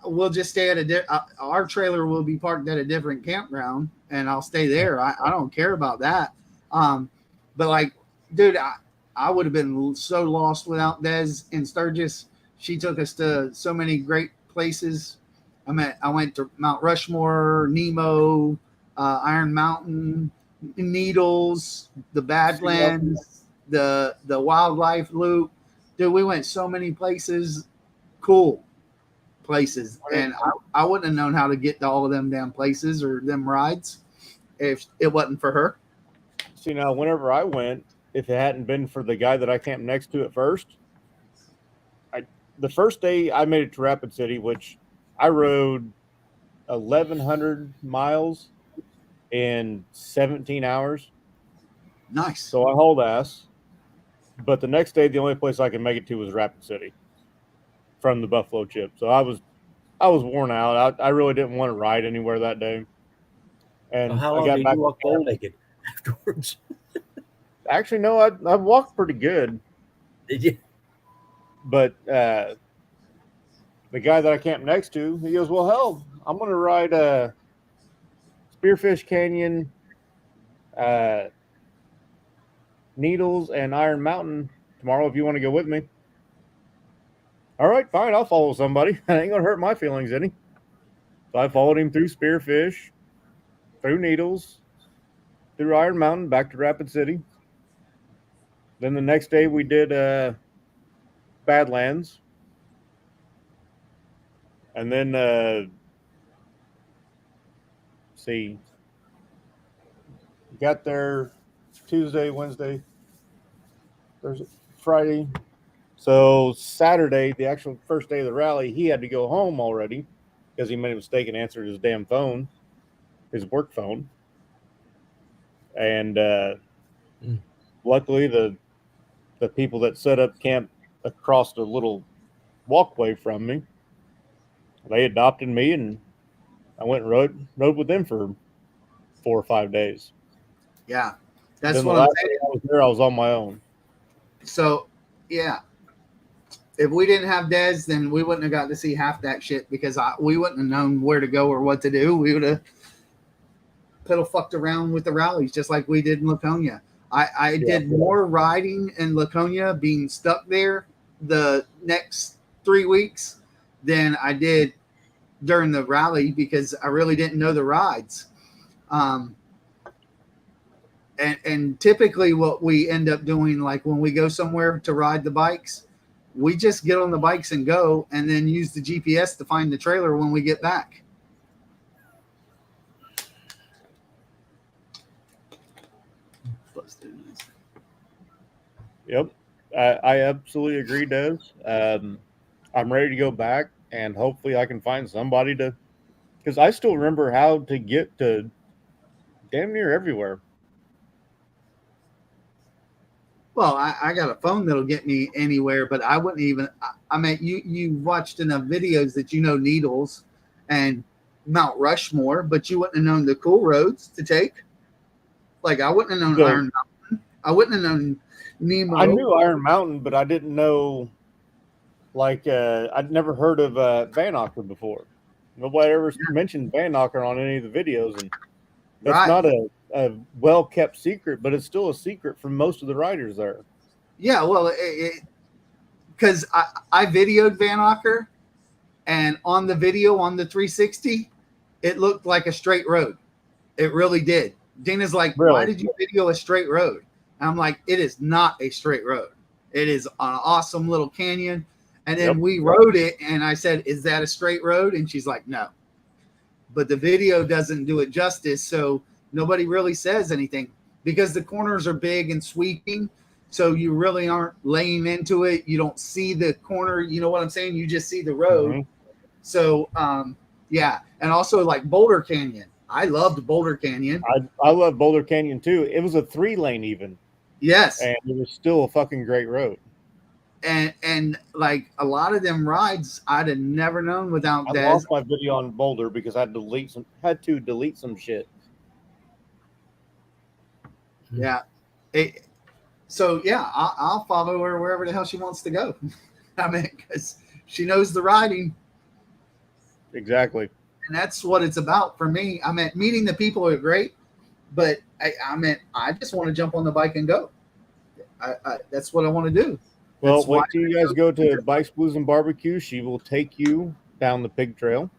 B: we'll just stay at our trailer will be parked at a different campground, and I'll stay there. I don't care about that. But like, dude, I would have been so lost without Des and Sturgis. She took us to so many great places. I went to Mount Rushmore, Nemo, Iron Mountain, Needles, the Badlands, the Wildlife Loop. Dude, we went so many places, cool places, and I wouldn't have known how to get to all of them damn places or them rides if it wasn't for her.
A: See, now, whenever I went, if it hadn't been for the guy that I camped next to at first, the first day I made it to Rapid City, which I rode 1,100 miles in 17 hours.
B: Nice.
A: So I hauled ass. But the next day, the only place I could make it to was Rapid City from the Buffalo Chip. So I was worn out. I really didn't want to ride anywhere that day. And
G: Well, how
A: I
G: long
A: got
G: did
A: back
G: you walk naked afterwards?
A: Actually, no, I walked pretty good.
G: Did you?
A: But the guy that I camped next to, he goes, "Well, hell, I'm going to ride Spearfish Canyon, Needles, and Iron Mountain tomorrow if you want to go with me." All right, fine, I'll follow somebody. That ain't going to hurt my feelings any. So I followed him through Spearfish, through Needles, through Iron Mountain, back to Rapid City. Then the next day we did Badlands. And then, see, got there Tuesday, Wednesday, Thursday, Friday. So Saturday, the actual first day of the rally, he had to go home already because he made a mistake and answered his damn phone, his work phone. And luckily, the people that set up camp across the little walkway from me, they adopted me, and I went and rode with them for 4 or 5 days.
B: Yeah, that's
A: Then
B: what
A: the
B: I'm
A: last
B: saying.
A: day I was there, I was on my own.
B: So, yeah, if we didn't have Des, then we wouldn't have got to see half that shit because we wouldn't have known where to go or what to do. We would have pedal fucked around with the rallies just like we did in Laconia. I did more riding in Laconia being stuck there the next 3 weeks than I did during the rally because I really didn't know the rides. And typically what we end up doing, like when we go somewhere to ride the bikes, we just get on the bikes and go and then use the GPS to find the trailer when we get back.
A: Yep, I absolutely agree, Des. I'm ready to go back, and hopefully I can find somebody to, because I still remember how to get to damn near everywhere.
B: Well, I got a phone that'll get me anywhere, but I wouldn't even. I mean, you watched enough videos that you know Needles and Mount Rushmore, but you wouldn't have known the cool roads to take. Like I wouldn't have known Iron Mountain. I wouldn't have known Nemo.
A: I knew Iron Mountain, but I didn't know. Like I'd never heard of Van Ocker before. Nobody ever mentioned Van Ocker on any of the videos, and that's not a well-kept secret, but it's still a secret from most of the riders there.
B: Yeah, well, because I videoed Van Ocker, and on the video on the 360, it looked like a straight road. It really did. Dana's like,
A: Really?
B: Why did you video a straight road? And I'm like, it is not a straight road. It is an awesome little canyon. And then we rode it, and I said, is that a straight road? And she's like, no. But the video doesn't do it justice, so nobody really says anything because the corners are big and sweeping, so you really aren't laying into it. You don't see the corner. You know what I'm saying? You just see the road. Mm-hmm. So, yeah. And also like Boulder Canyon. I loved Boulder Canyon.
A: I love Boulder Canyon too. It was a 3-lane even.
B: Yes.
A: And it was still a fucking great road.
B: And like a lot of them rides I'd have never known without Des.
A: I lost my video on Boulder because I had to delete some shit.
B: Yeah. So yeah, I'll follow her wherever the hell she wants to go. I mean, because She knows the riding.
A: Exactly.
B: And that's what it's about for me. I mean, meeting the people are great, but I just want to jump on the bike and go. That's what I want to do.
A: Well,
B: That's
A: wait
B: why
A: till you guys go to Bikes, Blues, and Barbecue. She will take you down the pig trail.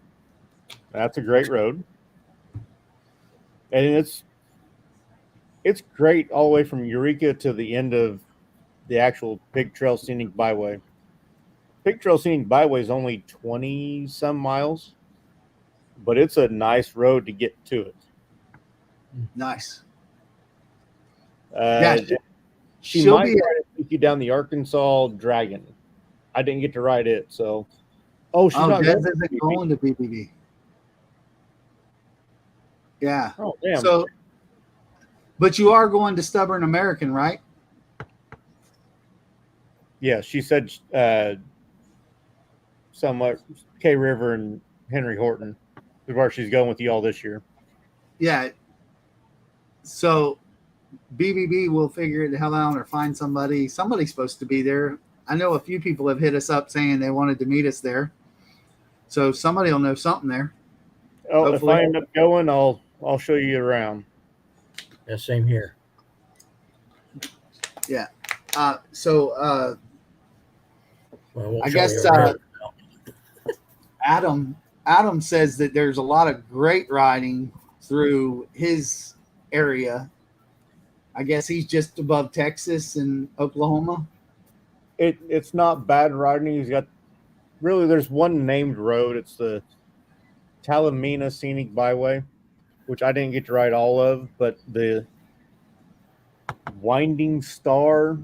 A: That's a great road. And it's great all the way from Eureka to the end of the actual Pig Trail Scenic Byway. Pig Trail Scenic Byway is only 20 some miles, but it's a nice road to get to it.
B: nice.
A: Uh,
B: Yeah,
A: she
B: she'll
A: might
B: be.
A: try to take you down the Arkansas Dragon. I didn't get to ride it, so. Oh, she's
B: Oh,
A: not
B: Des
A: going to
B: isn't
A: PPV.
B: going to PPV. Yeah.
A: Oh, damn.
B: So, but you are going to Stubborn American, right?
A: Yeah, she said somewhat K River and Henry Horton is where she's going with you all this year.
B: Yeah. So, BBB will figure the hell out or find somebody. Somebody's supposed to be there. I know a few people have hit us up saying they wanted to meet us there. So somebody will know something there.
A: Oh,
B: Hopefully.
A: if I end up going, I'll show you around.
G: Yeah, same here.
B: So
G: Well, won't
B: I
G: show
B: guess
G: you around.
B: Adam says that there's a lot of great riding through his area. I guess he's just above Texas and Oklahoma.
A: It's not bad riding. He's got there's one named road. It's the Talamina Scenic Byway, which I didn't get to ride all of, but the Winding Star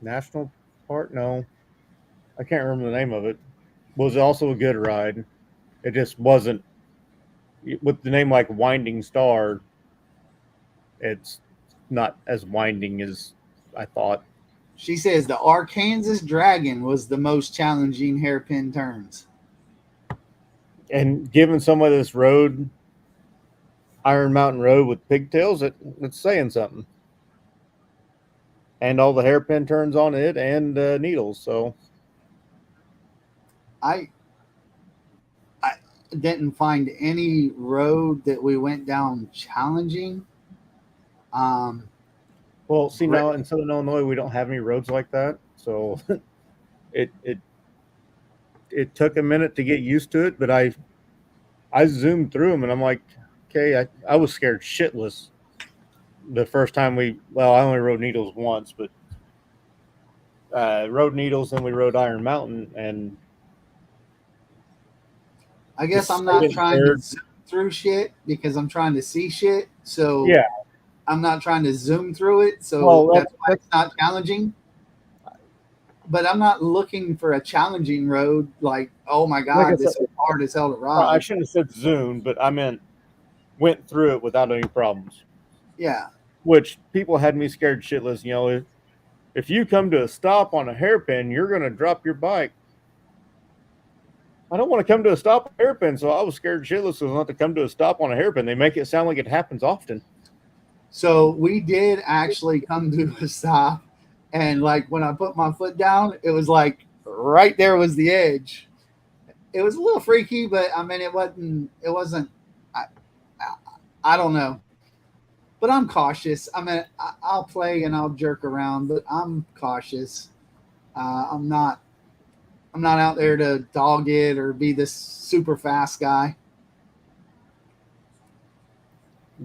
A: National Park, no, I can't remember the name of it, was also a good ride. It just wasn't with the name like Winding Star. It's not as winding as I thought.
B: She says the Arkansas Dragon was the most challenging hairpin turns.
A: And given some of this road, Iron Mountain Road with pigtails, it's saying something. And all the hairpin turns on it and needles. So
B: I didn't find any road that we went down challenging.
A: well, see now in Southern Illinois we don't have any roads like that. So it took a minute to get used to it, but I zoomed through them and I'm like, okay, I was scared shitless the first time I only rode needles once, but rode needles and we rode Iron Mountain, and
B: I guess I'm not trying to zoom through shit because I'm trying to see shit. So
A: yeah,
B: I'm not trying to zoom through it. So that's why it's not challenging. But I'm not looking for a challenging road like, oh my God, this is hard as hell to ride.
A: I shouldn't have said zoom, but I meant went through it without any problems.
B: Yeah.
A: Which people had me scared shitless. You know, if you come to a stop on a hairpin, you're going to drop your bike. I don't want to come to a stop on a hairpin, so I was scared shitless not to come to a stop on a hairpin. They make it sound like it happens often.
B: So we did actually come to a stop, and like when I put my foot down, it was like right there was the edge. It was a little freaky, but I mean, it wasn't. I don't know, but I'm cautious. I mean, I'll play and I'll jerk around, but I'm cautious. I'm not out there to dog it or be this super fast guy.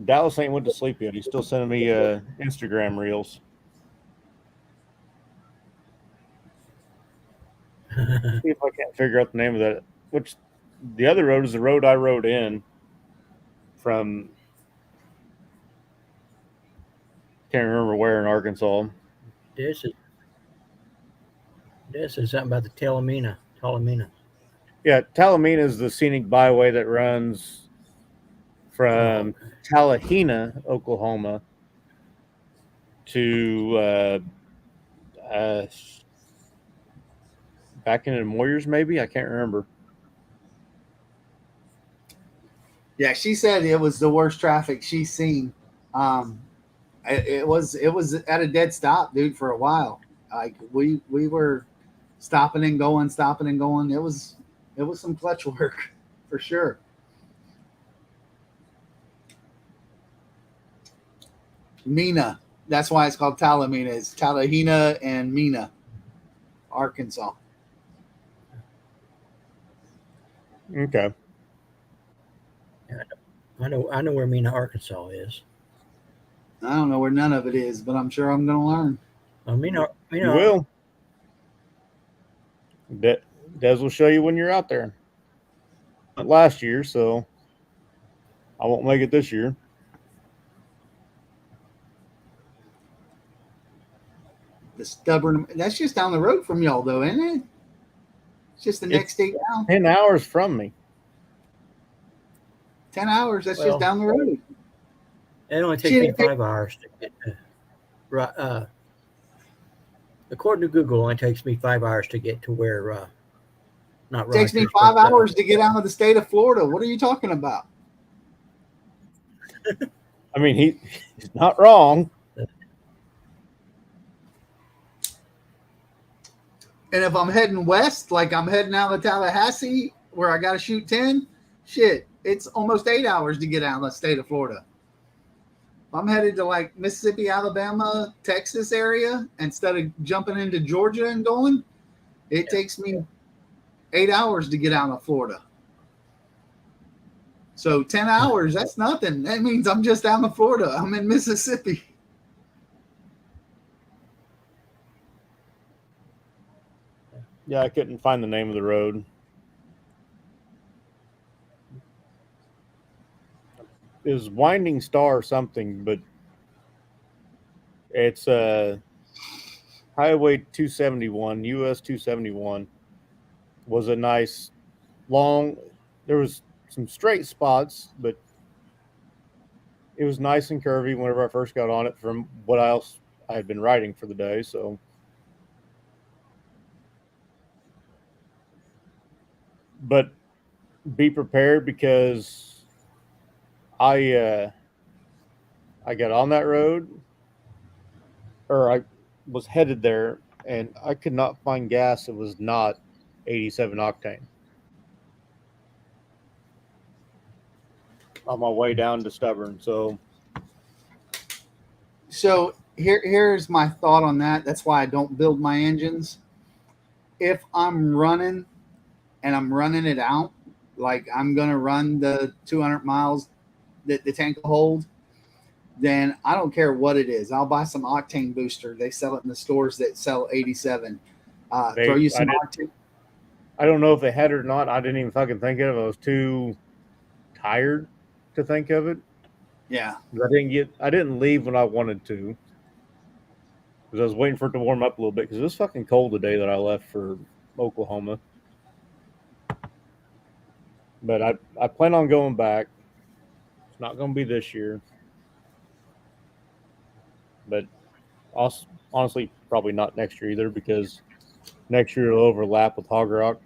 A: Dallas ain't went to sleep yet. He's still sending me Instagram reels. See if I can't figure out the name of that. Which the other road is the road I rode in from. Can't remember where in Arkansas.
G: This is something about the Talamina.
A: Yeah, Talamina is the scenic byway that runs from Tallahena, Oklahoma, to back into Moyers, maybe? I can't remember.
B: Yeah, she said it was the worst traffic she's seen. It was at a dead stop, dude, for a while. Like we were stopping and going. It was some clutch work for sure. Mina. That's why it's called Talamina. It's Talahina and Mina, Arkansas.
A: Okay.
G: I know where Mena, Arkansas is.
B: I don't know where none of it is, but I'm sure I'm going to learn.
G: Mena,
A: You will. Des will show you when you're out there. Not last year, so I won't make it this year.
B: The stubborn. That's just down the road from y'all, though, isn't it? It's just the next state down.
A: 10 hours from me.
B: 10 hours. That's
G: Well,
B: just down the road.
G: It only takes me 5 hours to get to. According to Google, it only takes me 5 hours to get to where. Not
B: It takes me
G: Rogers,
B: 5
G: but,
B: hours to get out of the state of Florida. What are you talking about?
A: I mean, he's not wrong.
B: And if I'm heading west, like I'm heading out of Tallahassee, where I got to shoot 10, shit, it's almost 8 hours to get out of the state of Florida. If I'm headed to like Mississippi, Alabama, Texas area, instead of jumping into Georgia and going, it takes me 8 hours to get out of Florida. So 10 hours, that's nothing. That means I'm just out of Florida. I'm in Mississippi.
A: Yeah, I couldn't find the name of the road. It was Winding Star or something, but it's Highway 271, US 271. Was a nice long. There was some straight spots, but it was nice and curvy whenever I first got on it from what else I had been riding for the day. So, but be prepared because I got on that road, or I was headed there, and I could not find gas that was not 87 octane. On my way down to Stubborn. So
B: here's my thought on that. That's why I don't build my engines. If I'm running and I'm running it out, like I'm going to run the 200 miles that the tank will hold, then I don't care what it is. I'll buy some octane booster. They sell it in the stores that sell 87. Throw you some octane.
A: I don't know if they had it or not. I didn't even fucking think of it. I was too tired to think of it.
B: Yeah.
A: I didn't leave when I wanted to. Because I was waiting for it to warm up a little bit because it was fucking cold the day that I left for Oklahoma. But I plan on going back. It's not going to be this year. But also, honestly, probably not next year either because next year it'll overlap with Hog Rock.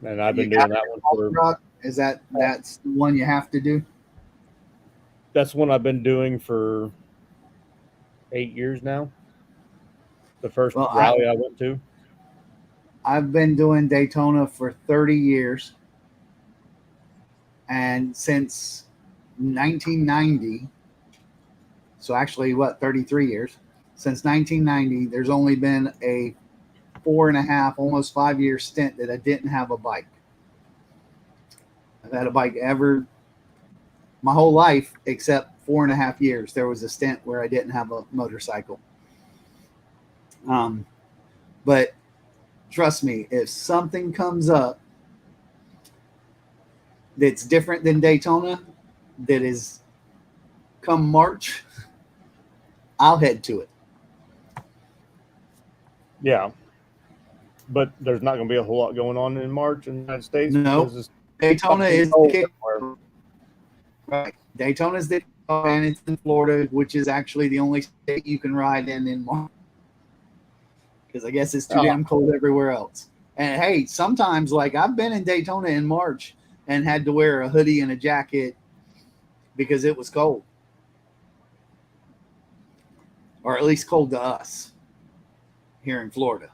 A: And I've been doing that one for.
B: Rock? Is that's the one you have to do?
A: That's one I've been doing for 8 years now. The first rally I went to.
B: I've been doing Daytona for 30 years. And since 1990, so actually 33 years. Since 1990, there's only been a 4.5, almost 5-year stint that I didn't have a bike. I've had a bike my whole life, except 4.5 years. There was a stint where I didn't have a motorcycle. But trust me, if something comes up that's different than Daytona, that is come March, I'll head to it.
A: Yeah. But there's not going to be a whole lot going on in March in the United States.
B: No. Daytona is the kick. Right. Daytona is the and it's in Florida, which is actually the only state you can ride in March. Because I guess it's too damn cold everywhere else. And hey, sometimes like I've been in Daytona in March and had to wear a hoodie and a jacket because it was cold. or at least cold to us here in Florida.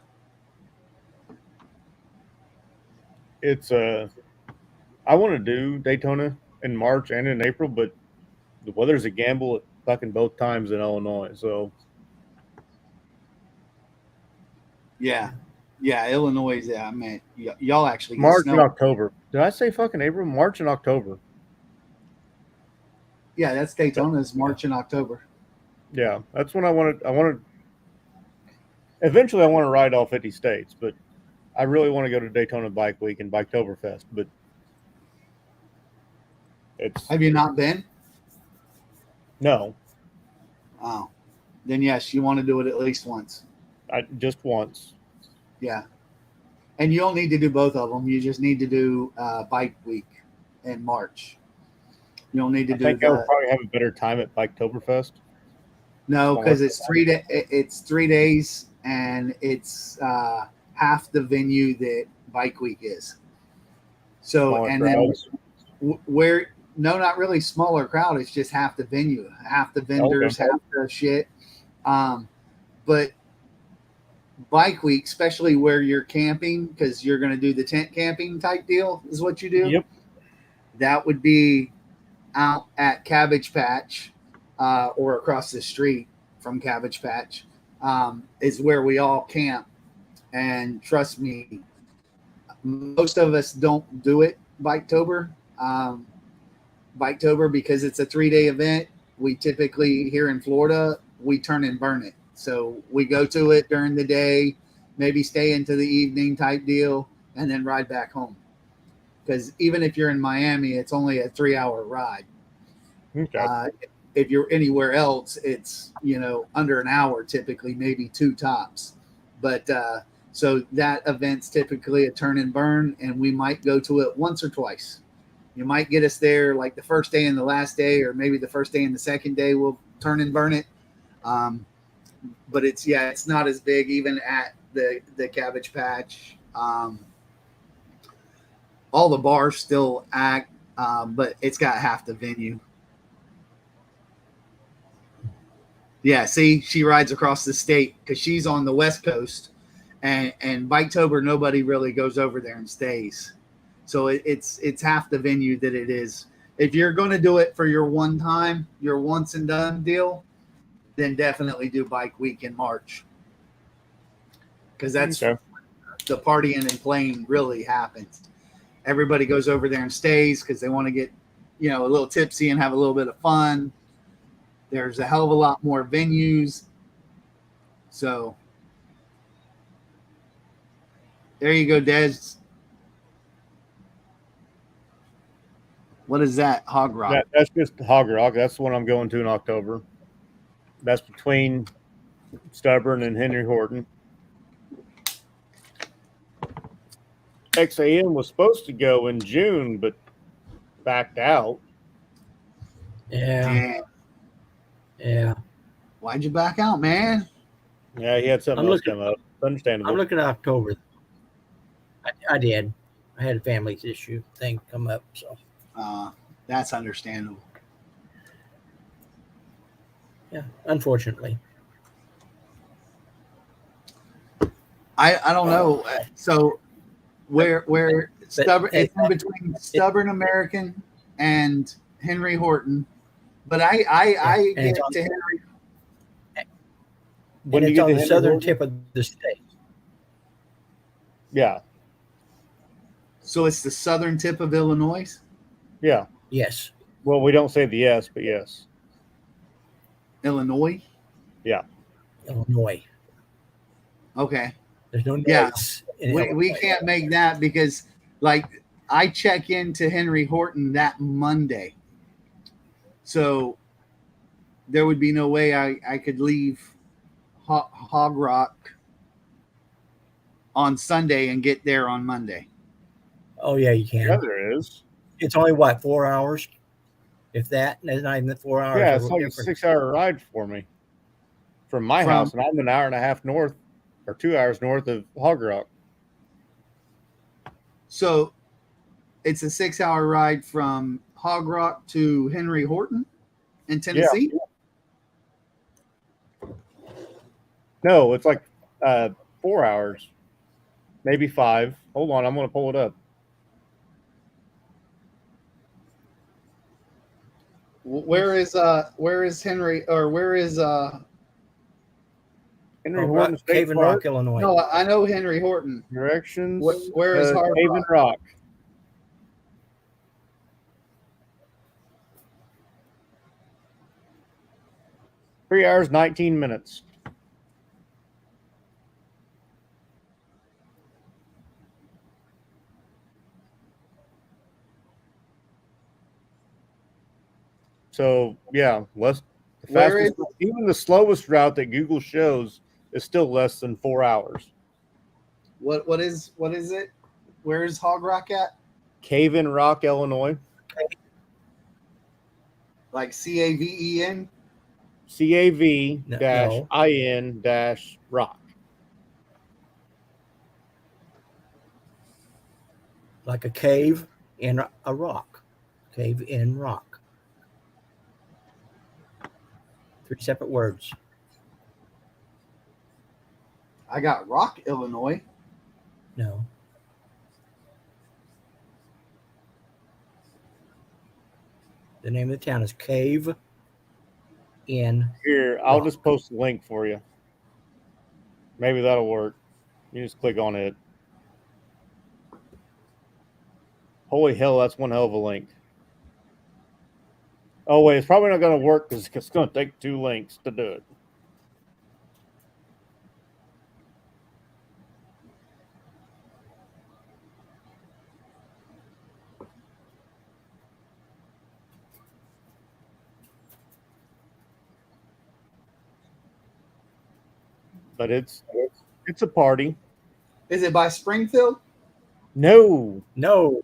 A: It's I want to do Daytona in March and in April, but the weather's a gamble at fucking both times in Illinois. So
B: Yeah. Yeah, Illinois. Yeah, I mean, y'all actually get
A: March and
B: snow.
A: October. Did I say fucking April? March and October.
B: Yeah, that's Daytona's March and October.
A: Yeah, that's when I want to. Eventually, I want to ride all 50 states, but I really want to go to Daytona Bike Week and Biketoberfest. But it's
B: Have you not been?
A: no,
B: Oh, then yes, you want to do it at least once.
A: I just once.
B: Yeah, and you don't need to do both of them. You just need to do Bike Week in March. You don't need to
A: I
B: do
A: think I would probably have a better time at Biketoberfest.
B: no, because it's 3 days and it's half the venue that Bike Week is. So
A: Smaller
B: and
A: crowds.
B: then where no, not really smaller crowd. It's just half the venue, half the vendors,
A: Okay.
B: half the shit. But Bike Week, especially where you're camping, because you're going to do the tent camping type deal, is what you do.
A: Yep.
B: That would be out at Cabbage Patch or across the street from Cabbage Patch is where we all camp. And trust me, most of us don't do it Biketober. Biketober, because it's a 3-day event. We typically here in Florida, we turn and burn it. So we go to it during the day, maybe stay into the evening type deal, and then ride back home. Because even if you're in Miami, it's only a 3-hour ride.
A: Okay.
B: If you're anywhere else, it's under an hour, typically, maybe 2 tops. But so that event's typically a turn and burn, and we might go to it once or twice. You might get us there like the first day and the last day, or maybe the first day and the second day we'll turn and burn it. But it's not as big even at the Cabbage Patch. All the bars still act, but it's got half the venue. Yeah, see, she rides across the state because she's on the West Coast, and Biketober, nobody really goes over there and stays. So it's half the venue that it is. If you're going to do it for your one time, your once and done deal, then definitely do Bike Week in March. Because that's
A: Okay.
B: the partying and playing really happens. Everybody goes over there and stays because they want to get, a little tipsy and have a little bit of fun. There's a hell of a lot more venues. So there you go, Des. What is that? Hog Rock.
A: That's just Hog Rock. That's the one I'm going to in October. That's between Stubborn and Henry Horton. XAM was supposed to go in June, but backed out.
G: Yeah.
B: Damn.
G: Yeah.
B: Why'd you back out, man?
A: Yeah, he had something
G: I'm
A: else
G: looking-
A: come up. Understandable.
G: I'm looking at October. I did. I had a family issue thing come up, so
B: That's understandable.
G: yeah, unfortunately.
B: I don't know. So where Stubborn, it's in between Stubborn American and Henry Horton. But I
G: and
B: get
G: it's on-
B: to Henry.
A: When
G: And
A: you
G: it's
A: get
G: on
A: to
G: the
A: Henry
G: southern
A: Horton?
G: tip of the state.
A: Yeah,
B: So it's the southern tip of Illinois,
A: yeah.
G: Yes.
A: Well, we don't say the yes, but yes.
B: Illinois.
G: Illinois.
B: Okay.
G: There's no
B: Yeah.
G: noise in
B: We
G: Illinois.
B: can't make that because like I check into Henry Horton that Monday. So there would be no way I could leave Hog Rock on Sunday and get there on Monday.
G: Oh yeah, you can.
A: Yeah, there is.
G: It's only 4 hours, if that. It's not even 4 hours.
A: Yeah,
G: a
A: it's
G: little
A: like a
G: different.
A: 6-hour ride for me from my house, and I'm an hour and a half north or 2 hours north of Hog Rock.
B: So it's a 6-hour ride from Hog Rock to Henry Horton in Tennessee.
A: No, it's like 4 hours, maybe 5. Hold on, I'm going to pull it up.
B: Where is Henry, or where is
A: Henry
G: Oh,
A: Horton State
G: Cave and
A: Park.
G: Rock, Illinois.
B: no, I know Henry Horton.
A: Directions.
B: Where is Hard
A: Cave and Rock? 3 hours, 19 minutes. So yeah, less. The
B: Where is-
A: fastest, even the slowest route that Google shows is still less than 4 hours.
B: What is it? Where is Hog Rock at?
A: Cave and Rock, Illinois.
B: Like CAVEN?
A: CAV-IN-rock.
G: Like a cave in a rock. Cave in rock. 3 separate words.
B: I got Rock, Illinois.
G: No. The name of the town is Cave in.
A: Here, I'll
G: Rock.
A: just post a link for you. Maybe that'll work. You just click on it. Holy hell, that's one hell of a link. Oh, wait, it's probably not going to work because it's going to take 2 links to do it. But it's a party.
B: Is it by Springfield?
A: No.
G: No.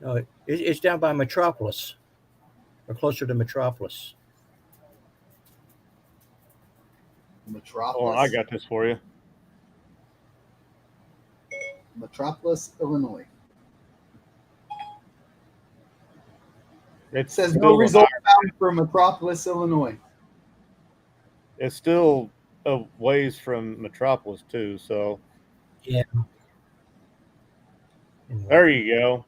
G: No, it's down by Metropolis. Or closer to Metropolis.
B: Metropolis.
A: Oh, I got this for you.
B: Metropolis, Illinois.
A: It
B: Says no result found for Metropolis, Illinois.
A: It's still a ways from Metropolis too. So
G: Yeah.
A: there you go.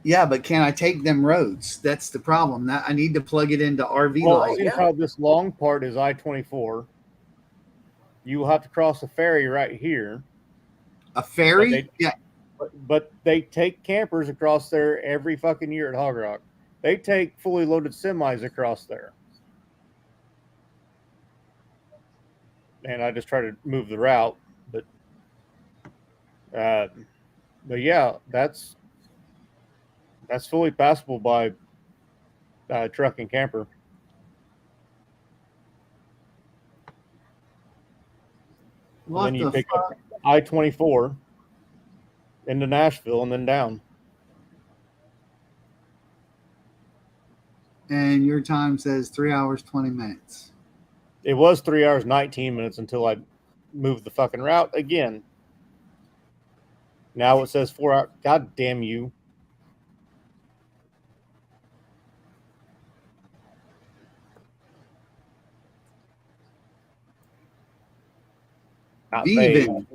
B: Yeah, but can I take them roads? That's the problem. I need to plug it into RV
A: Well,
B: Light.
A: see how this long part is I-24. You will have to cross a ferry right here.
B: A ferry? Yeah.
A: But they take campers across there every fucking year at Hog Rock. They take fully loaded semis across there. And I just try to move the route, but yeah, that's fully passable by truck and camper.
B: What
A: And then you
B: the
A: pick
B: fuck?
A: up I-24 into Nashville and then down.
B: And your time says 3 hours, 20 minutes.
A: It was 3 hours, 19 minutes until I moved the fucking route again. Now it says 4 hours. God damn you. Not fade.
B: Even.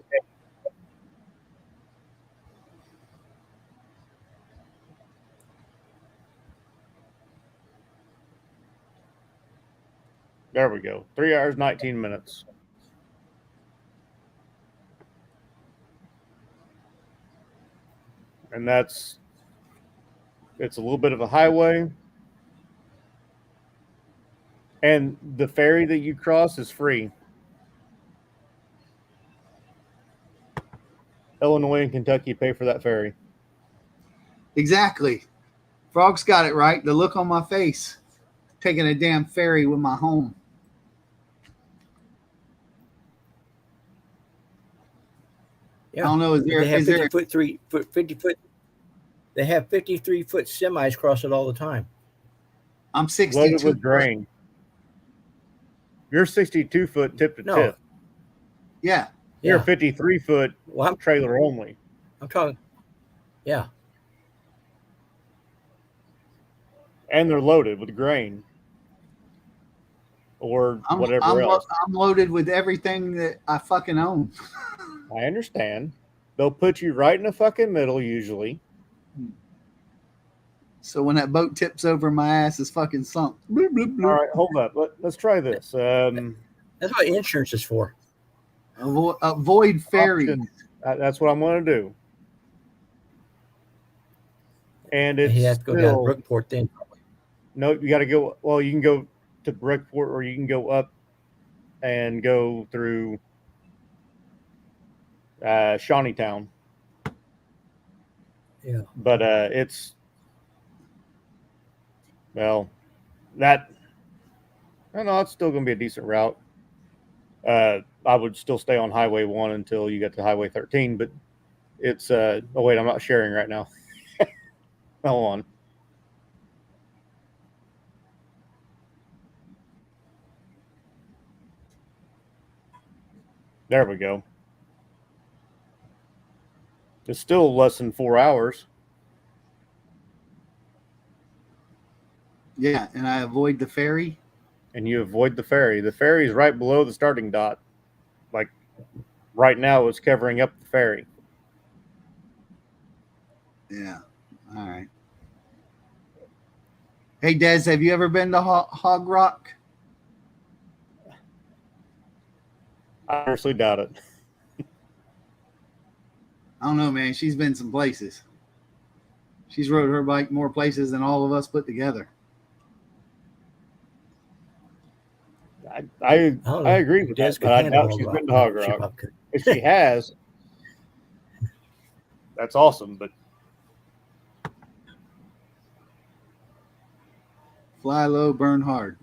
A: There we go. 3 hours, 19 minutes. And it's a little bit of a highway. And the ferry that you cross is free. Illinois and Kentucky pay for that ferry.
B: Exactly. Frog's got it right. The look on my face. Taking a damn ferry with my home.
G: Yeah.
B: I don't know.
G: They have 50 foot. They have 53-foot semis cross it all the time.
B: I'm
A: Loaded
B: 62.
A: with grain. You're 62 foot tip to
G: No.
A: tip.
B: Yeah.
A: You're
G: Yeah.
A: 53 foot
G: Well,
A: trailer only.
G: I'm talking. Yeah.
A: and they're loaded with grain or whatever
B: I'm
A: else.
B: I'm loaded with everything that I fucking own.
A: I understand. They'll put you right in the fucking middle usually.
B: So when that boat tips over, my ass is fucking sunk. Bloop, bloop, bloop.
A: All right, hold up. Let's try this.
G: That's what insurance is for.
B: Avoid ferry.
A: Option. That's what I'm going to do. And
G: And
A: it's
G: he has to go down to Brookport then.
A: no, you got to go. Well, you can go to Brookport, or you can go up and go through Shawneetown.
G: Yeah.
A: But it's well, that I don't know. It's still going to be a decent route. I would still stay on Highway 1 until you get to Highway 13, but it's oh wait, I'm not sharing right now. Hold on. There we go. It's still less than 4 hours.
B: Yeah, and I avoid the ferry.
A: And you avoid the ferry. The ferry is right below the starting dot. Like right now, it's covering up the ferry.
B: Yeah. All right. Hey, Des, have you ever been to Hog Rock?
A: I honestly doubt it.
B: I don't know, man. She's been some places. She's rode her bike more places than all of us put together.
A: I
G: don't know.
A: agree with
G: Des
A: that,
G: could
A: but I
G: handle
A: doubt
G: Hog
A: she's
G: Rock.
A: been to Hog
G: She
A: Rock.
G: probably could.
A: If she has, that's awesome. But
B: Fly low, burn hard.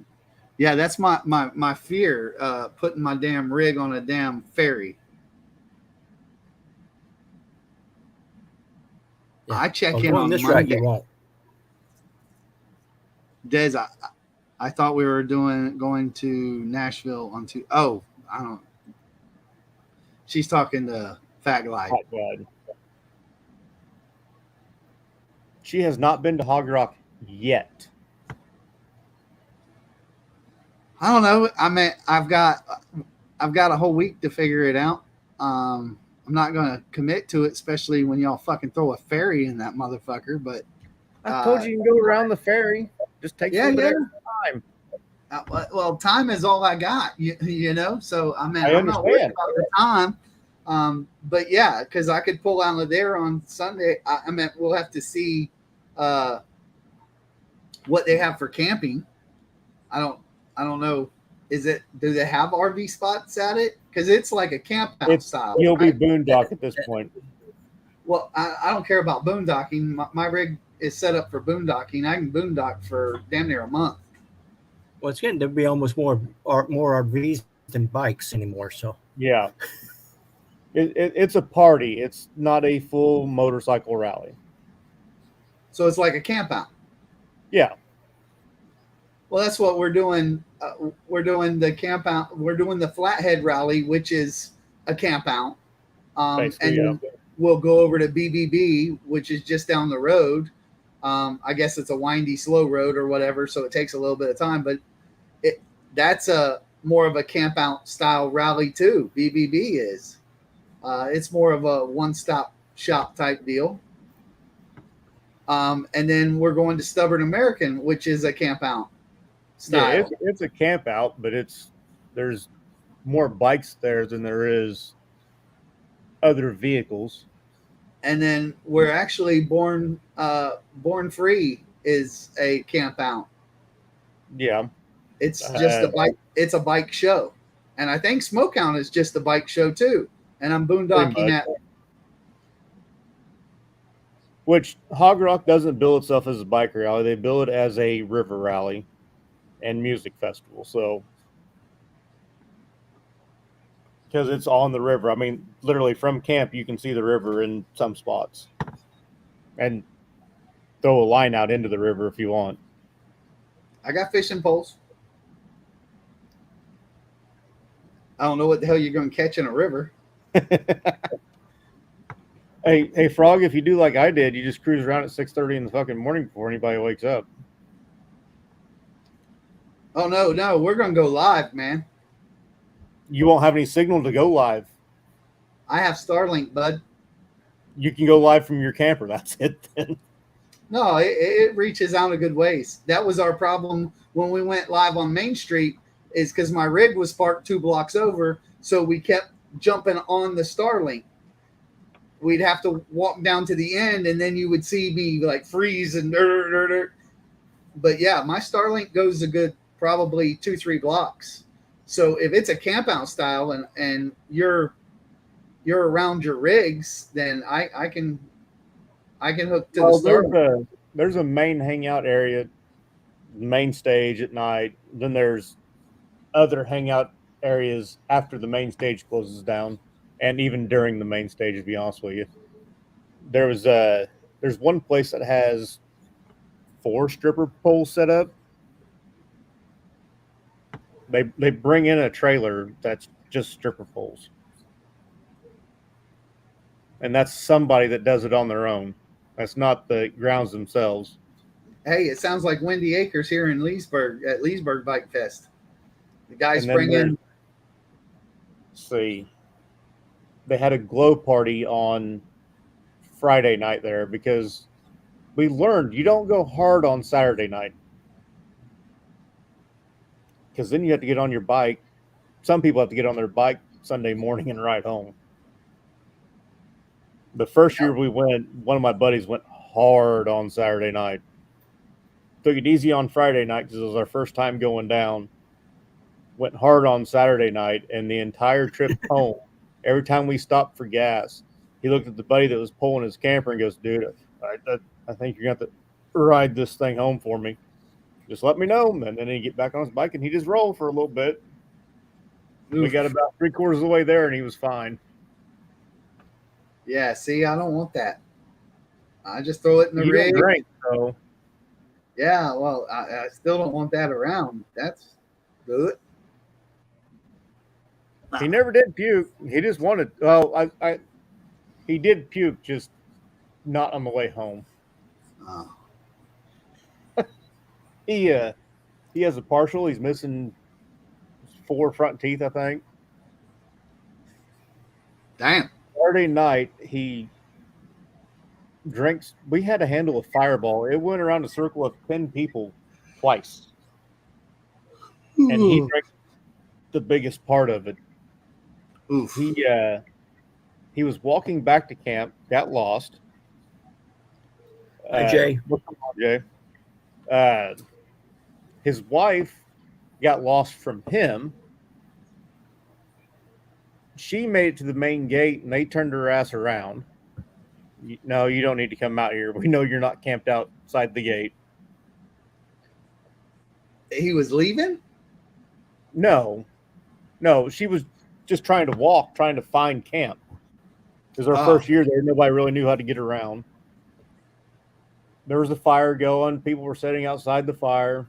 B: Yeah, that's my fear, putting my damn rig on a damn ferry.
G: Yeah.
B: I check
G: Well,
B: in
G: going
B: on
G: this route,
B: Monday.
G: you won't.
B: Des, I thought we were going to Nashville on two. Oh, I don't. She's talking to Fat Glide.
A: Hot God. She has not been to Hog Rock yet.
B: I don't know. I mean, I've got a whole week to figure it out. I'm not going to commit to it, especially when y'all fucking throw a ferry in that motherfucker. But
A: I told you can go around the ferry. Just takes a little bit extra time.
B: well, time is all I got. You know. So I mean,
A: I
B: I'm not worried
A: understand.
B: about the time. But yeah, because I could pull out of there on Sunday. I mean, we'll have to see what they have for camping. I don't know. Do they have RV spots at it? Because it's like a camp out style.
A: You'll be
B: right?
A: boondock at this point.
B: Well, I don't care about boondocking. My rig is set up for boondocking. I can boondock for damn near a month.
G: Well, it's getting to be almost more RVs than bikes anymore. So
A: Yeah. It's a party. It's not a full motorcycle rally.
B: So it's like a camp out.
A: Yeah.
B: Well, that's what we're doing. We're doing the camp out. We're doing the Flathead Rally, which is a camp out.
A: Basically,
B: And we'll go over to BBB, which is just down the road. I guess it's a windy, slow road or whatever, so it takes a little bit of time. But that's a more of a camp out style rally too. BBB is. It's more of a one-stop shop type deal. And then we're going to Stubborn American, which is a camp out style.
A: Yeah, it's a camp out, but there's more bikes there than there is other vehicles.
B: And then we're actually Born Free is a camp out.
A: Yeah.
B: It's just a bike. It's a bike show, and I think Smokehound is just a bike show too. And I'm boondocking at.
A: Which Hog Rock doesn't bill itself as a bike rally; they bill it as a river rally and music festival. So, because it's on the river, I mean, literally from camp you can see the river in some spots, and throw a line out into the river if you want.
B: I got fishing poles. I don't know what the hell you're going to catch in a river.
A: Hey, Frog, if you do like I did, you just cruise around at 6:30 in the fucking morning before anybody wakes up.
B: Oh no, we're gonna go live, man.
A: You won't have any signal to go live.
B: I have Starlink, bud.
A: You can go live from your camper. That's it then.
B: No, it reaches out a good ways. That was our problem when we went live on Main Street, is because my rig was parked 2 blocks over, so we kept jumping on the Starlink. We'd have to walk down to the end, and then you would see me like freeze and But yeah, my Starlink goes a good probably 2-3 blocks. So if it's a camp out style and you're around your rigs, then I can hook to the Starlink.
A: There's a main hangout area, main stage at night. Then there's other hangout areas after the main stage closes down, and even during the main stage. To be honest with you, there's one place that has 4 stripper poles set up. They bring in a trailer that's just stripper poles, and that's somebody that does it on their own. That's not the grounds themselves.
B: Hey, it sounds like Windy Acres here in Leesburg at Leesburg Bike Fest. The guys
A: And then
B: bring in.
A: See, they had a glow party on Friday night there because we learned you don't go hard on Saturday night because then you have to get on your bike. Some people have to get on their bike Sunday morning and ride home. The first year we went, one of my buddies went hard on Saturday night. Took it easy on Friday night because it was our first time going down. Went hard on Saturday night, and the entire trip home, every time we stopped for gas, he looked at the buddy that was pulling his camper and goes, "Dude, I think you're going to have to ride this thing home for me. Just let me know." And then he'd get back on his bike, and he just rolled for a little bit. We got about 3/4 of the way there, and he was fine.
B: Yeah, see, I don't want that. I just throw it in the
A: You
B: rig.
A: don't drink, so
B: Yeah, well, I still don't want that around. That's good.
A: he never did puke. He just wanted. Well, he did puke, just not on the way home.
B: Oh,
A: He has a partial. He's missing 4 front teeth, I think.
B: damn.
A: Saturday night, he drinks. We had to handle a fireball. It went around a circle of 10 people twice, and he drank the biggest part of it.
B: Oof.
A: He was walking back to camp, got lost.
G: Hi, Jay.
A: What's going on, Jay? His wife got lost from him. She made it to the main gate, and they turned her ass around. No, you don't need to come out here. We know you're not camped outside the gate.
B: He was leaving?
A: No, she was just trying to walk, trying to find camp. It was our first year there. Nobody really knew how to get around. There was a fire going. People were sitting outside the fire,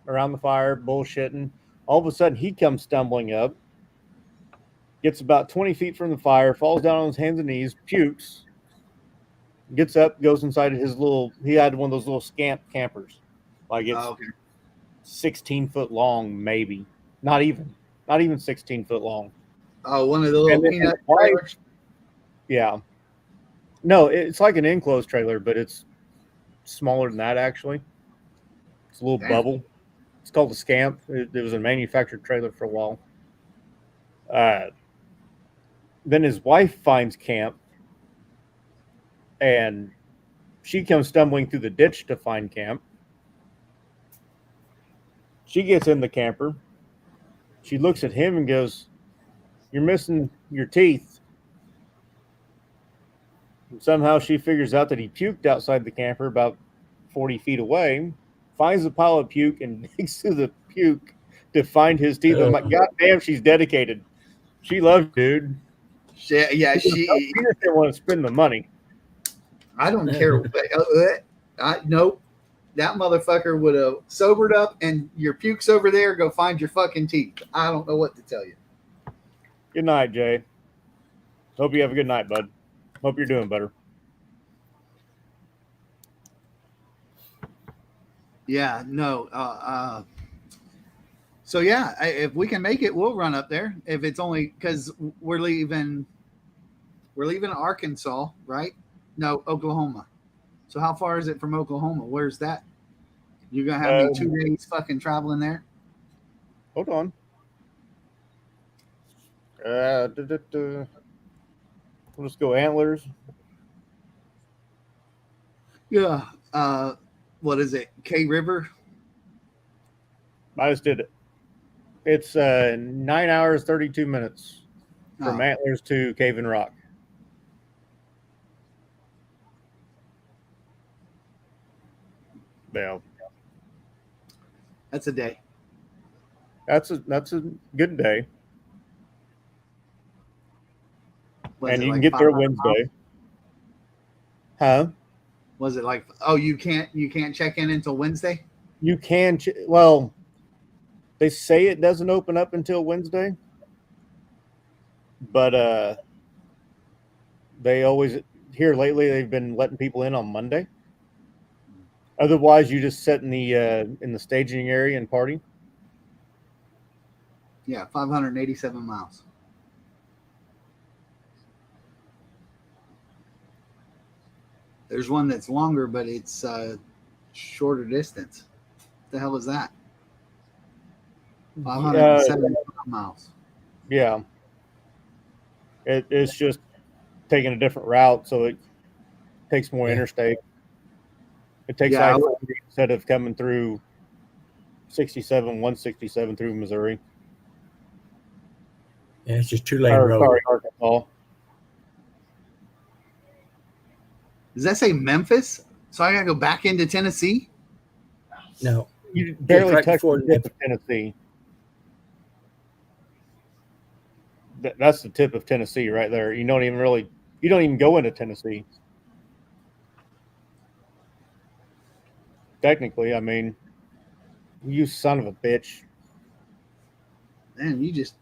A: around the fire, bullshitting. All of a sudden, he comes stumbling up, gets about 20 feet from the fire, falls down on his hands and knees, pukes, gets up, goes inside his little, he had one of those little scamp campers. Like it's 16 foot long, maybe. Not even 16 foot long.
B: Oh, one of the little peanut trailers?
A: Yeah. No, it's like an enclosed trailer, but it's smaller than that, actually. It's a little bubble. It's called a scamp. It was a manufactured trailer for a while. Then his wife finds camp, and she comes stumbling through the ditch to find camp. She gets in the camper. She looks at him and goes, "You're missing your teeth." And somehow she figures out that he puked outside the camper about 40 feet away, finds a pile of puke and digs through the puke to find his teeth. I'm like, God damn, she's dedicated. She loves you, dude.
B: Yeah,
A: She just didn't want to spend the money.
B: I don't care. Nope. That motherfucker would have sobered up, and your puke's over there. Go find your fucking teeth. I don't know what to tell you.
A: Good night, Jay. Hope you have a good night, bud. Hope you're doing better.
B: Yeah, no. So yeah, if we can make it, we'll run up there. If it's only because we're leaving Arkansas, right? No, Oklahoma. So how far is it from Oklahoma? Where's that? You're gonna have me 2 days fucking traveling there?
A: Hold on. We'll just go Antlers.
B: Yeah. What is it? K River?
A: I just did it. It's 9 hours 32 minutes from
B: Oh,
A: Antlers to Cave and Rock. Yeah,
B: that's a day.
A: that's a good day,
B: Was
A: and
B: it
A: you can
B: like
A: get there
B: 500 miles?
A: Wednesday. Huh?
B: Was it like, oh, you can't check in until Wednesday?
A: You can. Well, they say it doesn't open up until Wednesday, but they always here lately they've been letting people in on Monday. Otherwise, you just sit in the staging area and party.
B: Yeah, 587 miles. There's one that's longer, but it's shorter distance. What the hell is that? 575 miles.
A: Yeah, it's just taking a different route, so it takes more interstate. It takes
B: Yeah,
A: I-40 instead of coming through 167 through Missouri.
G: Yeah, it's just 2-lane
A: Or,
G: road.
A: sorry, Arkansas.
B: does that say Memphis? So I gotta go back into Tennessee?
G: No,
A: You barely
G: right
A: touched
G: before
A: the tip of Tennessee. That's the tip of Tennessee right there. You don't even go into Tennessee. Technically, I mean, you son of a bitch.
B: Man, you just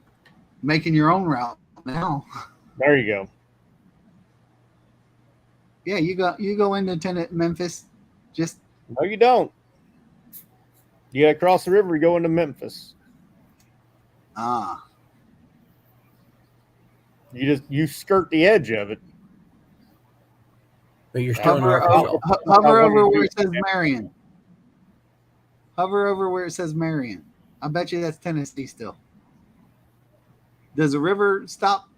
B: making your own route now.
A: There you go.
B: Yeah, you go into Memphis. Just
A: No, you don't. You gotta cross the river, you go into Memphis. You skirt the edge of it.
G: but you're still in
B: hover,
G: Arkansas.
B: hover over where it says Marion. Hover over where it says Marion. I bet you that's Tennessee still. Does the river stop?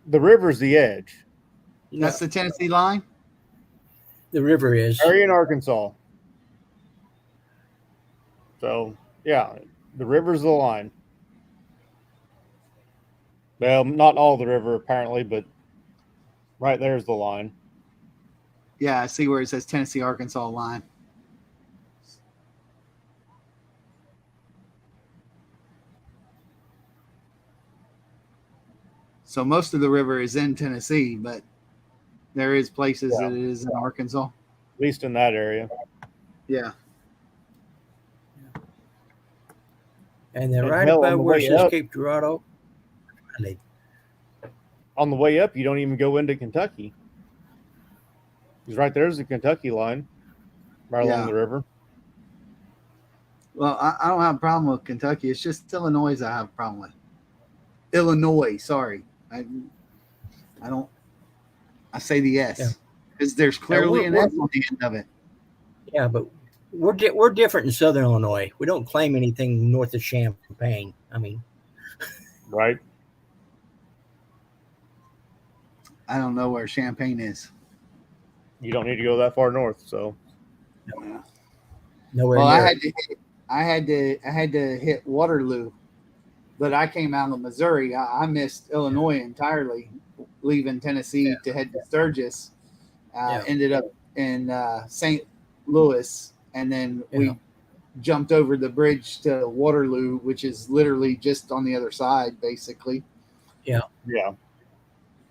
A: The river's the edge.
B: That's the Tennessee line?
G: The river is.
A: Marion, Arkansas. So, yeah, the river's the line. Well, not all the river, apparently, but right there's the line.
B: Yeah, I see where it says Tennessee, Arkansas line. So most of the river is in Tennessee, but there is places that it is in Arkansas.
A: At least in that area.
B: Yeah.
G: And then
A: And
G: right
A: hell, on
G: above
A: the
G: where it
A: way
G: says
A: up-
G: Cape Girardeau,
A: On the way up, you don't even go into Kentucky. Because right there's the Kentucky line, right along the river.
B: Well, I don't have a problem with Kentucky. It's just Illinois I have a problem with. Illinois, sorry. I say the S. Because there's clearly an S on the end of it.
G: Yeah, but we're different in Southern Illinois. We don't claim anything north of Champaign. I mean,
A: right.
B: I don't know where Champaign is.
A: You don't need to go that far north, so.
G: nowhere
B: Well,
G: near.
B: I had to hit Waterloo, but I came out of Missouri. I missed Illinois entirely, leaving Tennessee to head to Sturgis. Ended up in St. Louis, and then we jumped over the bridge to Waterloo, which is literally just on the other side, basically.
G: Yeah.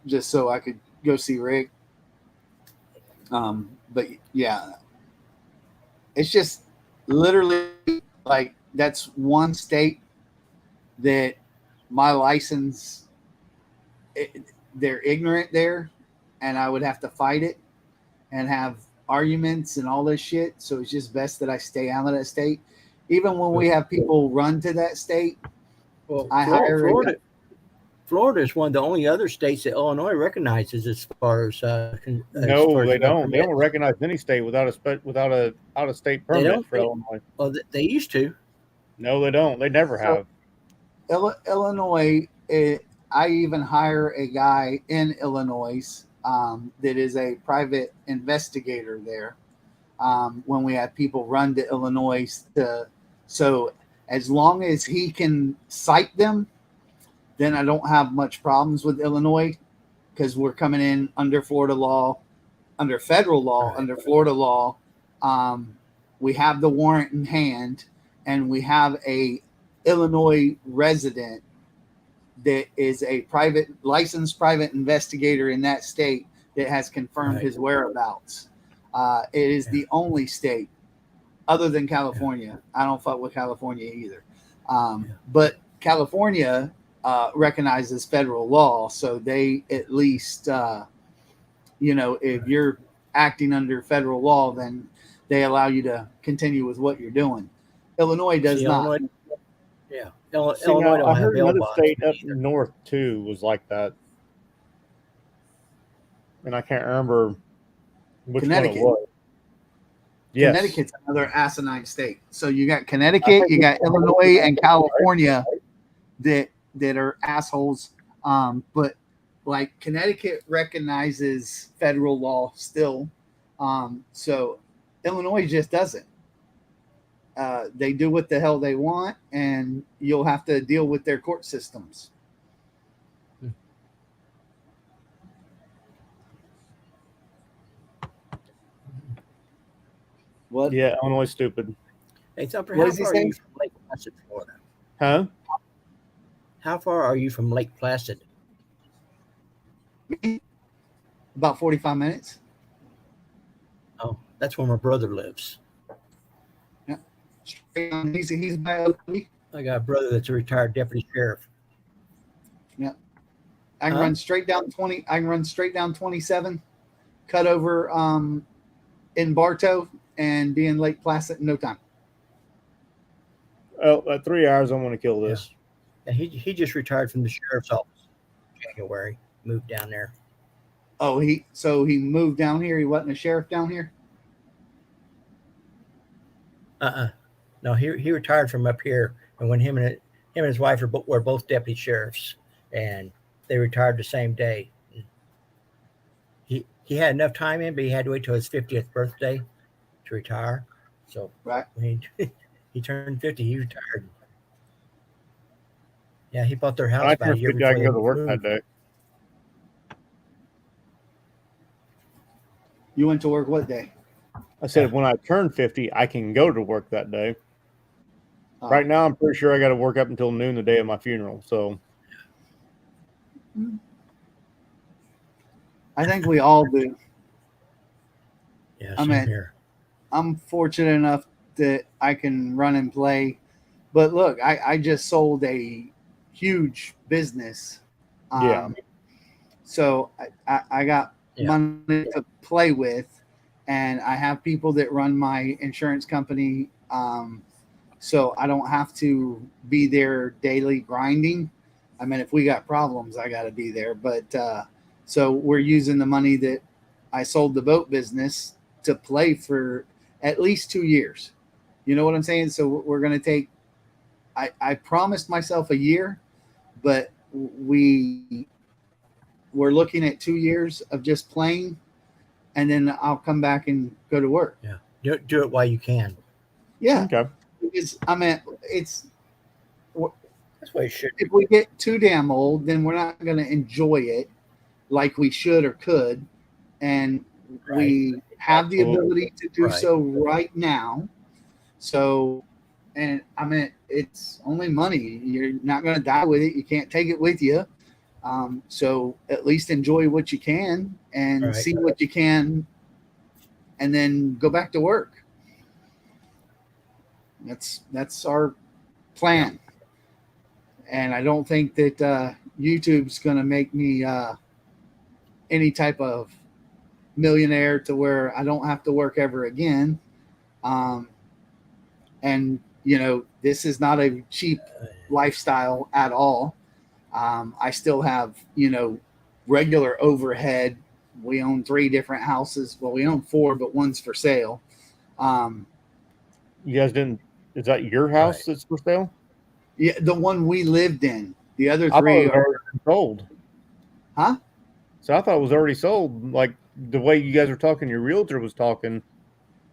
B: Just so I could go see Rick. But yeah, it's just literally like that's one state that my license, they're ignorant there, and I would have to fight it and have arguments and all this shit. So it's just best that I stay out of that state. Even when we have people run to that state,
G: Well,
B: I hire
G: Florida is one of the only other states that Illinois recognizes as far as
A: No, they don't. They
G: permits.
A: don't recognize any state without a out of state
G: They
A: permit
G: don't.
A: for Illinois.
G: Well, they used to.
A: No, they don't. They never
B: So-
A: have.
B: Illinois. I even hire a guy in Illinois that is a private investigator there. When we have people run to Illinois, so as long as he can cite them, then I don't have much problems with Illinois because we're coming in under Florida law, under federal law,
G: Right.
B: under Florida law. We have the warrant in hand, and we have a Illinois resident that is a licensed private investigator in that state that has confirmed
G: Right.
B: his whereabouts. It is the only state other than California. I don't fuck with California either. But California recognizes federal law, so they at least, if you're acting under federal law, then they allow you to continue with what you're doing. Illinois does not.
G: Illinois, yeah. Illinois
A: See, now,
G: don't
A: I
G: have
A: heard
G: bail
A: another
G: bonds
A: state up
G: either.
A: north too was like that, and I can't remember which one it
B: Connecticut.
A: was. Yes.
B: Connecticut's another asinine state. So you got Connecticut, you got Illinois, and California that are assholes. But like Connecticut recognizes federal law still, so Illinois just doesn't. They do what the hell they want, and you'll have to deal with their court systems. What?
A: Yeah, Illinois is stupid.
G: Hey, Thumper,
B: What
G: how
B: does he
G: far are
B: say?
G: you from Lake Placid, Florida?
A: Huh?
G: How far are you from Lake Placid?
B: About 45 minutes.
G: Oh, that's where my brother lives.
B: He's by Oakley.
G: I got a brother that's a retired deputy sheriff.
B: I can run straight down 20. I can run straight down 27, cut over in Bartow, and be in Lake Placid in no time.
A: Oh, at 3 hours, I'm going to kill this.
G: And he just retired from the sheriff's office in January. Moved down there.
B: Oh, he moved down here. He wasn't a sheriff down here.
G: No, he retired from up here, and when him and his wife were both deputy sheriffs, and they retired the same day. He had enough time in, but he had to wait till his 50th birthday to retire. So
B: Right.
G: when he turned 50, he retired. Yeah, he bought their house
A: I
G: about a
A: turned
G: year
A: 50, I
G: before
A: can
G: they
A: go to work
G: moved.
A: that day.
B: You went to work what day?
A: I said when I turn 50, I can go to work that day.
B: Oh.
A: Right now, I'm pretty sure I got to work up until noon the day of my funeral. So
B: I think we all do.
G: Yeah,
B: I
G: same
B: mean,
G: here.
B: I'm fortunate enough that I can run and play. But look, I just sold a huge business.
A: Yeah.
B: So I got
G: Yeah.
B: money to play with, and I have people that run my insurance company. So I don't have to be there daily grinding. I mean, if we got problems, I got to be there. But so we're using the money that I sold the boat business to play for at least 2 years. You know what I'm saying? So we're going to take, I promised myself a year, but we're looking at 2 years of just playing, and then I'll come back and go to work.
G: Yeah, do it while you can.
B: Yeah.
A: okay.
B: Because, I mean, it's,
G: That's what you should.
B: if we get too damn old, then we're not going to enjoy it like we should or could. And we have the ability to do so right now. So, and I mean, it's only money. You're not going to die with it. You can't take it with you. So at least enjoy what you can and see what you can, and then go back to work. That's our plan. And I don't think that YouTube's going to make me any type of millionaire to where I don't have to work ever again. And this is not a cheap lifestyle at all. I still have, regular overhead. We own 3 different houses. Well, we own 4, but one's for sale.
A: You guys didn't? Is that your house that's for sale?
B: Yeah, the one we lived in. The other
A: I thought it
B: 3
A: was
B: are,
A: already sold.
B: huh?
A: So I thought it was already sold. Like the way you guys were talking, your realtor was talking,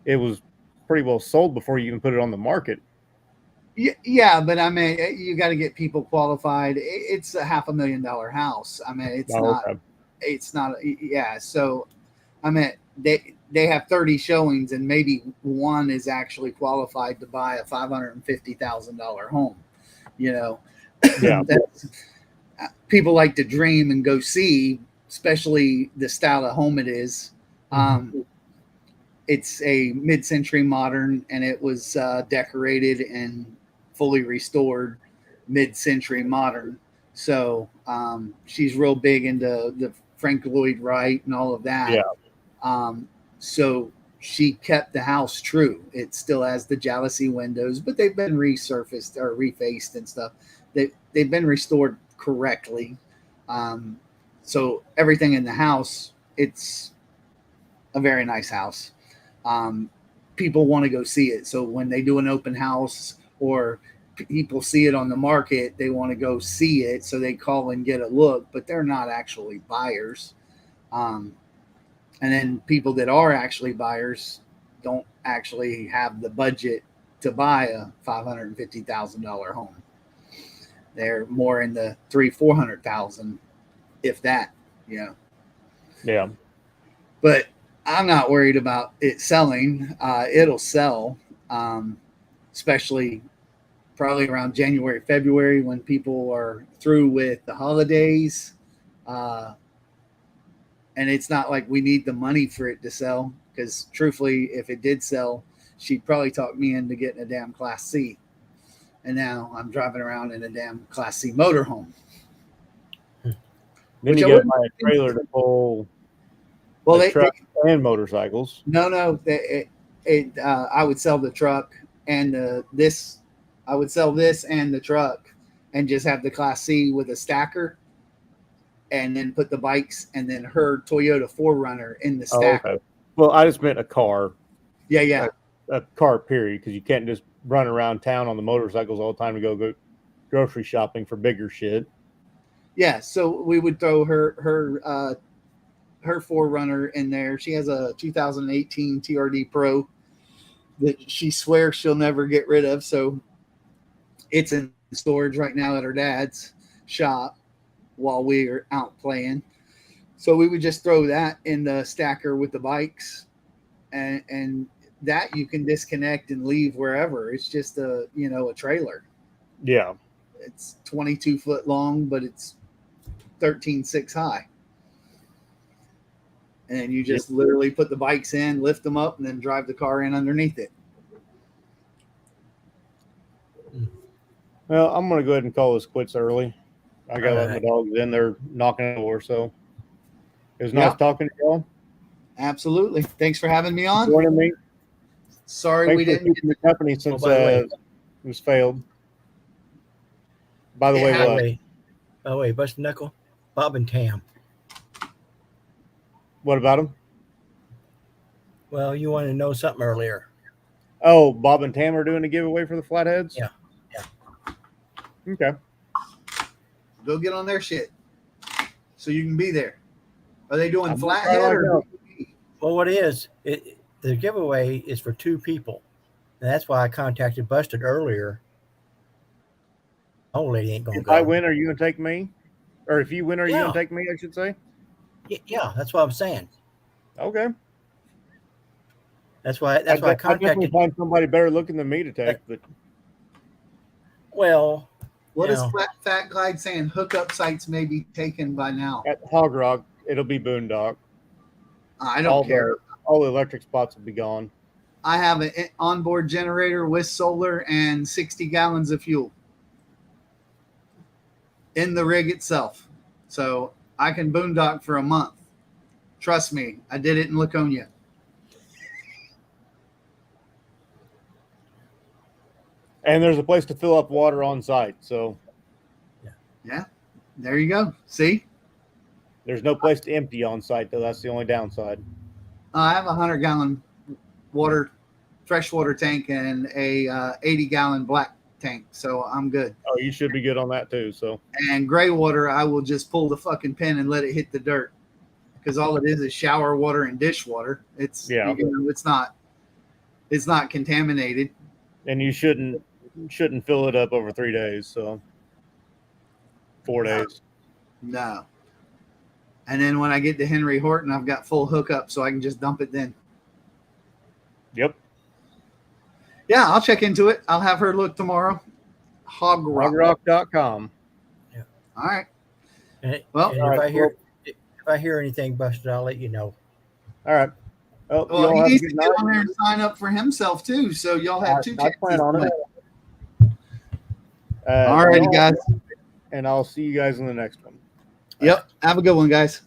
A: it was pretty well sold before you even put it on the market.
B: Yeah, but I mean, you got to get people qualified. It's a $500,000 house. I mean, it's not.
A: Okay.
B: It's not. Yeah. So, I mean, they have 30 showings, and maybe one is actually qualified to buy a $550,000 home.
A: Yeah.
B: That's, people like to dream and go see, especially the style of home it is. It's a mid-century modern, and it was decorated and fully restored mid-century modern. So she's real big into the Frank Lloyd Wright and all of that.
A: Yeah.
B: So she kept the house true. It still has the jalousie windows, but they've been resurfaced or refaced and stuff. They've been restored correctly. So everything in the house, it's a very nice house. People want to go see it. So when they do an open house or people see it on the market, they want to go see it. So they call and get a look, but they're not actually buyers. And then people that are actually buyers don't actually have the budget to buy a $550,000 home. They're more in the $300,000-$400,000, if that,
A: Yeah.
B: But I'm not worried about it selling. It'll sell, especially probably around January, February, when people are through with the holidays. And it's not like we need the money for it to sell, because truthfully, if it did sell, she'd probably talk me into getting a damn Class C. And now I'm driving around in a damn Class C motorhome.
A: Then you got to buy a trailer to pull trucks and motorcycles.
B: No. I would sell the truck and this. I would sell this and the truck and just have the Class C with a stacker, and then put the bikes and then her Toyota 4Runner in the stacker.
A: Okay. Well, I just meant a car.
B: Yeah.
A: A car, period, because you can't just run around town on the motorcycles all the time to go grocery shopping for bigger shit.
B: Yeah, so we would throw her 4Runner in there. She has a 2018 TRD Pro that she swears she'll never get rid of. So it's in storage right now at her dad's shop while we're out playing. So we would just throw that in the stacker with the bikes, and that you can disconnect and leave wherever. It's just a trailer.
A: Yeah.
B: It's 22 foot long, but it's 13.6 high. And you just literally put the bikes in, lift them up, and then drive the car in underneath it.
A: Well, I'm going to go ahead and call this quits early. I got to let my dogs in. They're knocking on the door. So it was nice talking to y'all.
B: Absolutely. Thanks for having me on.
A: Joining me.
B: Sorry
A: Thanks
B: we
A: for
B: didn't
A: keeping the company since it was failed. By the way,
G: Busted Knuckle, Bob and Tam.
A: What about them?
G: Well, you wanted to know something earlier.
A: Oh, Bob and Tam are doing a giveaway for the Flatheads?
G: Yeah.
A: Okay.
B: Go get on their shit so you can be there. Are they doing Flathead or?
G: Well, what it is, the giveaway is for 2 people. And that's why I contacted Busted earlier. Old lady ain't going to go.
A: If I win, are you going to take me? Or if you win, are you going to take me, I should say?
G: Yeah, that's what I'm saying.
A: Okay.
G: That's why I contacted.
A: I definitely find somebody better looking than me to take. But
G: well,
B: what is Fat Clyde saying? Hookup sites may be taken by now.
A: At Hog Rock, it'll be Boondock.
B: I don't care.
A: All the electric spots will be gone.
B: I have an onboard generator with solar and 60 gallons of fuel in the rig itself. So I can boondock for a month. Trust me, I did it in Laconia.
A: And there's a place to fill up water on site. So
B: There you go. See,
A: there's no place to empty on site, though. That's the only downside.
B: I have a 100-gallon freshwater tank and a 80-gallon black tank, so I'm good.
A: Oh, you should be good on that too. So
B: And gray water, I will just pull the fucking pin and let it hit the dirt, because all it is shower water and dish water. It's it's not contaminated.
A: and you shouldn't fill it up over 3 days. So 4 days.
B: No. And then when I get to Henry Horton, I've got full hookup, so I can just dump it then.
A: Yep.
B: Yeah, I'll check into it. I'll have her look tomorrow.
A: Hogrock.com.
B: All right.
G: And,
B: Well,
G: and
A: all
G: if
A: right,
G: I hear anything busted, I'll let you know.
A: All right. Well,
B: Well,
A: y'all
B: he
A: have a
B: needs to
A: good
B: get
A: night.
B: on there and sign up for himself too, so y'all have two
A: I
B: chances.
A: plan on it.
B: All righty, guys.
A: And I'll see you guys in the next one.
B: Yep. Have a good one, guys.